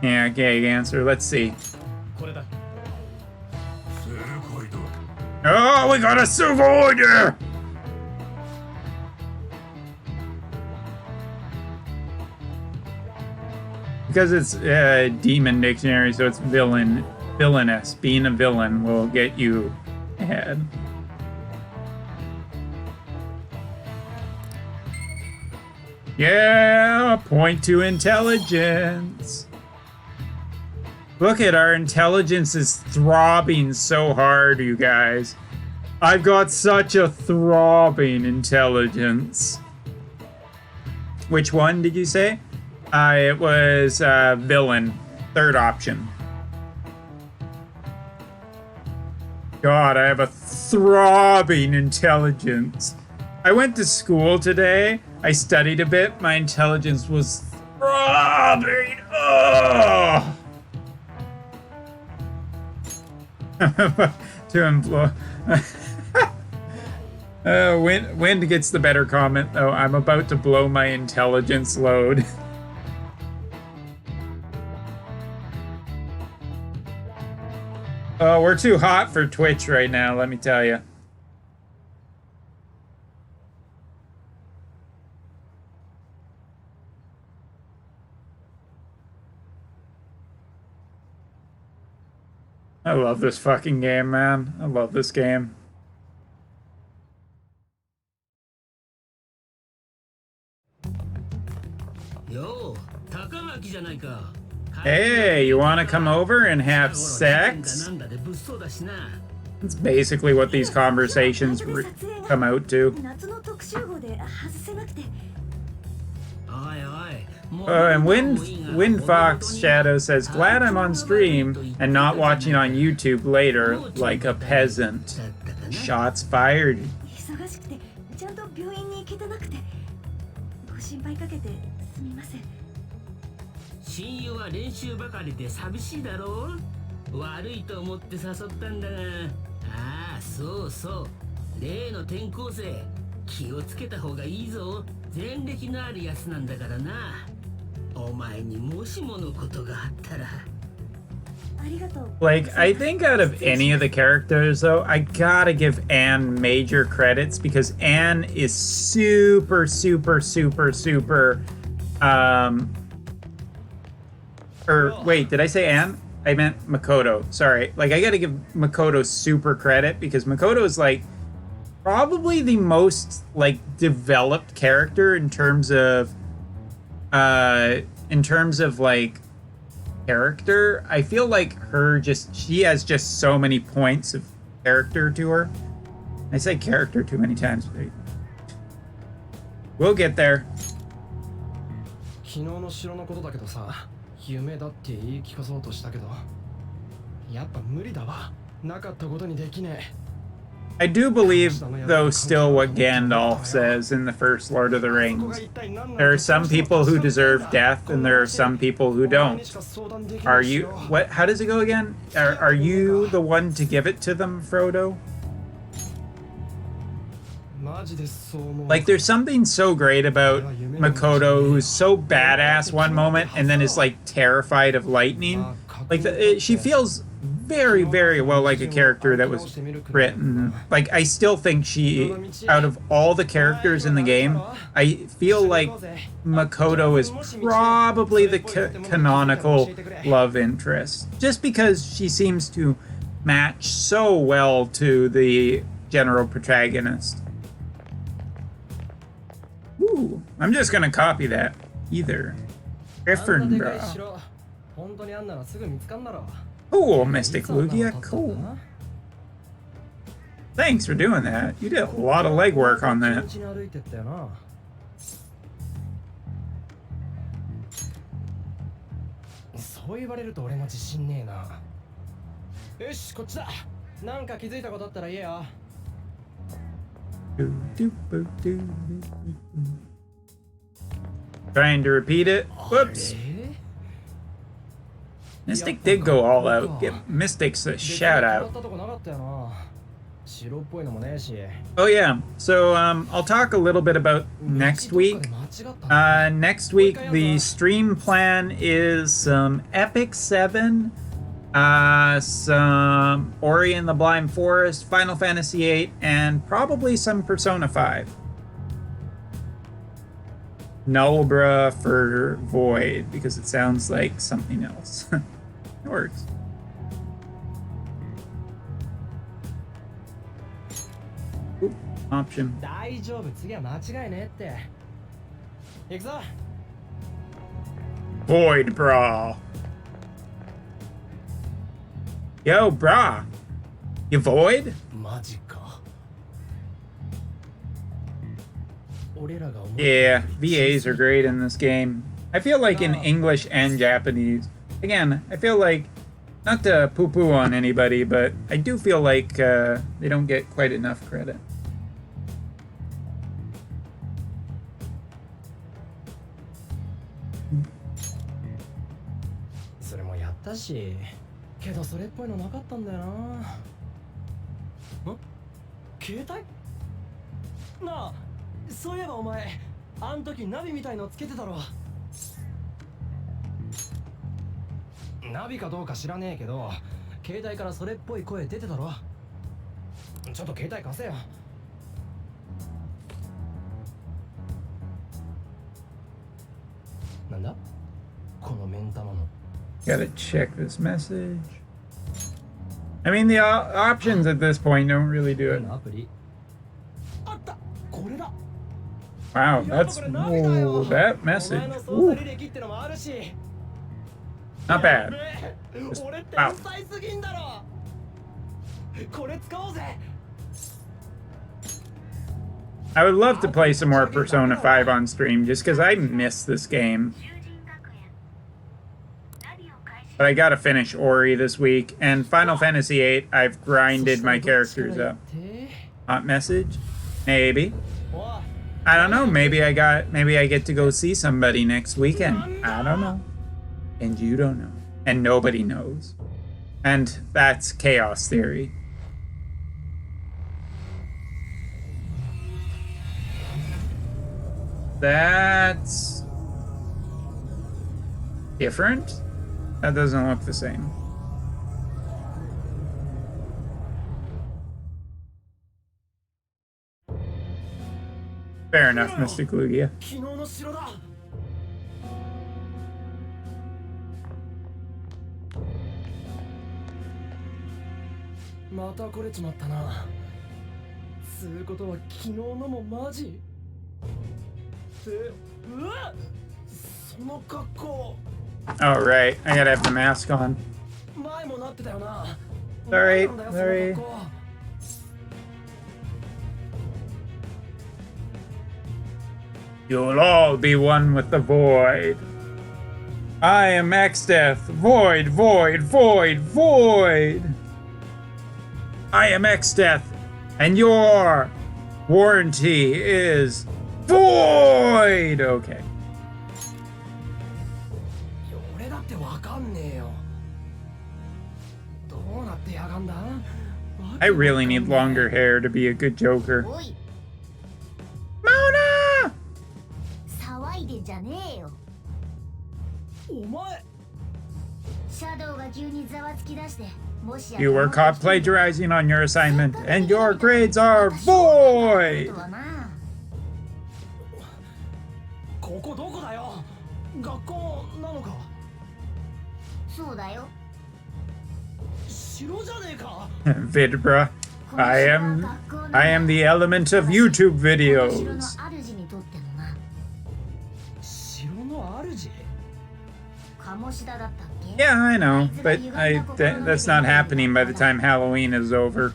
Yeah, okay, answer. Let's see. Oh, we got a Sugoi! Because it's Demon Dictionary, so it's villainous. Being a villain will get you ahead. Yeah, point to intelligence. Look at our intelligence is throbbing so hard, you guys. I've got such a throbbing intelligence. Which one did you say? It was villain, third option. God, I have a throbbing intelligence. I went to school today. I studied a bit. My intelligence was throbbing. Oh! To employ. Wind gets the better comment, though. I'm about to blow my intelligence load. Oh, we're too hot for Twitch right now, let me tell you. I love this fucking game, man. I love this game. Hey, you want to come over and have sex? That's basically what these conversations come out to. And Wind Fox Shadow says, glad I'm on stream and not watching on YouTube later like a peasant. Shots fired. 親友は練習ばかりで寂しいだろう。悪いと思って誘ったんだが、ああ、そうそう。例の転校生、気をつけた方がいいぞ。前歴のあるやつなんだからな。お前にもしものことがあったら。Like, I think out of any of the characters, though, I gotta give Anne major credits because Anne is super, or wait, did I say Anne? I meant Makoto. Sorry. Like, I gotta give Makoto super credit because Makoto is like probably the most like developed character in terms of like character. I feel like she has just so many points of character to her. I say character too many times. We'll get there. 昨日の城のことだけどさ、夢だって言い聞かそうとしたけど、やっぱ無理だわ。なかったことにできねえ。 I do believe, though, still what Gandalf says in the first Lord of the Rings. There are some people who deserve death, and there are some people who don't. Are you... What? How does it go again? Are you the one to give it to them, Frodo? Like, there's something so great about Makoto, who's so badass one moment, and then is, like, terrified of lightning. Like, she feels very, very well like a character that was written. Like, I still think she, out of all the characters in the game, I feel like Makoto is probably the canonical love interest. Just because she seems to match so well to the general protagonist. Ooh, I'm just gonna copy that. Either. Gryffindor. Cool, Mystic Lugia, cool. Thanks for doing that. You did a lot of legwork on that. そう言われると俺も自信ねえな。よし、こっちだ。なんか気づいたことあったら言えよ。Trying to repeat it. Whoops. Mystic did go all out. Give Mystics a shout out. Oh yeah, so I'll talk a little bit about next week. Next week the stream plan is some Epic 7, some Ori and the Blind Forest, Final Fantasy 8, and probably some Persona 5. Nullbra for Void, because it sounds like something else. It works. Oop, option. Void Bra. Yo, Bra. You void? Yeah, VAs are great in this game. I feel like in English and Japanese. Again, I feel like, not to poo-poo on anybody, but I do feel like they don't get quite enough credit. No. そういえばお前、あん時ナビみたいのつけてたろ。ナビかどうか知らねえけど、携帯からそれっぽい声出てたろ。ちょっと携帯貸せよ。なんだ？この目ん玉の。Gotta check this message. I mean, the options at this point don't really do it. Wow, that's whoa, that message. Ooh. Not bad. Wow. I would love to play some more Persona 5 on stream just because I miss this game. But I gotta finish Ori this week, and Final Fantasy VIII, I've grinded my characters up. Hot message? Maybe. I don't know, maybe I get to go see somebody next weekend. I don't know. And you don't know. And nobody knows. And that's chaos theory. That's different? That doesn't look the same. Fair enough, Mystic Lugia. Oh, right. I gotta have the mask on. Sorry, sorry. You'll all be one with the void. I am Exdeath. Void, void, void, void. I am Exdeath, and your warranty is void. Okay. I really need longer hair to be a good Joker. Mona! You were caught plagiarizing on your assignment, and your grades are void! Vidbra, I am the element of YouTube videos. Yeah, I know, but that's not happening by the time Halloween is over.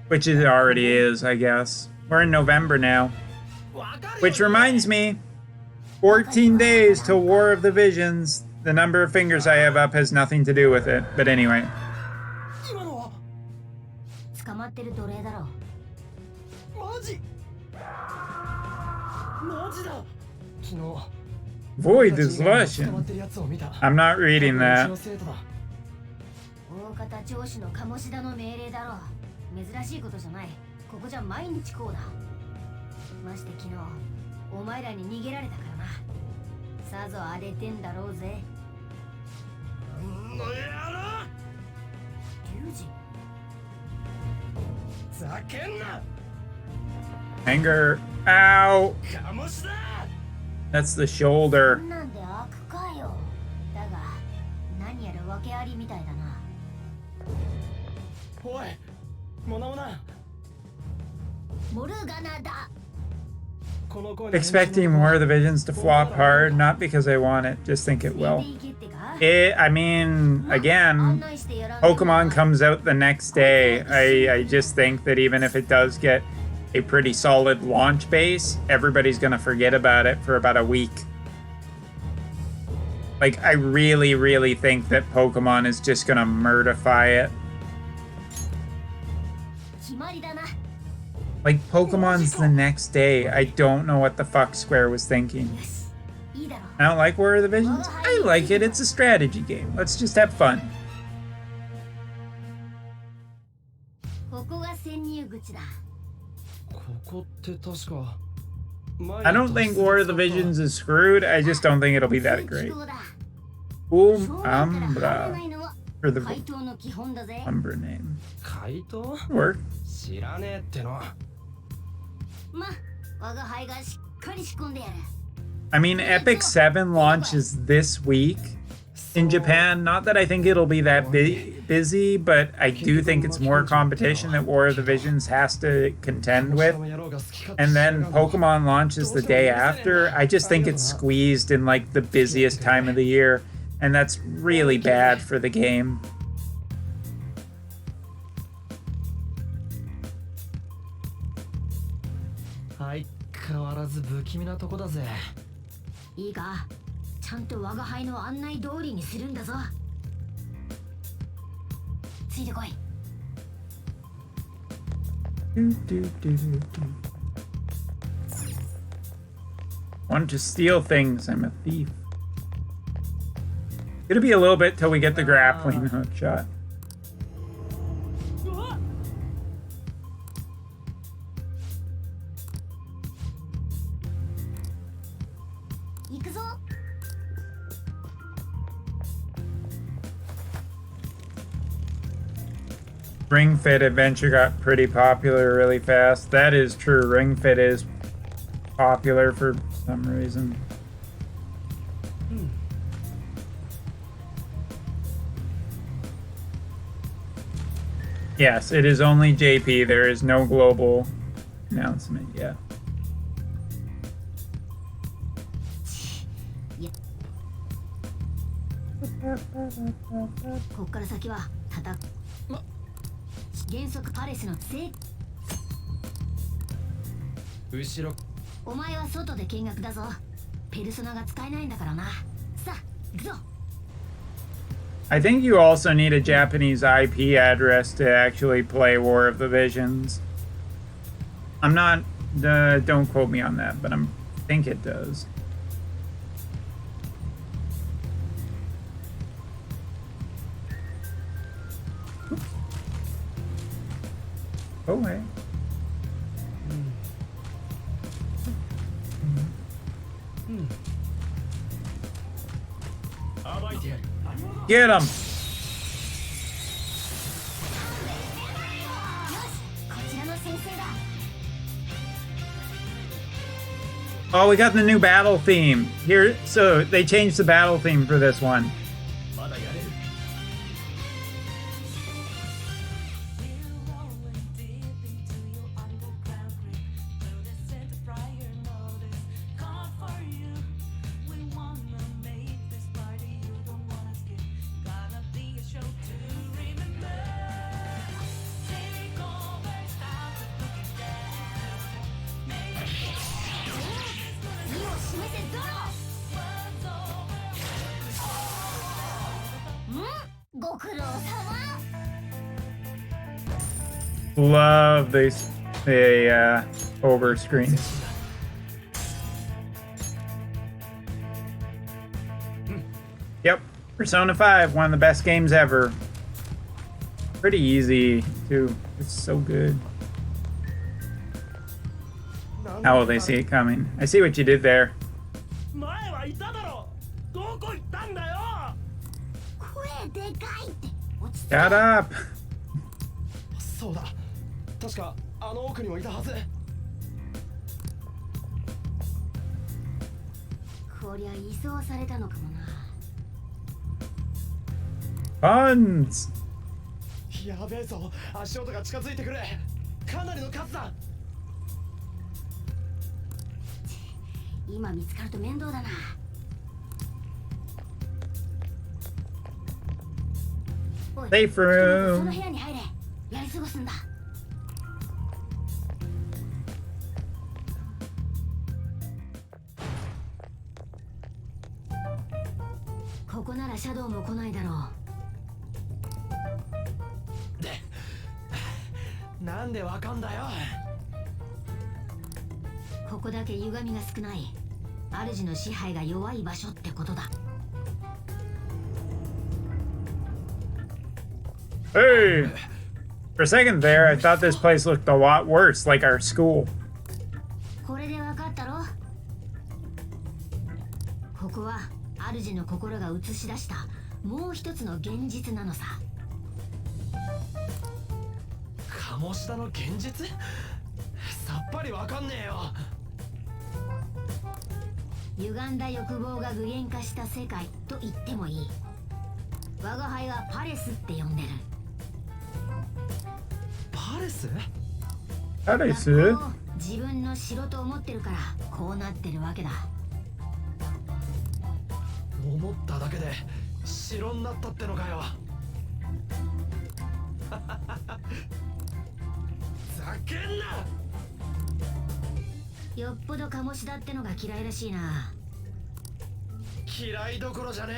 Which it already is, I guess. We're in November now. Which reminds me, 14 days till War of the Visions. The number of fingers I have up has nothing to do with it, but anyway. Void is Russian. I'm not reading that. 大方上司の鴨志田の命令だろう。珍しいことじゃない。ここじゃ毎日こうだ。まして昨日お前らに逃げられたからな。さぞ荒れてんだろうぜ。んのやらリュウジ。ざけんな Anger. Ow. 鴨志田 That's the shoulder. こんなんで悪かよ。だが何やら訳ありみたいだな。おいモナモナモルガナだ。 Expecting more of the visions to flop hard, not because I want it, just think it will. I mean, again, Pokemon comes out the next day. I just think that even if it does get a pretty solid launch base, everybody's gonna forget about it for about a week. Like, I really, really think that Pokemon is just gonna murderify it. Like, Pokemon's the next day. I don't know what the fuck Square was thinking. I don't like War of the Visions. I like it. It's a strategy game. Let's just have fun. I don't think War of the Visions is screwed. I just don't think it'll be that great. Umbra. For the Umbra name. Work. I mean, Epic 7 launches this week in Japan. Not that I think it'll be that busy, but I do think it's more competition that War of the Visions has to contend with. And then Pokemon launches the day after. I just think it's squeezed in like the busiest time of the year, and that's really bad for the game. I いいか、ちゃんと我が輩の案内通りにするんだぞ。ついてこい。Want to steal things? I'm a thief. It'll be a little bit till we get the grappling hook shot. Ring Fit Adventure got pretty popular really fast. That is true. Ring Fit is popular for some reason. Yes, it is only JP. There is no global announcement yet. I think you also need a Japanese IP address to actually play War of the Visions. I'm not, don't quote me on that, but I think it does. Oops. Oh, hey. Get him! Oh, we got the new battle theme here. So they changed the battle theme for this one. Love these. the over screen. Yep, Persona 5, one of the best games ever. Pretty easy too. It's so good. How will they see it coming? I see what you did there. 前はいただろ。どこ行ったんだよ。声でかいって落ち着け。 Shut up! そうだ。確かあの奥にもいたはず。こりゃ移送されたのかもな。 Buns! やべえぞ。足音が近づいてくる。かなりの数だ。今見つかると面倒だな。おい、 Safe その room. 部屋に入れ。やり過ごすんだ。ここならシャドウも来ないだろう。なんでわかんだよ。ここだけ歪みが少ない。主の支配が弱い場所ってことだ。 Hey! For a second there, I thought this place looked a lot worse, like our school. これでわかったろ。ここは主の心が映し出したもう一つの現実なのさ。鴨志田の現実？さっぱりわかんねえよ。歪んだ欲望が具現化した世界と言ってもいい。我が輩はパレスって呼んでる。パレス？パレス？自分の城と思ってるからこうなってるわけだ。思っただけで城になったってのかよ。ざけんな。よっぽど鴨志田ってのが嫌いらしいな。嫌いどころじゃね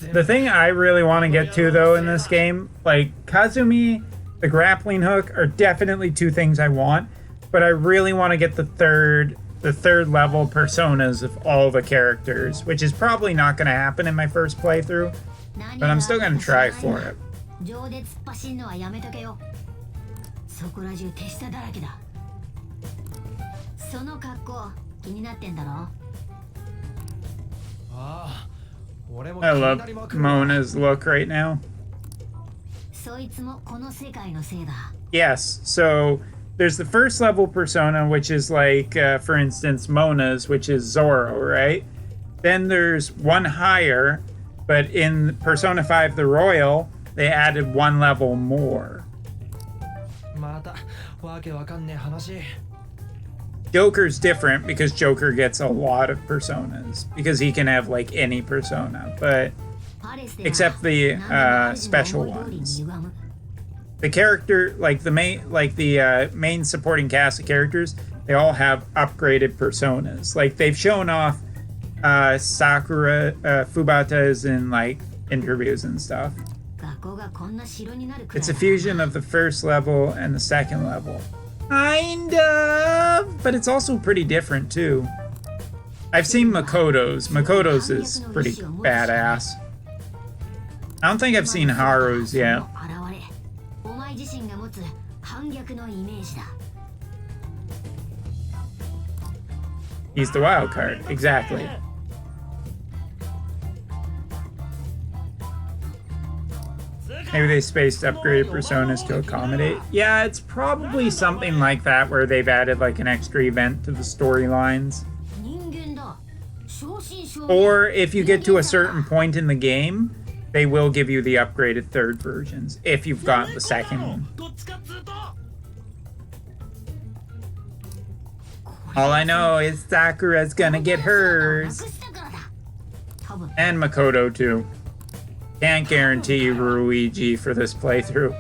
え。 The thing I really want to get to though in this game, like Kazumi, the grappling hook are definitely two things I want, but I really want to get the third level personas of all the characters, which is probably not going to happen in my first playthrough, but I'm still going to try for it. 情で突っ走んのはやめとけよ。そこら中手下だらけだ。その格好気になってんだろ。ああ、俺も I love Mona's look right now. そいつもこの世界のせいだ。 Yes, so there's the first level persona, which is like, for instance, Mona's, which is Zoro, right? Then there's one higher, but in Persona 5 The Royal, they added one level more. またわけわかんねえ話。 Joker's different because Joker gets a lot of personas, because he can have like any persona, but except the special ones. The character, like the main supporting cast of characters, they all have upgraded personas. Like they've shown off Sakura, Fubata's in like interviews and stuff. It's a fusion of the first level and the second level. Kind of, but it's also pretty different too. I've seen Makoto's. Makoto's is pretty badass. I don't think I've seen Haru's yet. He's the wild card, exactly. Maybe they spaced upgraded personas to accommodate. Yeah, it's probably something like that where they've added like an extra event to the storylines. Or if you get to a certain point in the game, they will give you the upgraded third versions if you've got the second one. All I know is Sakura's gonna get hers. And Makoto too. Can't guarantee Ruiji for this playthrough.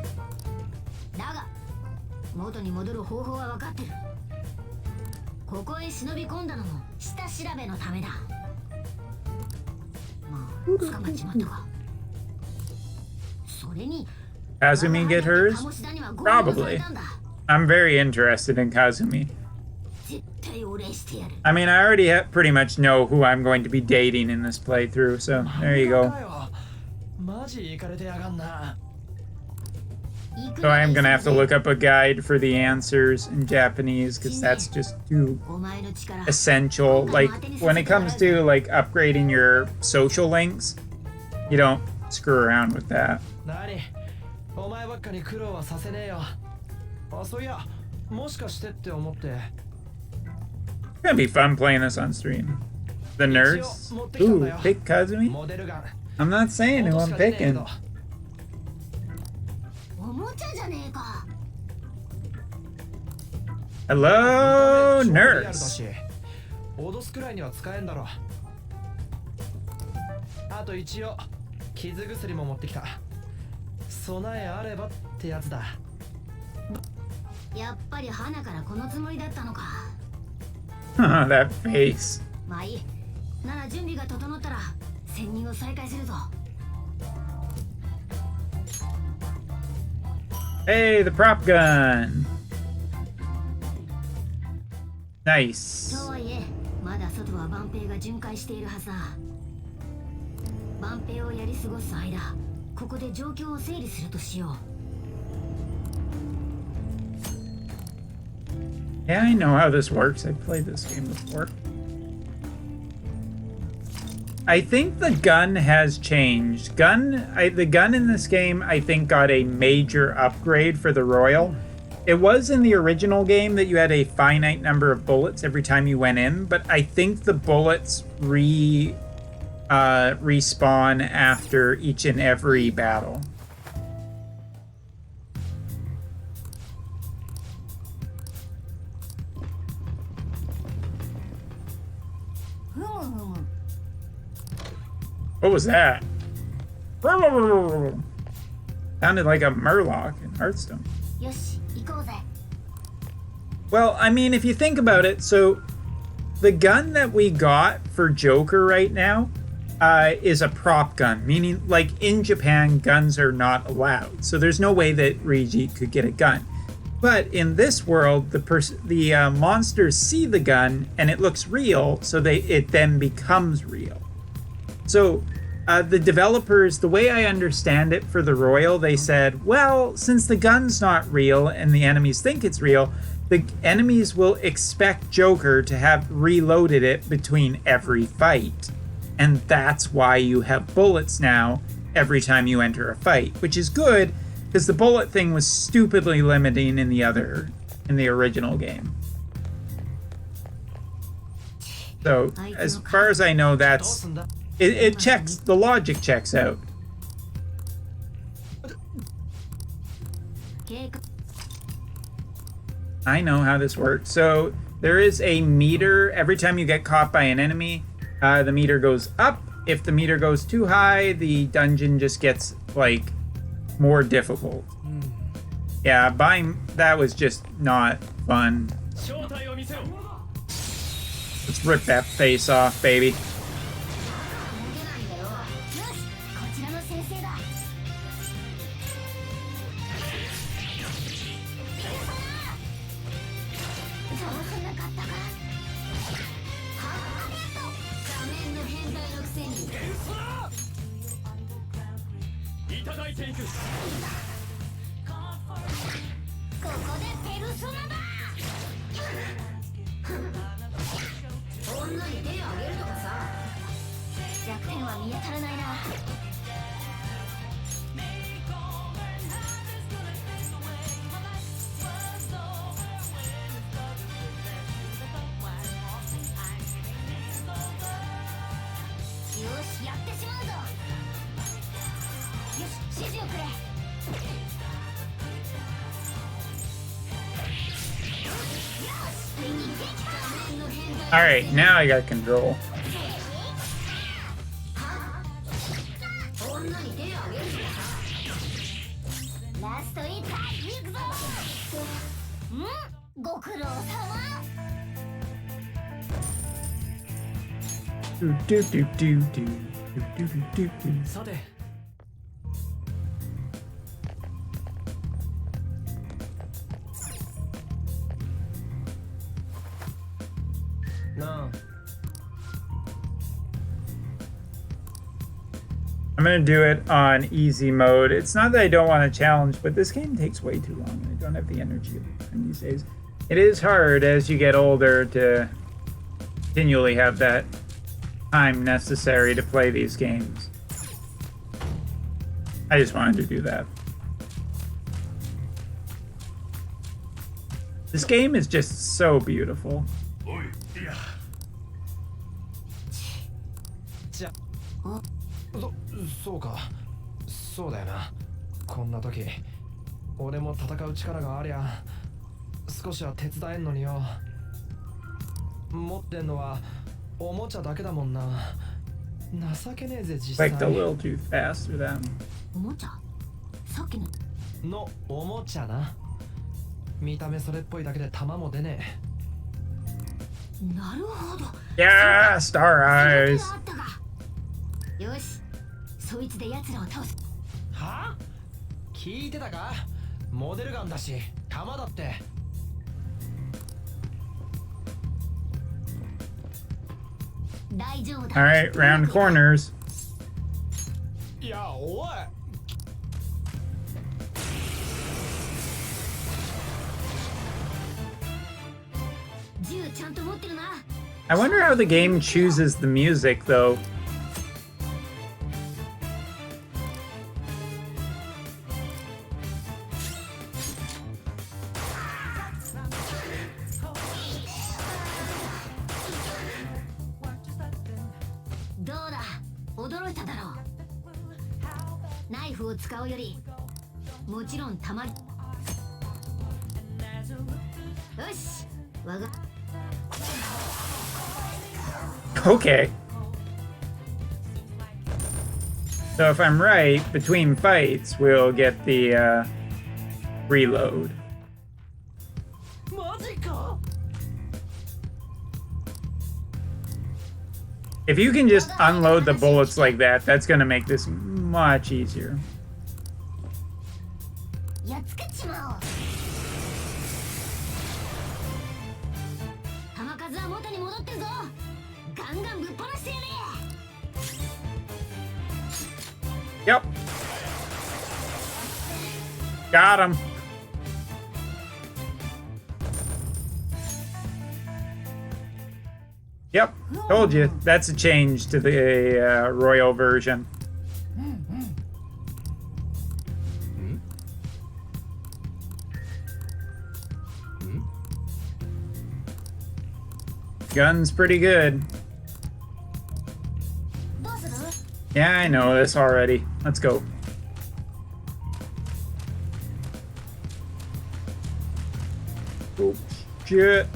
Kazumi get hers? Probably. I'm very interested in Kazumi. 絶対お礼してやる。 I mean, I already pretty much know who I'm going to be dating in this playthrough, so there you go. マジイカれてやがんな。 So I am gonna have to look up a guide for the answers in Japanese because that's just too essential. Like when it comes to like upgrading your social links, you don't screw around with that. 何？お前ばっかに苦労はさせねえよ。あ、そういや、もしかしてって思って。 It's gonna be fun playing this on stream. The nerds? Ooh, pick Kazumi? I'm not saying who I'm picking. おもちゃじゃねえか。 Hello, nurse. 脅すくらいには使えんだろ。あと一応傷薬も持ってきた。備えあればってやつだ。やっぱり花からこのつもりだったのか。 That face. まあいい。なら準備が整ったら潜入を再開するぞ。 Hey, the prop gun. Nice. とはいえ、まだ外は万平が巡回しているはずだ。万平をやり過ごす間、ここで状況を整理するとしよう。 Yeah, I know how this works. I've played this game before. I think the gun has changed. The gun in this game, I think, got a major upgrade for the Royal. It was in the original game that you had a finite number of bullets every time you went in, but I think the bullets respawn after each and every battle. What was that? Sounded like a Murloc in Hearthstone. よし、行こうぜ。 Well, I mean, if you think about it, so the gun that we got for Joker right now is a prop gun, meaning like in Japan, guns are not allowed. So there's no way that Reiji could get a gun. But in this world, the monsters see the gun and it looks real, so it then becomes real. So the developers, the way I understand it for the Royal, they said, well, since the gun's not real and the enemies think it's real, the enemies will expect Joker to have reloaded it between every fight. And that's why you have bullets now every time you enter a fight, which is good because the bullet thing was stupidly limiting in the original game. So as far as I know, that's it checks, the logic checks out. I know how this works. So there is a meter every time you get caught by an enemy. The meter goes up. If the meter goes too high, the dungeon just gets like more difficult. Yeah, buying that was just not fun. Let's rip that face off, baby. こちらの先生だ。どうすなかったか。画面の変態のくせに。いただいていく。ここでペルソナだ。女に手を挙げるとかさ。弱点は見当たらないな。 よし、やってしまうぞ。よし、指示をくれ。 All right, now I got control. 女に手を挙げるとかさ。ラスト1回行くぞ。ご苦労様。 さて。No. I'm gonna do it on easy mode. It's not that I don't want a challenge, but this game takes way too long and I don't have the energy these days. It is hard as you get older to continually have that time necessary to play these games. I just wanted to do that. This game is just so beautiful. Yeah. そうか。そうだよな。こんな時、俺も戦う力がありゃ、少しは手伝えんのによ。持ってんのはおもちゃだけだもんな。情けねえぜ実際。Like a little too fast for them. おもちゃ？さっきのおもちゃな。見た目それっぽいだけで弾も出ねえ。なるほど。Yeah, Star Eyes. よし、そいつで奴らを倒す。は？聞いてたか？モデルガンだし、弾だって。大丈夫だ。Alright, round corners. いや、おい。銃ちゃんと持ってるな。I wonder how the game chooses the music, though. Okay. So if I'm right, between fights, we'll get the reload. If you can just unload the bullets like that, that's gonna make this much easier. Yep. Got him. Yep. Told you. That's a change to the Royal version. Gun's pretty good. Yeah, I know this already. Let's go. Oh, shit.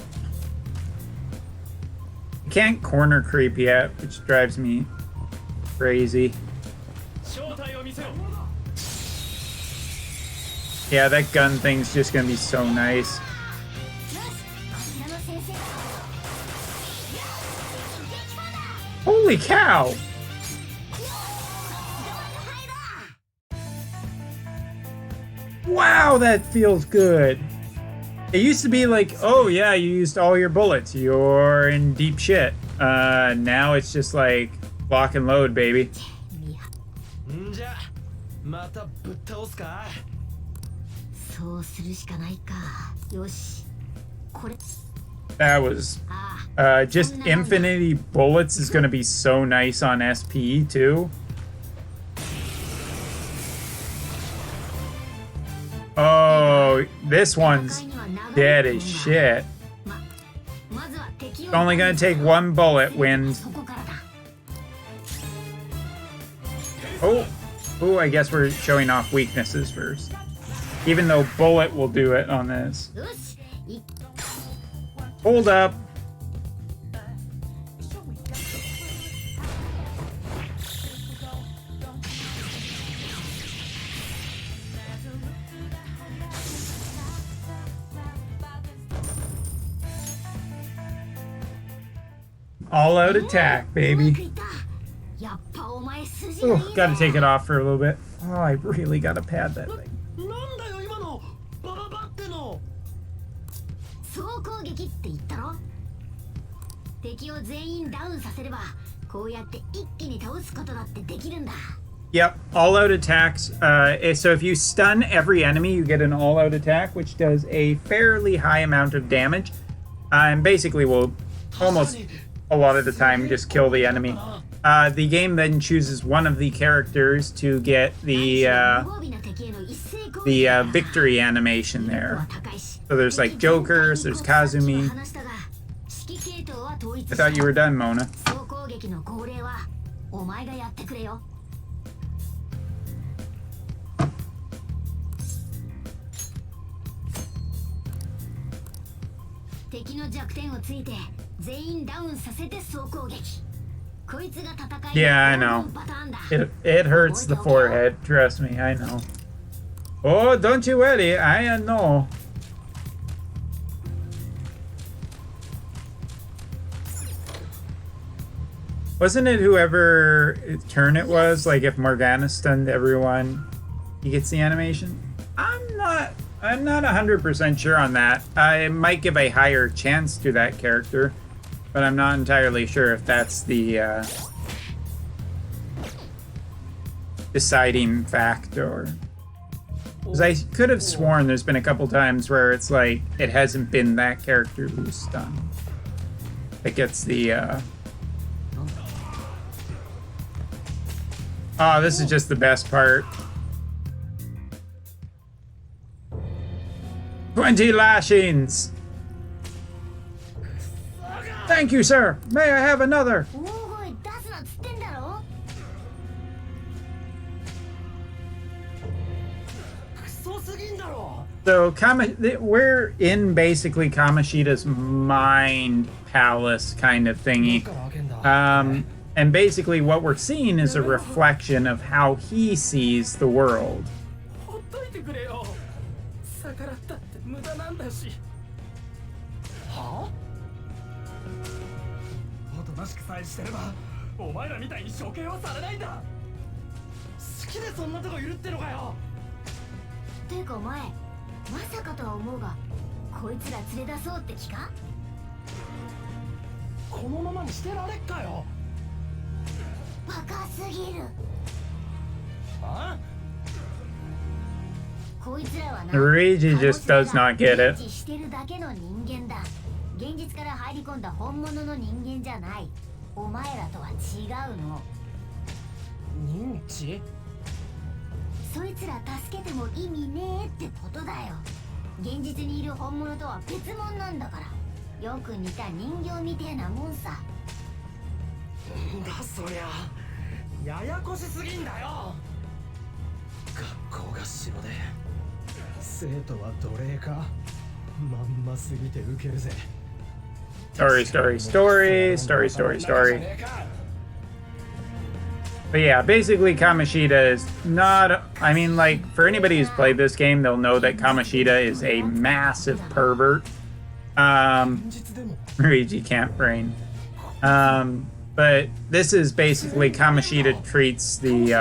I can't corner creep yet, which drives me crazy. Yeah, that gun thing's just gonna be so nice. Holy cow! Wow, that feels good. It used to be like, oh yeah, you used all your bullets. You're in deep shit. Now it's just like, lock and load, baby. That was... just infinity bullets is gonna be so nice on SP, too. Oh, this one's dead as shit. It's only gonna take one bullet, Wind. Oh, I guess we're showing off weaknesses first. Even though bullet will do it on this. Hold up. All out attack, baby. Oh, gotta take it off for a little bit. Oh, I really gotta pad that thing. 敵を全員ダウンさせればこうやって一気に倒すことだってできるんだ。 Yep, all-out attacks. So if you stun every enemy, you get an all-out attack, which does a fairly high amount of damage, and basically will almost a lot of the time just kill the enemy. The game then chooses one of the characters to get the victory animation there. So there's like Jokers, there's Kazumi. I thought you were done, Mona. 総攻撃の号令はお前がやってくれよ。敵の弱点をついて全員ダウンさせて総攻撃。こいつが戦い Yeah, I know. It hurts the forehead. Trust me, I know. Oh, don't you worry, I know. Wasn't it whoever turn it was? Like if Morgana stunned everyone, he gets the animation? I'm not 100% sure on that. I might give a higher chance to that character, but I'm not entirely sure if that's the deciding factor. Because I could have sworn there's been a couple times where it's like it hasn't been that character who's stunned that gets the Oh, this is just the best part. 20 lashings. Thank you, sir. May I have another? So we're in basically Kamoshida's mind palace kind of thingy. And basically what we're seeing is a reflection of how he sees the world. 逆らったって無駄なんだし。はあ？おとなしくさえしてればお前らみたいに処刑はされないんだ。好きでそんなとこいるってのかよ。てかお前まさかとは思うがこいつら連れ出そうって気か？このままにしてられっかよ。バカすぎる。はあ？Luigi just does not get it. してるだけの人間だ。現実から入り込んだ本物の人間じゃない。お前らとは違うの。認知？そいつら助けても意味ねえってことだよ。現実にいる本物とは別物なんだから。よく似た人形みてえなもんさ。んだそりゃ。ややこしすぎんだよ。学校が城で。生徒は奴隷かまんますぎてウケるぜ。 Story. But yeah, basically Kamoshida is not, I mean, like, for anybody who's played this game, they'll know that Kamoshida is a massive pervert. Luigi can't brain. But this is basically Kamoshida treats the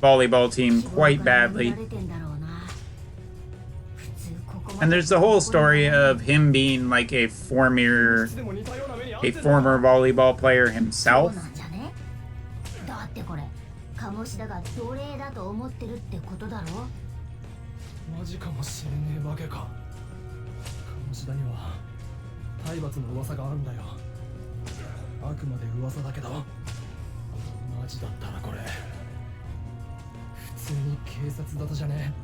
volleyball team quite badly. And there's the whole story of him being like a former volleyball player himself. だってこれ鴨志田が奴隷だと思ってるってことだろ。マジかもしれねえわけか。鴨志田には体罰の噂があるんだよ。あくまで噂だけどマジだったらこれ普通に警察沙汰じゃねえ。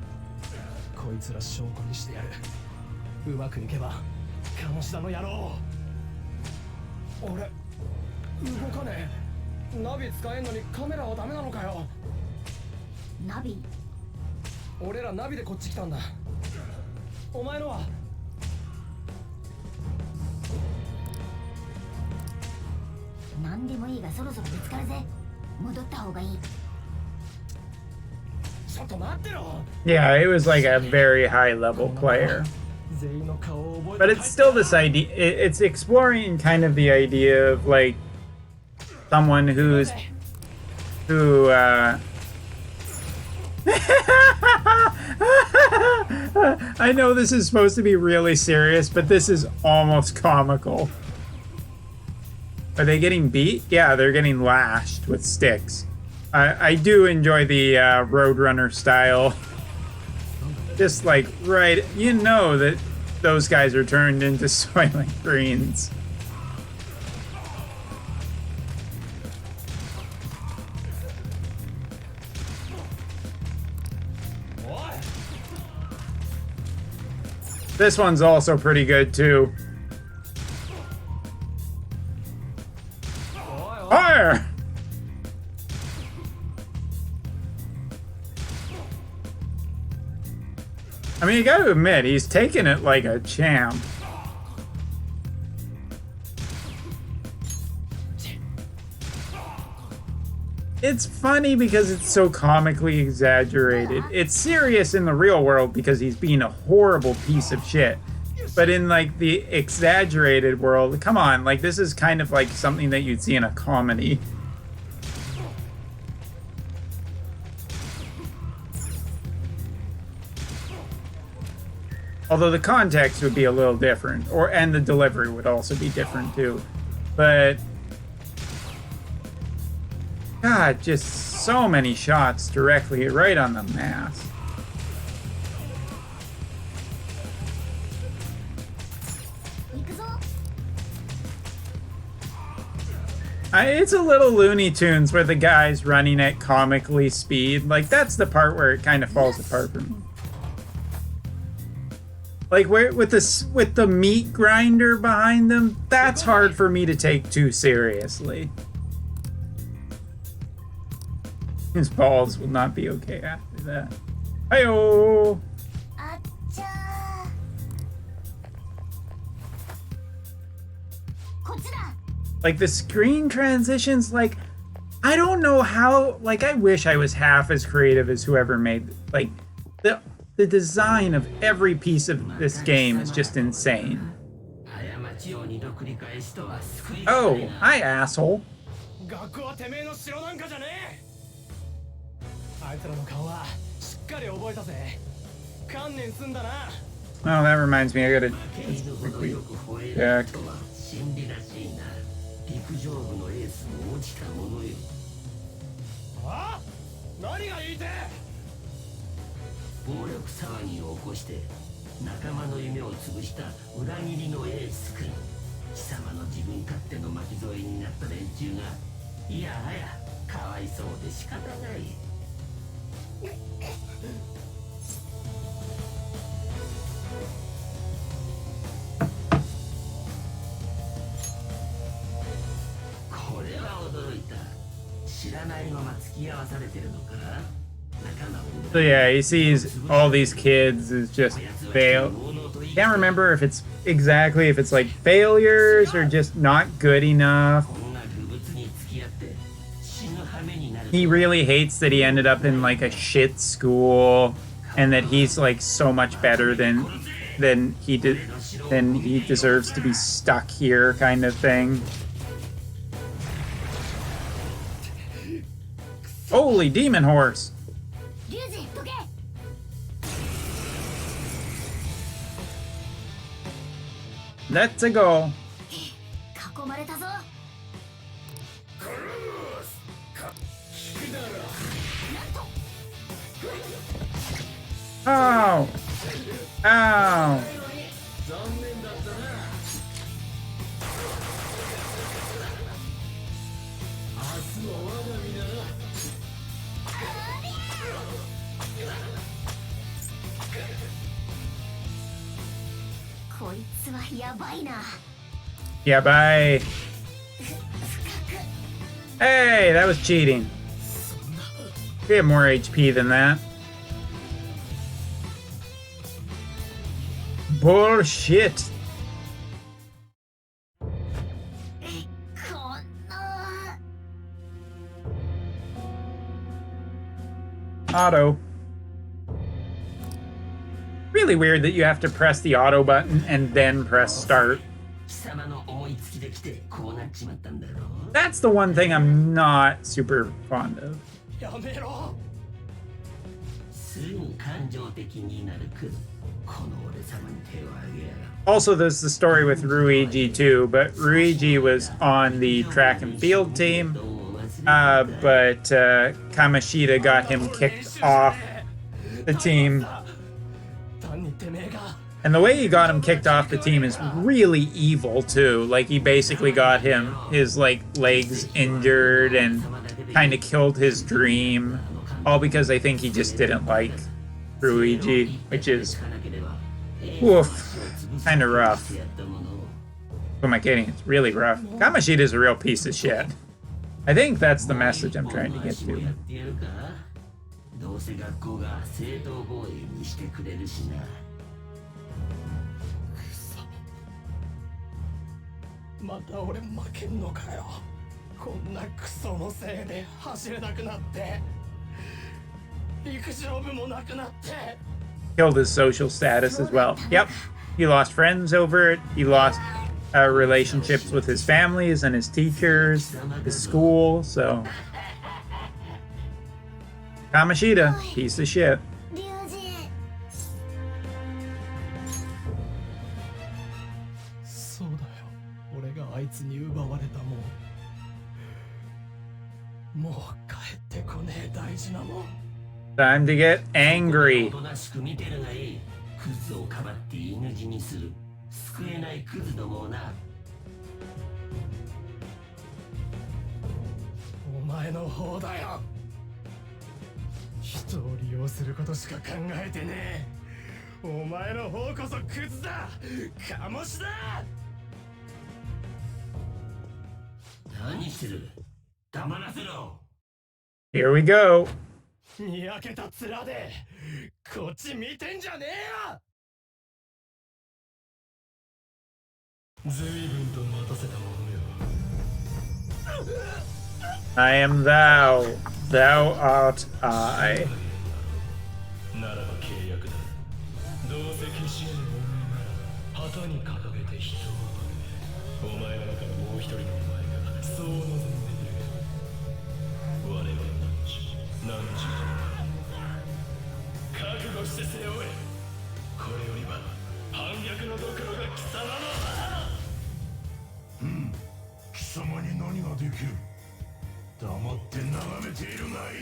こいつら証拠にしてやる。うまくいけば鴨志田の野郎。俺動かねえ。ナビ使えんのにカメラはダメなのかよ。ナビ？俺らナビでこっち来たんだ。お前のは？何でもいいがそろそろ見つかるぜ。戻った方がいい。Yeah, it was like a very high level player. But it's still this idea, it's exploring kind of the idea of like someone who I know this is supposed to be really serious, but this is almost comical. Are they getting beat? Yeah, they're getting lashed with sticks. I do enjoy the Roadrunner style. Just like, right, you know that those guys are turned into Soylent Greens. This one's also pretty good too. Fire! I mean, you gotta admit, he's taking it like a champ. It's funny because it's so comically exaggerated. It's serious in the real world because he's being a horrible piece of shit. But in like the exaggerated world, come on, like this is kind of like something that you'd see in a comedy. Although the context would be a little different, and the delivery would also be different too. But God, just so many shots directly right on the mask. It's a little Looney Tunes where the guy's running at comically speed. Like, that's the part where it kind of falls apart for me. Like, where with the meat grinder behind them, that's hard for me to take too seriously. His balls will not be okay after that. Hi-oh! Like, the screen transitions, like, I don't know how, like, I wish I was half as creative as whoever made, like, the design of every piece of this game is just insane. Oh, hi, asshole. Oh, that reminds me, I gotta quickly check. 陸上部のエースも落ちたものよ。あ？何が言いて？暴力騒ぎを起こして仲間の夢を潰した裏切りのエース君。貴様の自分勝手の巻き添えになった連中がいやはやかわいそうで仕方ない。So yeah, he sees all these kids as just fail. Can't remember if it's exactly if it's like failures or just not good enough. He really hates that he ended up in like a shit school and that he's like so much better than he deserves to be stuck here, kind of thing. Holy demon horse! Let's go. Oh! Ow! Yeah, bye. Hey, that was cheating. We have more HP than that. Bullshit. Auto. Really weird that you have to press the auto button and then press start. That's the one thing I'm not super fond of. すぐに感情的になるクズ。この俺様に手を挙げやがる。Also, there's the story with Ruigi too, but Ruigi was on the track and field team, but Kamoshida got him kicked off the team. And the way he got him kicked off the team is really evil too. Like, he basically got his like legs injured and kind of killed his dream, all because I think he just didn't like Ruigi, which is woof. Kind of rough. Who am I kidding? It's really rough. Kamoshida is a real piece of shit. I think that's the message I'm trying to get to. どうせ学校が正当防衛にしてくれるしな。また俺負けんのかよ。こんなクソのせいで走れなくなって、陸上部もなくなって。Killed his social status as well. Yep. He lost friends over it. He lost relationships with his families and his teachers, his school. So, Kamoshida, piece of shit. そうだよ。俺があいつに奪われたもん。もう帰ってこねえ大事なもん。Time to get angry. おとなしく見てるがいい。クズをかばって犬死にする。救えないクズどもをな。お前の方だよ。人を利用することしか考えてねえ。お前の方こそクズだ。カモシだ。何してる。黙らせろ。 Here we go. にやけた面でこっち見てんじゃねえよ。随分と待たせたものよ。I am thou. Thou art I. ならば契約だ。どうせ消し得ぬお前なら旗に掲げて人を守れ。お前の中のもう一人のお前がそう望んでいる。我々の何時覚悟して背負え。これよりは反逆のドクロが貴様の貴様に何ができる。黙って眺めているがいい。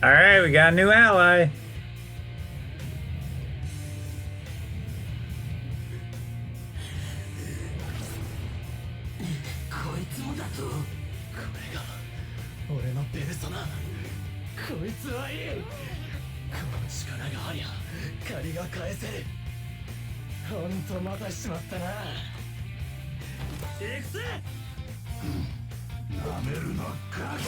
All right, we got a new ally. こいつもだと。これが俺のペルソナ。こいつはいい。この力がありゃ借りが返せる。ほんとまたしちまったな。行くぜ。なめるなガキ。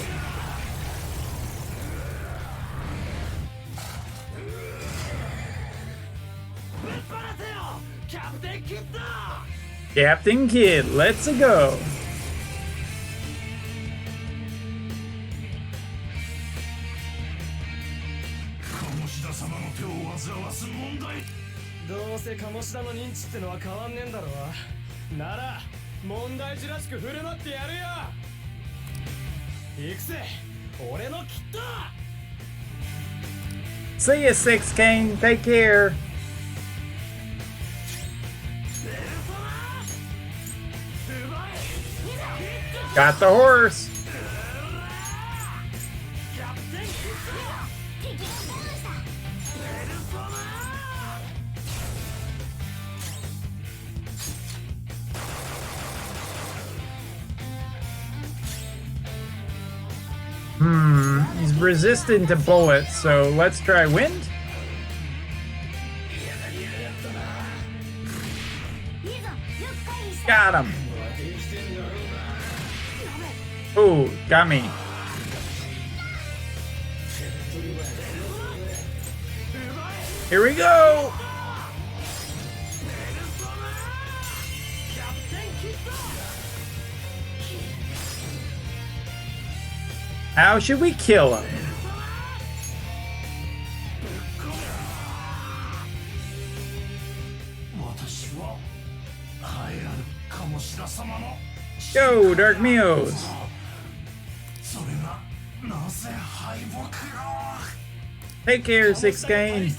Captain Kid, let's go. 鴨志田様の手を煩わす問題。どうせ鴨志田の認知ってのは変わんねえんだろう。なら問題児らしく振る舞ってやるよ。行くぜ、俺のキット。 See ya, Six King. Take care. Got the horse. He's resistant to bullets, so let's try wind. Got him. Ooh, got me. Here we go. How should we kill him? Yo, Dark Mios. Take care, Six Gain.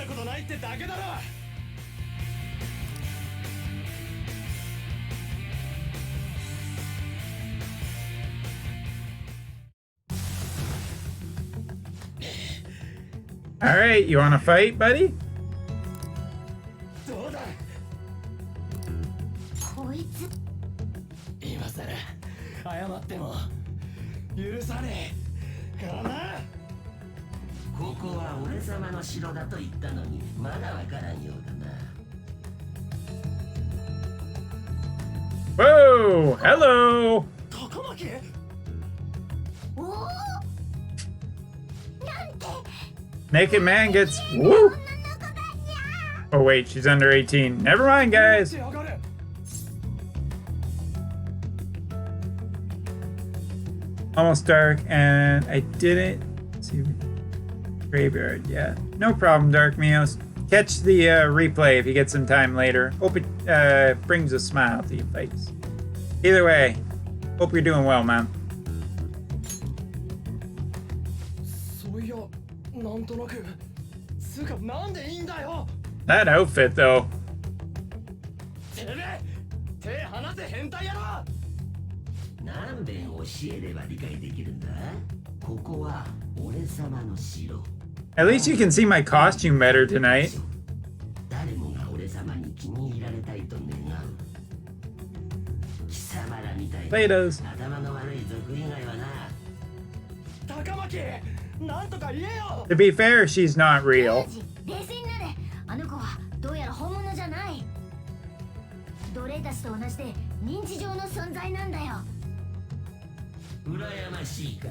All right, you want to fight, buddy? こいつ今さら謝っても許さねえからな。ここは俺様の城だと言ったのにまだわからんようだな。 Whoa, hello. 高巻。おおなんて Naked man gets woo. Oh wait, she's under 18. Never mind, guys. Almost dark, and I didn't see graveyard yet. No problem, Dark Mios. Catch the replay if you get some time later. Hope it brings a smile to your face. Either way, hope you're doing well, man. そういや、なんとなく。つうか、なんでいいんだよ。 That outfit, though. てめえ、手離せ変態野郎。何遍教えれば理解できるんだ。ここは俺様の城。 At least you can see my costume better tonight. 誰もが俺様に気に入られたいと願う。貴様らみたいな Play-Dohs. 頭の悪い族以外はな。高巻、なんとか言えよ。 To be fair, she's not real. 冷静になれ。あの子はどうやら本物じゃない。奴隷たちと同じで認知上の存在なんだよ。羨ましいか。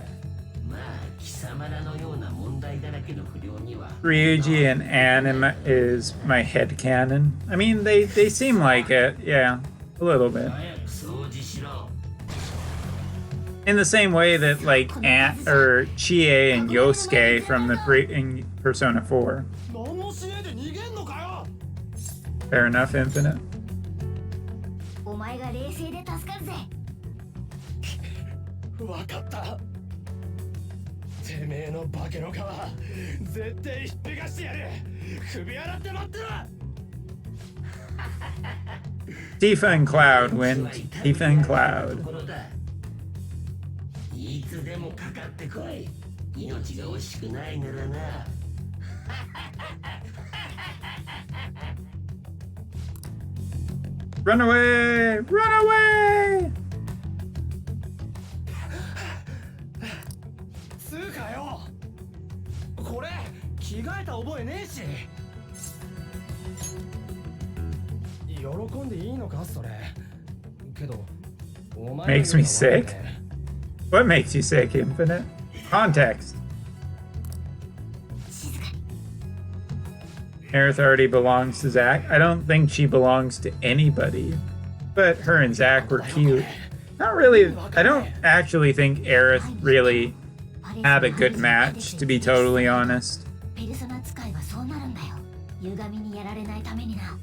まあ貴様らのような問題だらけの不良には。 Ryuji and Anime is my headcanon. I mean, they seem like it. Yeah, a little bit. 掃除しろ。 In the same way that, like, Ant or Chie and Yosuke from the in Persona 4. 何もしねえで逃げんのかよ。 Fair enough, Infinite. お前が冷静で助かるぜ。わかった。てめえの化けの皮、絶対ひっぺがしてやる。首洗って待ってろ。 Tifa and Cloud win. Tifa and Cloud. いつでもかかってこい。命が惜しくないならな。 Run away! Run away! つうかよ。これ着替えた覚えねえし。喜んでいいのかそれ。けど、お前 Makes me sick? What makes you sick, Infinite? Context. Aerith already belongs to Zack. I don't think she belongs to anybody. But her and Zack were cute. Not really. I don't actually think Aerith really had a good match, to be totally honest. ペルソナ使いはそうなるんだよ。歪みにやられないためにな。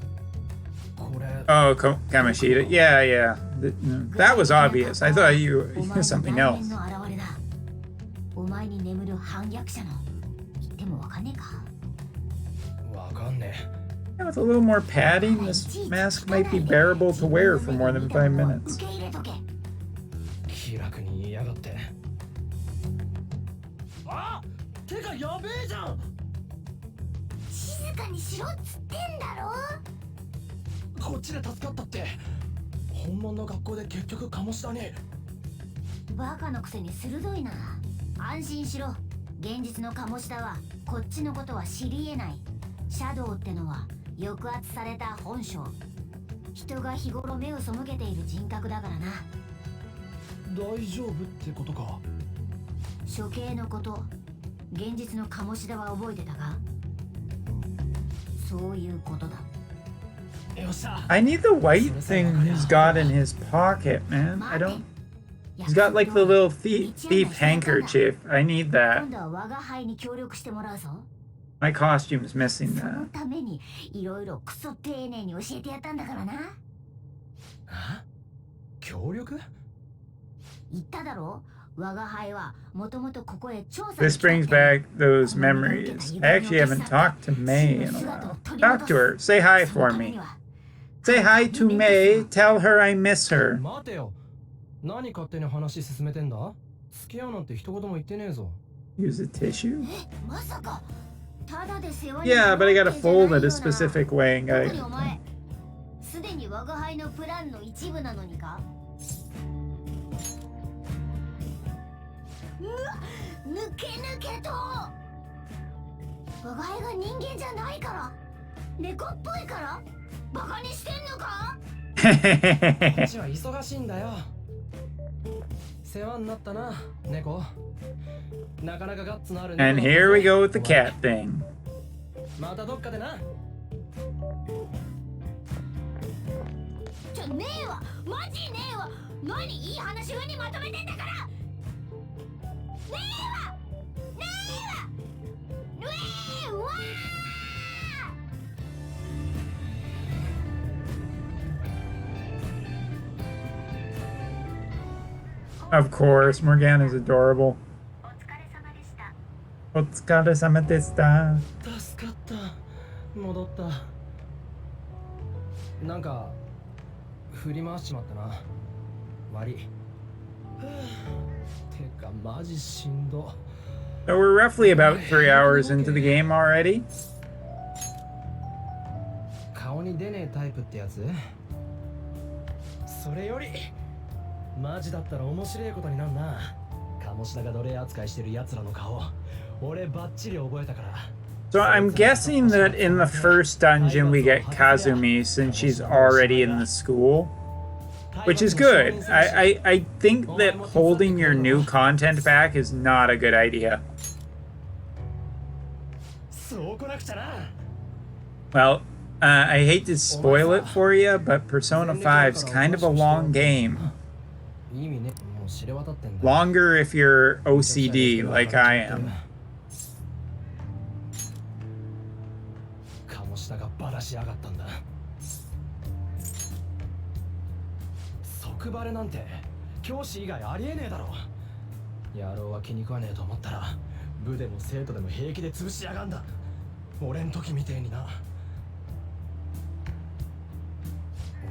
Oh, Kamoshida. Yeah, yeah. That was obvious. I thought you something else. お前に眠る反逆者の言ってもわかんねえか。 Yeah, with a little more padding, this mask might be bearable to wear for more than 5 minutes. 気楽に言いやがって。あ、手がやべえじゃん。静かにしろっつってんだろ。こっちで助かったって。本物の学校で結局鴨志田に。バカのくせに鋭いな。安心しろ。現実の鴨志田はこっちのことは知り得ない。シャドウってのは抑圧された本性。人が日頃目を背けている人格だからな。大丈夫ってことか。処刑のこと、現実の鴨志田は覚えてたか。そういうことだ。 I need the white thing he's got in his pocket, man. I don't... He's got like the little thief handkerchief. I need that. 今度は我が輩に協力してもらうぞ。My costume's missing その that. ためにいろいろクソ丁寧に教えてやったんだからな。協力？言っただろ、我が輩はもともとここへ調査に This 来たって brings back those memories. I actually haven't talked to May in a while. Talk to her. Say hi for me. Say hi to May. Tell her I miss her. 待てよ。何勝手に話進めてんだ？付き合うなんて一言も言ってねえぞ。Use a tissue? まさかただで世話に Yeah, but I gotta なるわけじゃない fold it よ a な。 specific way. And 特にお I... 前すでに我が輩のプランの一部なのにか。うわ、抜け抜けと我が輩が人間じゃないから、猫っぽいからバカにしてんのか。こっちは忙しいんだよ。世話になったな、猫。なかなかガッツのある。 And here we go with the cat thing. またどっかでな。ちょ、ねえわ、マジねえわ。何いい話風にまとめてんだから。ねえわ、ねえわ、ねえわ。 Of course, Morgana's adorable. お疲れ様でした。助かった。戻った。なんか振り回しちまったな。悪い。てかマジしんど。 So we're roughly about 3 hours into the game already. 顔に出ねえタイプってやつ？それよりマジだったら面白いことになんな。鴨志田が奴隷扱いしてる奴らの顔、俺バッチリ覚えたから。 So I'm guessing that in the first dungeon we get Kazumi since she's already in the school, which is good. I think that holding your new content back is not a good idea. そうこなくちゃな。 Well, I hate to spoil it for you, but Persona 5's kind of a long game. 意味ね、もう知れ渡ってんだ。 Longer if you're OCD like I am. 鴨志田がバラしやがったんだ。即バレなんて教師以外ありえねえだろ。野郎は気に食わねえと思ったら部でも生徒でも平気で潰しやがんだ。俺ん時みてえにな。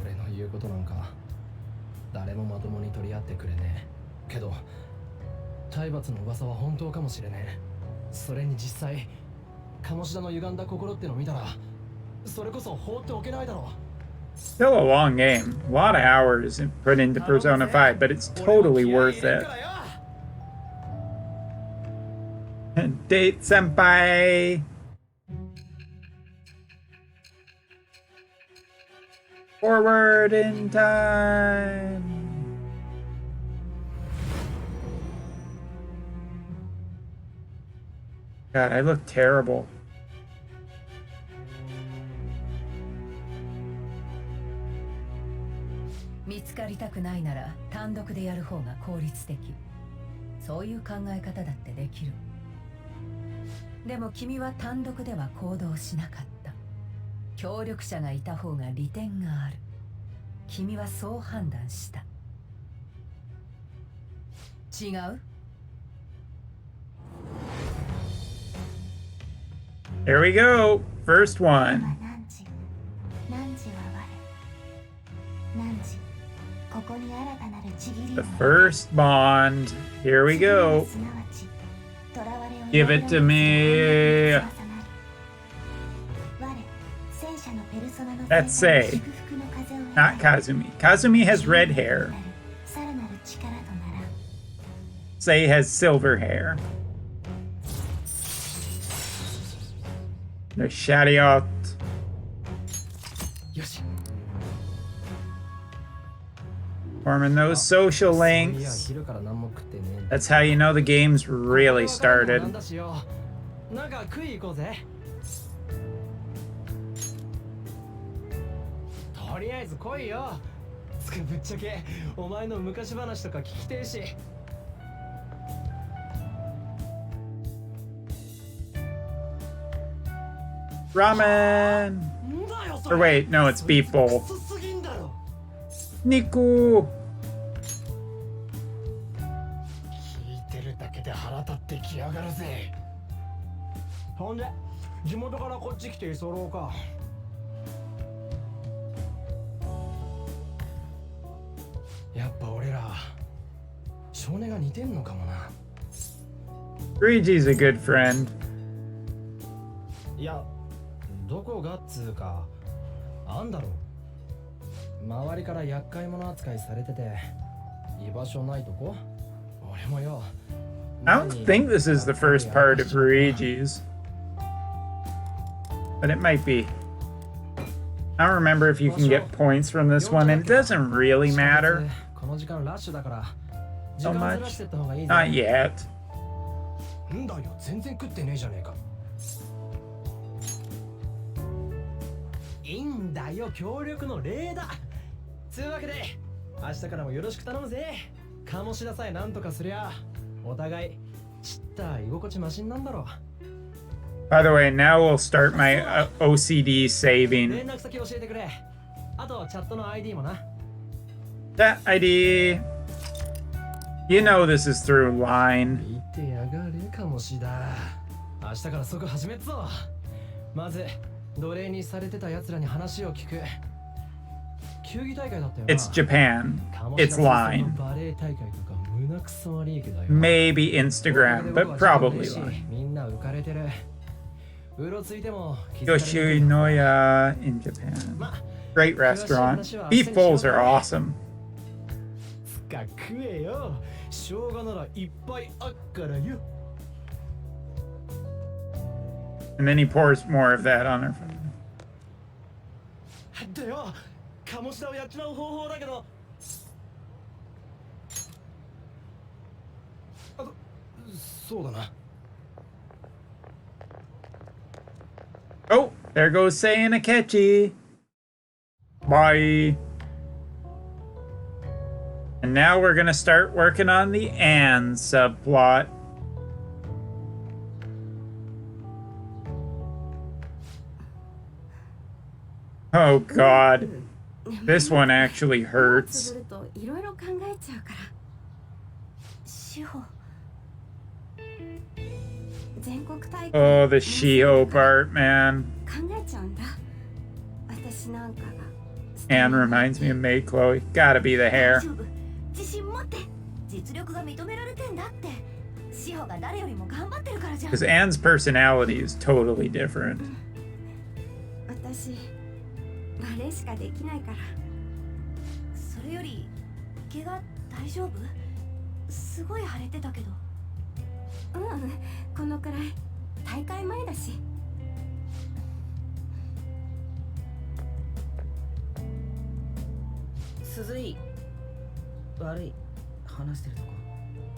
俺の言うことなんか誰もまともに取り合ってくれねえけど、体罰の噂は本当かもしれねえ。それに実際鴨志田の歪んだ心っての見たらそれこそ放っておけないだろう。 Still a long game. A lot of hours put into Persona 5, but it's totally worth it. Date senpai! Forward in time! God, I look terrible.「見つかりたくないなら単独でやる方が効率的。そういう考え方だってできる。でも君は単独では行動しなかった。協力者がいた方が利点がある。君はそう判断した。違う？ Here we go! First one. 汝は我。汝、ここに新たなるちぎり The first bond. Here we go. Give it to me. That's Sei. Not Kazumi. Kazumi has red hair. Sei has silver hair. The Shadiot. Forming those social links. That's how you know the game's really started. なんか食い行こうぜ。とりあえず来いよ。つくぶっちゃけお前の昔話とか聞きてえし。Ramen! Or wait, no, it's beef bowl. Niku! 聞いてるだけで腹立ってきやがるぜ。ほんで地元からこっち来て居候か。やっぱ俺ら少年が似てんのかもな。 Luigi's a good friend. いやどこがっつうかあんだろう。周りから厄介者扱いされてて居場所ないとこ。俺もよ。 I don't think this is the first part of Luigi's. But it might be. I don't remember if you can get points from this one, and it doesn't really matter この時間ラッシュだから時 so 間ずらしてっ much. た方がいいぜ。 Not yet. んだよ全然食ってねえじゃねえか。いいんだよ協力の礼だ。つうわけで明日からもよろしく頼むぜ。鴨志田さえなんとかすりゃお互いちった居心地マシンなんだろ。 By the way, now we'll start my OCD saving. 連絡先教えてくれ。あとチャットの ID もな。 That ID. You know this is through Line. 見てやがれ鴨志田。明日から即始めっぞ。まず奴隷にされてた奴らに話を聞く。球技大会だったよな。 It's Japan. It's Line. バレエ大会とか胸くそ悪いけどよ。 Maybe Instagram, but probably Line. みんな浮かれてる。うろついても Yoshinoya in Japan. Great restaurant. Beef bowls are awesome. つか食えよ。生姜ならいっぱいあっからよ。 And then he pours more of that on her. だよ。鴨志田をやっちまう方法だけど。あとそうだな。 Oh, there goes saying Akechi. Bye. And now we're gonna start working on the Anne subplot. Oh god. This one actually hurts. いろいろ考えちゃうから。志保。全国大会。 Oh, the Shiho part, man. 考えちゃうんだ。私なんかが。 Anne reminds me of May Chloe. Gotta be the hair. 自信持って。実力が認められてんだって。志保が誰よりも頑張ってるからじゃん。 Because Anne's personality is totally different. 私バレエしかできないから。それより怪我大丈夫？すごい腫れてたけど。このくらい大会前だし。鈴井悪い話してるとこ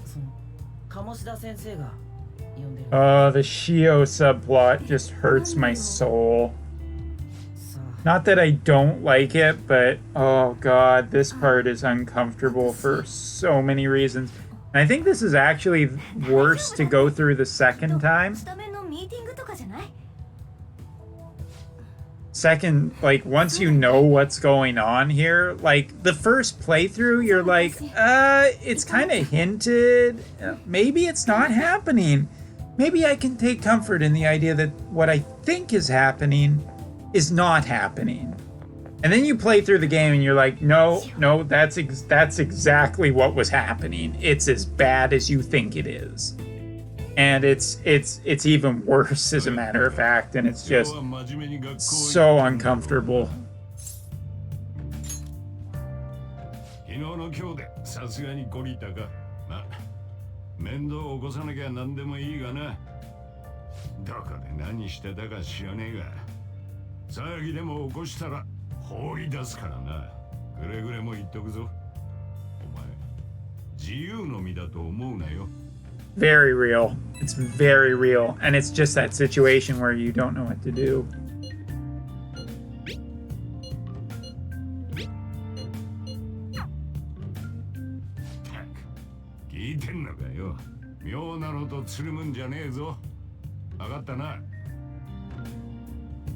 その鴨志田先生が呼んでる。 Oh, the Shio subplot just hurts my soul. Not that I don't like it, but oh god, this part is uncomfortable for so many reasons. And I think this is actually worse to go through the second time. Second, like, once you know what's going on here, like, the first playthrough, you're like, it's kind of hinted. Maybe it's not happening. Maybe I can take comfort in the idea that what I think is happening is not happening. And then you play through the game and you're like, no, that's exactly what was happening. It's as bad as you think it is. And it's even worse, as a matter of fact, and it's just so uncomfortable. 昨日の今日でさすがに懲りたか。まあ、面倒を起こさなきゃ何でもいいがな。どこで何してたか知らねえが。騒ぎでも起こしたら放り出すからな。くれぐれも言っとくぞ。お前、自由の身だと思うなよ。 Very real. It's very real. And it's just that situation where you don't know what to do. 聞いてんのかよ。妙なのとつるむんじゃねえぞ。分かったな。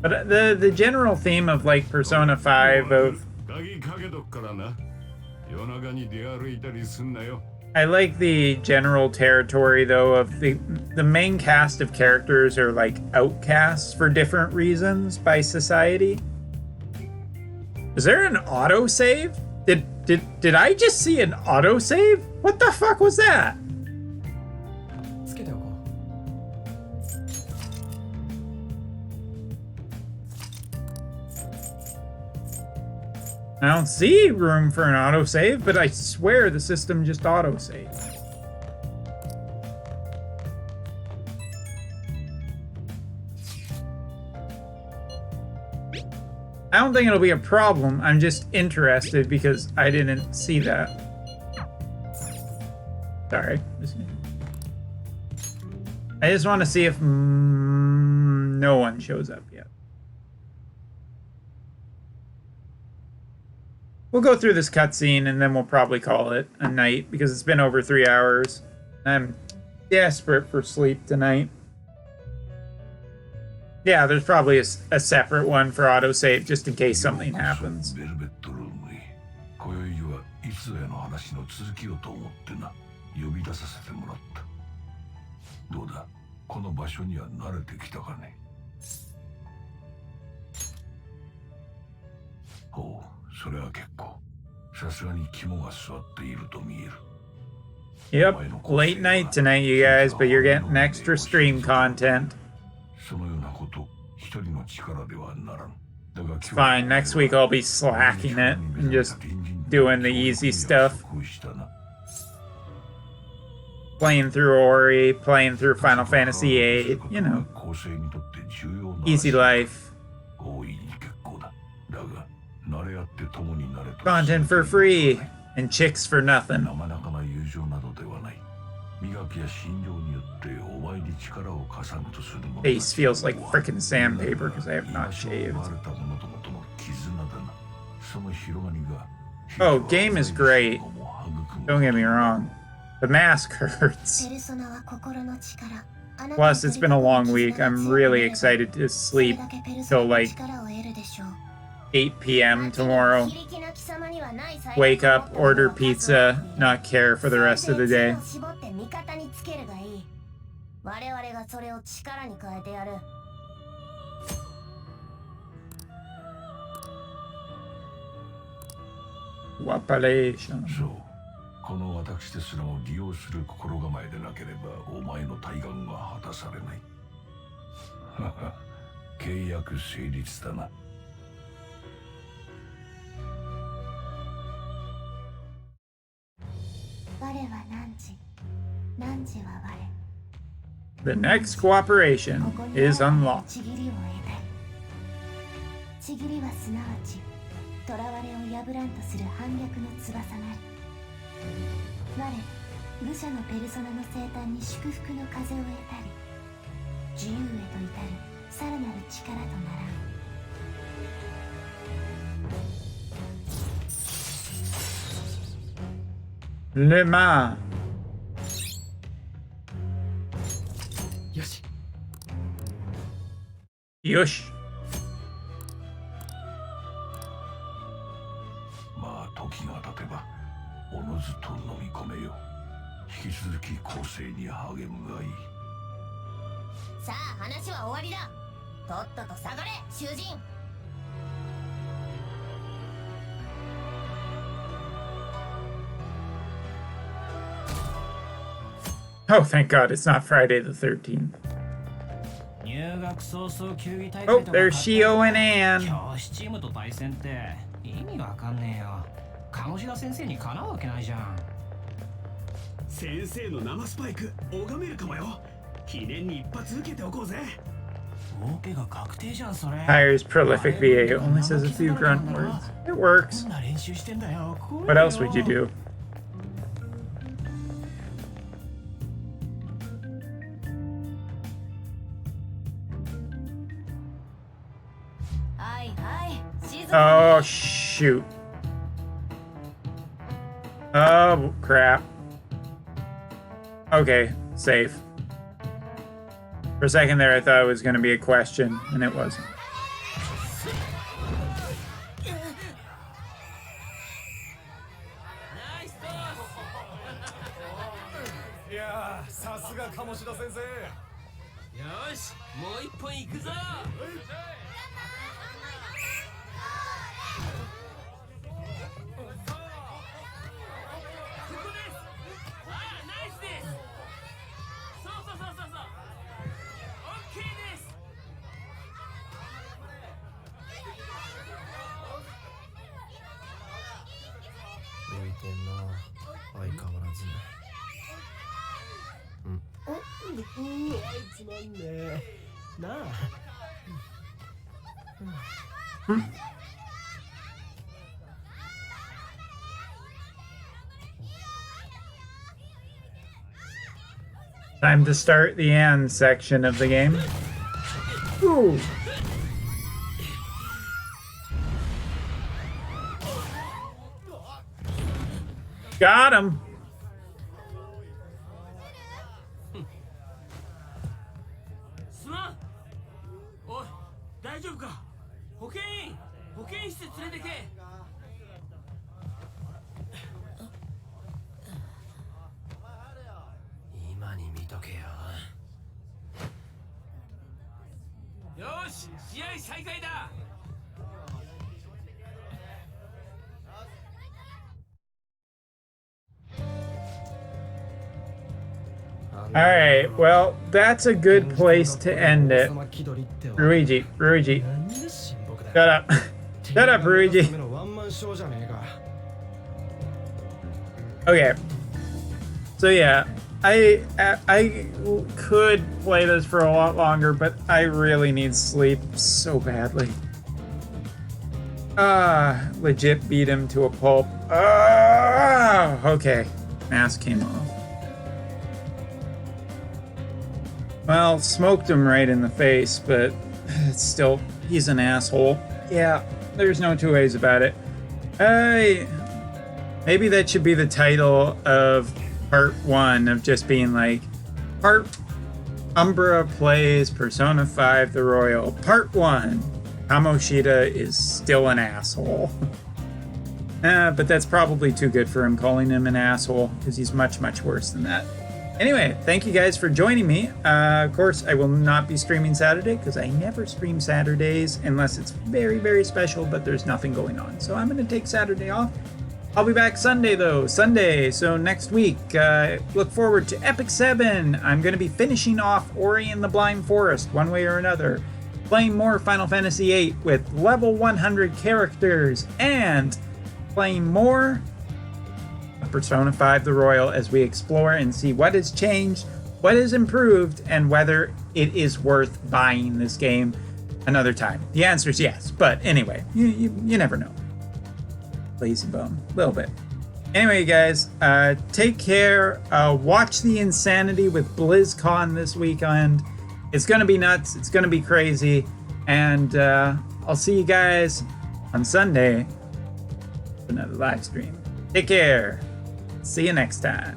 But the general theme of like Persona 5 of 鍵かけとくからな。夜中に出歩いたりすんなよ。 I like the general territory though of the main cast of characters are like outcasts for different reasons by society. Is there an autosave? Did I just see an autosave? What the fuck was that? I don't see room for an autosave, but I swear the system just autosaved. I don't think it'll be a problem. I'm just interested because I didn't see that. Sorry. I just want to see if no one shows up yet. We'll go through this cutscene and then we'll probably call it a night because it's been over 3 hours. I'm desperate for sleep tonight. Yeah, there's probably a separate one for autosave just in case something happens. 今宵はいつぞやの話の続きをと思ってな、呼び出させてもらった。どうだ、この場所には慣れてきたかね。ほう、それは結構。さすがに肝が据わっていると見える。Yep, late night tonight, you guys, but you're getting extra stream content. そのようなこと、一人の力ではならん。 It's fine. Next week I'll be slacking it and just doing the easy stuff. Playing through Ori, playing through Final Fantasy VIII, you know. Easy life. Content for free and chicks for nothing. Face feels like frickin' sandpaper because I have not shaved. Oh, game is great. Don't get me wrong. The mask hurts. Plus, it's been a long week. I'm really excited to sleep till like 8 p.m. tomorrow. Wake up, order pizza, not care for the rest of the day. Wapalation. この私ですらも利用する心構えでなければお前の対岸が果たされない。契約成立だな。The next cooperation is unlocked. ちぎりはすなわち囚われを破らんとする反逆の翼なり。我、愚者のペルソナの生誕に祝福の風を得たり、自由へと至るさらなる力とならん。 Le Mans. よし。よし。まあ時が経てばおのずと飲み込めよ。引き続き構成に励むがいい。さあ話は終わりだ。とっとと下がれ囚人。 Oh, thank God, it's not Friday the 13th. Oh, there's Shio and Anne. 教師チームと対戦って意味がわかんねえよ。鴨志田先生にかなうわけないじゃん。先生の生スパイク拝めるかもよ。記念に一発受けておこうぜ。大怪我確定じゃんそれ。 Hires prolific VA, only says a few grunt words. It works. こんな練習してんだよ。 What else would you do? Oh, shoot. Oh, crap. Okay, safe. For a second there, I thought it was going to be a question, and it wasn't. いやー、さすが鴨志田先生。よし、もう一本行くぞ。浮いてんな、相変わらず。つまんねえなあ。Time to start the end section of the game. Ooh. Got him. すまん。おい、大丈夫か。保健室連れてけ。今に見とけよ。よし、試合再開だ。All right, well, that's a good place to end it. Ruiji, shut up. Shut up, Ruiji. Okay. So yeah, I could play this for a lot longer, but I really need sleep so badly. Legit beat him to a pulp. Okay. Mask came off. Well, smoked him right in the face, but it's still, he's an asshole. Yeah, there's no two ways about it. Maybe that should be the title of part 1 of just being like, Umbra plays Persona 5 The Royal. Part 1, Kamoshida is still an asshole. But that's probably too good for him, calling him an asshole, because he's much, much worse than that. Anyway, thank you guys for joining me. Of course, I will not be streaming Saturday because I never stream Saturdays unless it's very, very special, but there's nothing going on. So I'm going to take Saturday off. I'll be back Sunday, though. Sunday. So next week, look forward to Epic 7. I'm going to be finishing off Ori and the Blind Forest one way or another. Playing more Final Fantasy VIII with level 100 characters and playing more Persona 5 The Royal as we explore and see what has changed, what has improved, and whether it is worth buying this game another time. The answer is yes, but anyway, you never know. Lazy bum, a little bit. Anyway, guys, take care. Watch the insanity with BlizzCon this weekend. It's gonna be nuts. It's gonna be crazy, and I'll see you guys on Sunday for another live stream. Take care. See you next time.